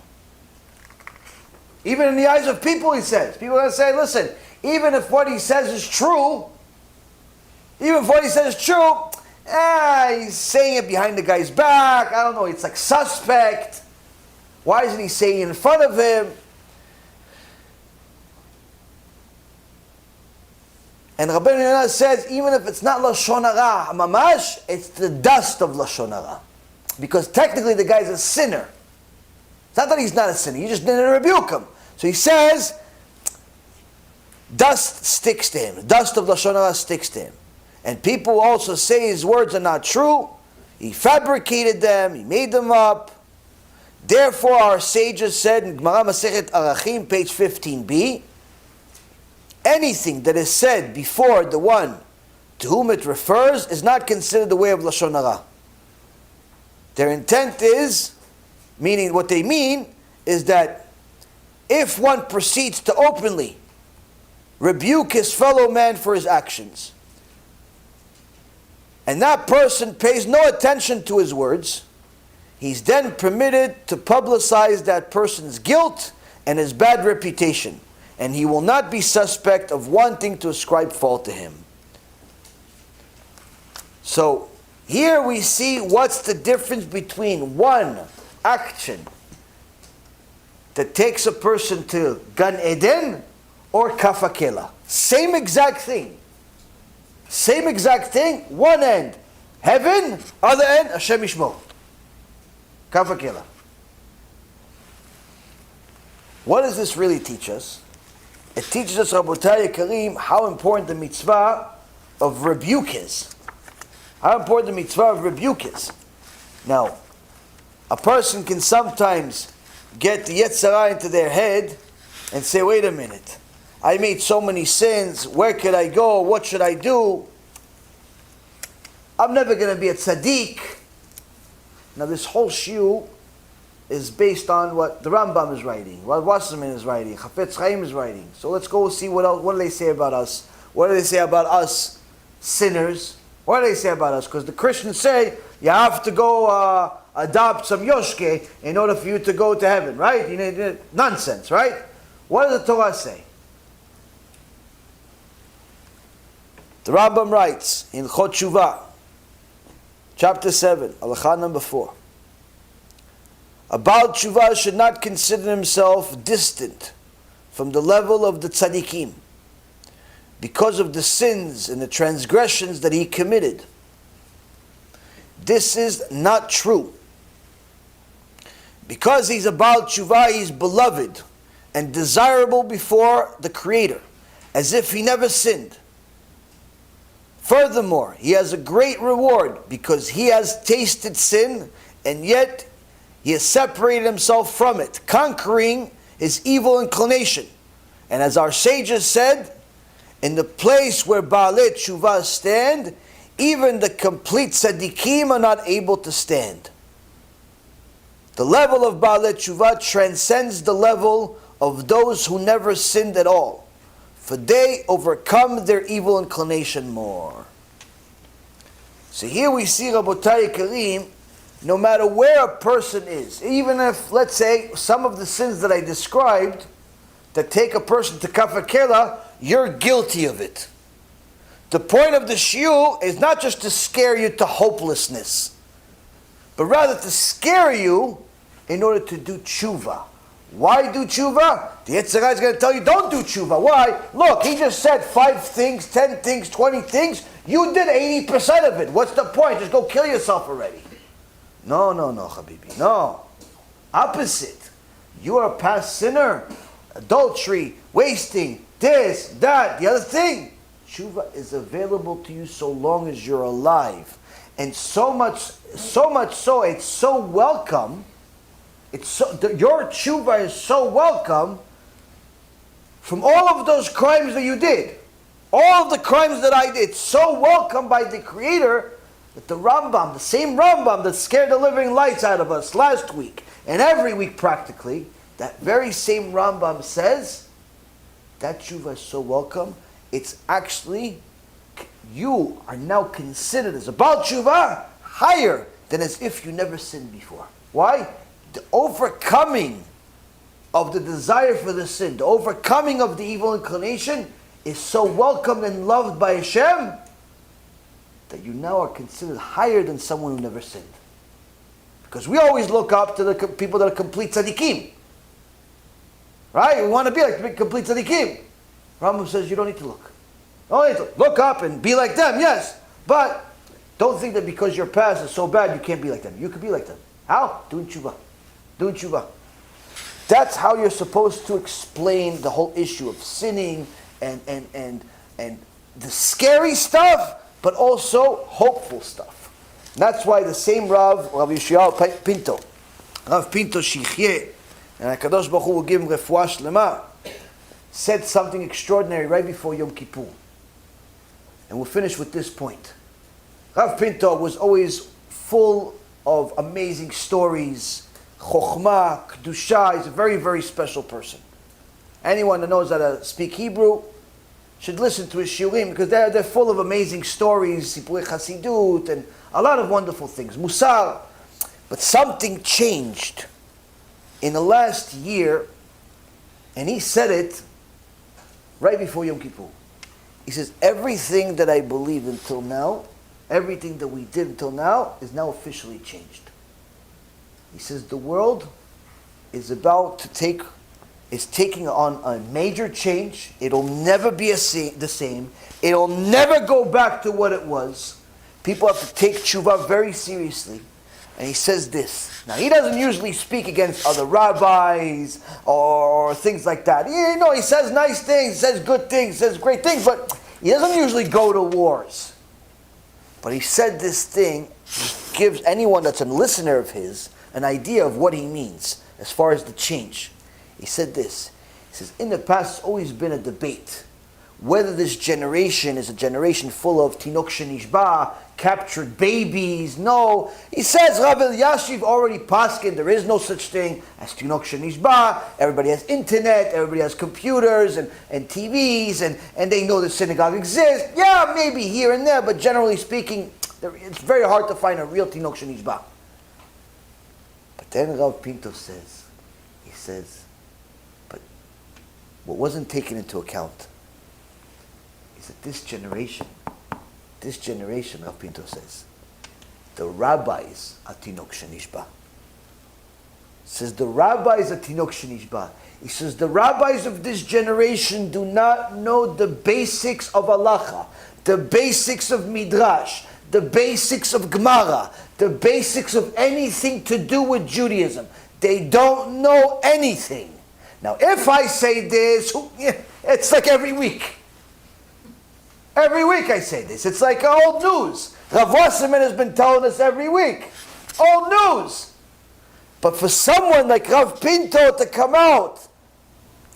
Even in the eyes of people, he says. People are going to say, listen, even if what he says is true, he's saying it behind the guy's back. I don't know, it's like suspect. Why isn't he saying it in front of him? And Rabbeinu Yonah says, even if it's not Lashon Hara, mamash, it's the dust of Lashon Hara. Because technically the guy's a sinner. It's not that he's not a sinner, you just didn't rebuke him. So he says, dust sticks to him. The dust of Lashon Hara sticks to him. And people also say his words are not true. He fabricated them, he made them up. Therefore our sages said in Gemara Masechet Arachim, page 15b, anything that is said before the one to whom it refers is not considered the way of Lashon Hara. Their intent is, meaning what they mean, is that if one proceeds to openly rebuke his fellow man for his actions, and that person pays no attention to his words, he's then permitted to publicize that person's guilt and his bad reputation, and he will not be suspect of wanting to ascribe fault to him. So, here we see what's the difference between one action that takes a person to Gan Eden or Kafakela. Same exact thing. Same exact thing, one end heaven, other end Hashem Yishmor. Kafakela. What does this really teach us? It teaches us, Rabotai Karim, how important the mitzvah of rebuke is. How important the mitzvah of rebuke is. Now, a person can sometimes get the Yetzer Hara into their head and say, wait a minute, I made so many sins, where could I go, what should I do? I'm never going to be a tzaddik. Now this whole shiur is based on what the Rambam is writing, what Wasserman is writing, Chafetz Chaim is writing. So let's go see what else, what do they say about us? What do they say about us sinners? What do they say about us? Because the Christians say you have to go adopt some yoshke in order for you to go to heaven, right? You need nonsense, right? What does the Torah say? The Rambam writes in TeShuva, chapter 7, halacha number 4. A Baal Tshuva should not consider himself distant from the level of the tzaddikim because of the sins and the transgressions that he committed. This is not true. Because he's a Baal Tshuva, he's beloved and desirable before the Creator, as if he never sinned. Furthermore, he has a great reward because he has tasted sin and yet he has separated himself from it, conquering his evil inclination. And as our sages said, in the place where Baalei Tshuva stand, even the complete tzaddikim are not able to stand. The level of Baalei Tshuva transcends the level of those who never sinned at all, for they overcome their evil inclination more. So here we see, Rabotai Karim, no matter where a person is, even if, let's say, some of the sins that I described that take a person to kafakela, you're guilty of it. The point of the shiur is not just to scare you to hopelessness, but rather to scare you in order to do tshuva. Why do tshuva? The Yetzer Hara is going to tell you, don't do tshuva. Why? Look, he just said 5 things, 10 things, 20 things. You did 80% of it. What's the point? Just go kill yourself already. No, Habibi. No. Opposite. You are a past sinner. Adultery, wasting, this, that, the other thing. Tshuva is available to you so long as you're alive. And so much so, it's so welcome. Your tshuva is so welcome from all of those crimes that you did. All of the crimes that I did, so welcome by the Creator that the Rambam, the same Rambam that scared the living lights out of us last week, and every week practically, that very same Rambam says, that tshuva is so welcome, it's actually, you are now considered as a Baal Tshuva higher than as if you never sinned before. Why? The overcoming of the desire for the sin, the overcoming of the evil inclination is so welcomed and loved by Hashem that you now are considered higher than someone who never sinned. Because we always look up to the people that are complete tzaddikim. Right? We want to be like the complete tzaddikim. Rambam says you don't need to look. Don't need to look up and be like them, yes. But don't think that because your past is so bad you can't be like them. You could be like them. How? Doing tshuva. Doing tshuva. That's how you're supposed to explain the whole issue of sinning and the scary stuff, but also hopeful stuff. And that's why the same Rav Yisrael Pinto, Rav Pinto Shichyeh, and HaKadosh Baruch Hu will give him refuah shlema, said something extraordinary right before Yom Kippur. And we'll finish with this point. Rav Pinto was always full of amazing stories, chokhmah, kedusha. He's a very, very special person. Anyone that knows how to speak Hebrew should listen to his shiurim because they're full of amazing stories, sipurei chasidut, and a lot of wonderful things, musar. But something changed in the last year, and he said it right before Yom Kippur. He says, everything that I believed until now, everything that we did until now is now officially changed. He says the world is about to taking on a major change. It'll never be the same. It'll never go back to what it was. People have to take tshuva very seriously. And he says this. Now, he doesn't usually speak against other rabbis or things like that. He says nice things, he says good things, he says great things, but he doesn't usually go to wars. But he said this thing, gives anyone that's a listener of his an idea of what he means as far as the change. He said this. He says, in the past, it's always been a debate. whether this generation is a generation full of Tinok Shenishba, captured babies. No, he says, Rabbi Yashiv already paskin, there is no such thing as Tinok Shenishba. Everybody has internet, everybody has computers and TVs, and they know the synagogue exists. Yeah, maybe here and there, but generally speaking, it's very hard to find a real Tinok Shenishba. But then Rav Pinto says, but what wasn't taken into account is that this generation, Rav Pinto says, the rabbis are Tinok Shenishba. Says the rabbis are Tinok Shenishba. He says the rabbis of this generation do not know the basics of halacha, the basics of midrash, the basics of Gemara, the basics of anything to do with Judaism. They don't know anything. Now, if I say this, it's like every week. Every week I say this. It's like old news. Rav Wasserman has been telling us every week. Old news. But for someone like Rav Pinto to come out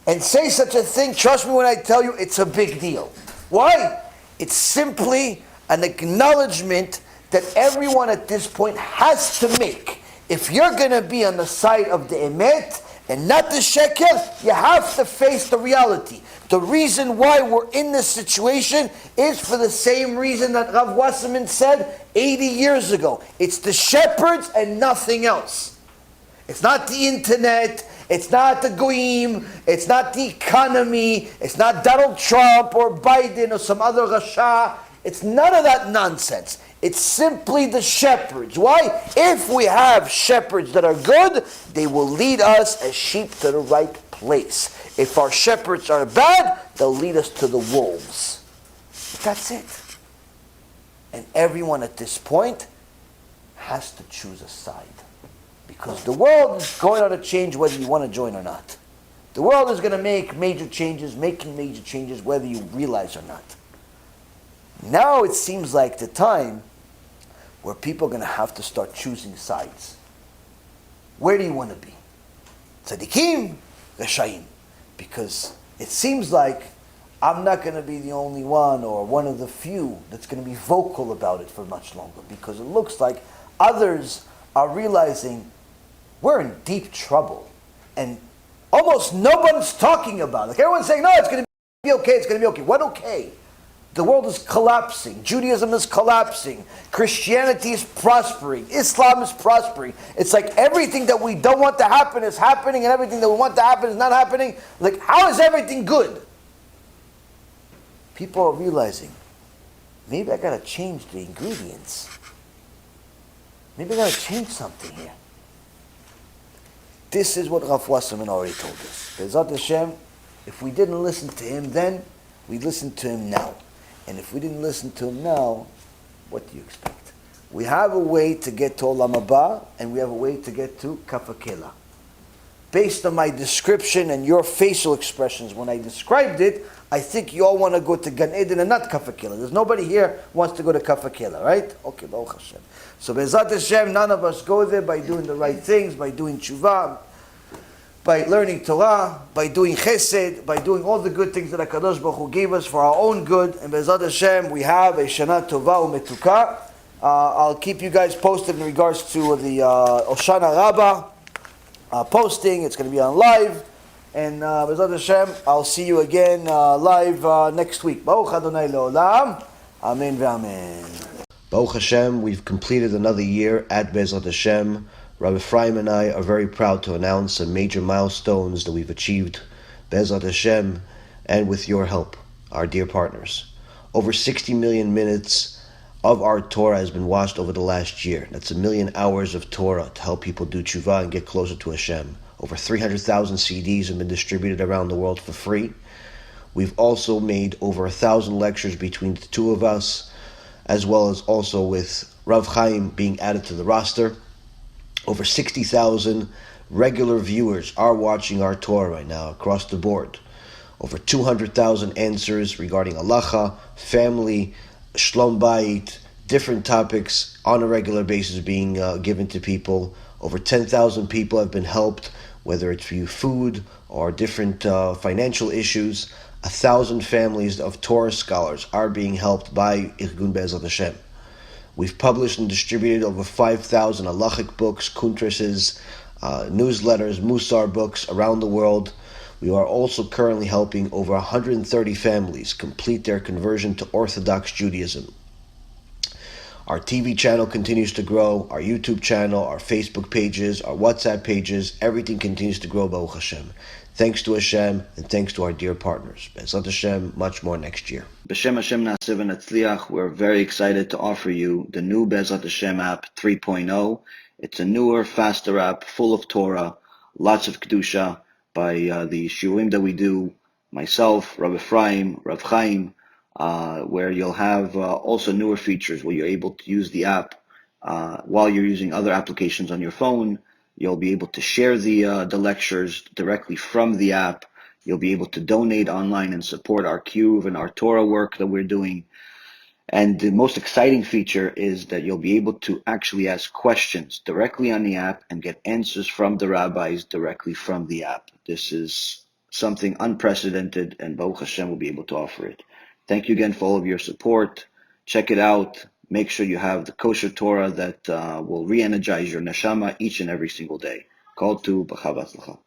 and say such a thing, trust me when I tell you, it's a big deal. Why? It's simply an acknowledgement that everyone at this point has to make. If you're going to be on the side of the emet and not the sheker, you have to face the reality. The reason why we're in this situation is for the same reason that Rav Wasserman said 80 years ago. It's the shepherds and nothing else. It's not the internet, it's not the goyim, it's not the economy, it's not Donald Trump or Biden or some other Rasha. It's none of that nonsense. It's simply the shepherds. Why? If we have shepherds that are good, they will lead us as sheep to the right place. If our shepherds are bad, they'll lead us to the wolves. That's it. And everyone at this point has to choose a side. Because the world is going to change whether you want to join or not. The world is going to make major changes, making major changes whether you realize or not. Now it seems like the time where people are going to have to start choosing sides. Where do you want to be? Tzadikim, Resha'im. Because it seems like I'm not going to be the only one or one of the few that's going to be vocal about it for much longer. Because it looks like others are realizing we're in deep trouble. And almost nobody's talking about it. Like everyone's saying, no, it's going to be okay, it's going to be okay. What okay? The world is collapsing. Judaism is collapsing. Christianity is prospering. Islam is prospering. It's like everything that we don't want to happen is happening and everything that we want to happen is not happening. Like, how is everything good? People are realizing, maybe I got to change the ingredients. Maybe I got to change something here. This is what Rav Wasserman already told us. Be'ezrat Hashem, if we didn't listen to him then, we listen to him now. And if we didn't listen to him now, what do you expect? We have a way to get to Olam HaBa, and we have a way to get to Kafakela. Based on my description and your facial expressions when I described it, I think you all want to go to Gan Eden and not Kafakela. There's nobody here who wants to go to Kafakela, right? Okay, Baruch Hashem. So Be'ezrat Hashem, none of us go there by doing the right things, by doing TeShuva, by learning Torah, by doing chesed, by doing all the good things that HaKadosh Baruch Hu gave us for our own good. And Be'ezrat Hashem, we have a Shana Tova Umetuka. I'll keep you guys posted in regards to the Hoshana Rabbah posting. It's going to be on live. And Be'ezrat Hashem, I'll see you again live next week. Baruch Adonai Le'olam. Amen ve'amen. Baruch Hashem, we've completed another year at Be'ezrat Hashem. Rabbi Ephraim and I are very proud to announce some major milestones that we've achieved, Be'ezrat Hashem, and with your help, our dear partners. Over 60 million minutes of our Torah has been watched over the last year. That's 1 million hours of Torah to help people do tshuva and get closer to Hashem. Over 300,000 CDs have been distributed around the world for free. We've also made over 1,000 lectures between the two of us, as well as also with Rav Chaim being added to the roster. Over 60,000 regular viewers are watching our Torah right now across the board. Over 200,000 answers regarding halacha, family, shlom bayit, different topics on a regular basis being given to people. Over 10,000 people have been helped, whether it's for food or different financial issues. 1,000 families of Torah scholars are being helped by Irgun Be'ezrat Hashem. We've published and distributed over 5,000 halachic books, kuntresses, newsletters, musar books around the world. We are also currently helping over 130 families complete their conversion to Orthodox Judaism. Our TV channel continues to grow, our YouTube channel, our Facebook pages, our WhatsApp pages, everything continues to grow, Baruch Hashem. Thanks to Hashem, and thanks to our dear partners. Be'ezrat Hashem, much more next year. B'Shem Hashem Na'aseh v'Natzliach, we're very excited to offer you the new Be'ezrat Hashem app 3.0. It's a newer, faster app, full of Torah, lots of Kedusha, by the shiurim that we do, myself, Rabbi Ephraim, Rav Chaim, where you'll have also newer features where you're able to use the app while you're using other applications on your phone. You'll be able to share the lectures directly from the app. You'll be able to donate online and support our Cube and our Torah work that we're doing. And the most exciting feature is that you'll be able to actually ask questions directly on the app and get answers from the rabbis directly from the app. This is something unprecedented, and Baruch Hashem will be able to offer it. Thank you again for all of your support. Check it out. Make sure you have the kosher Torah that will re-energize your neshama each and every single day. Call to B'chava Tzlacha.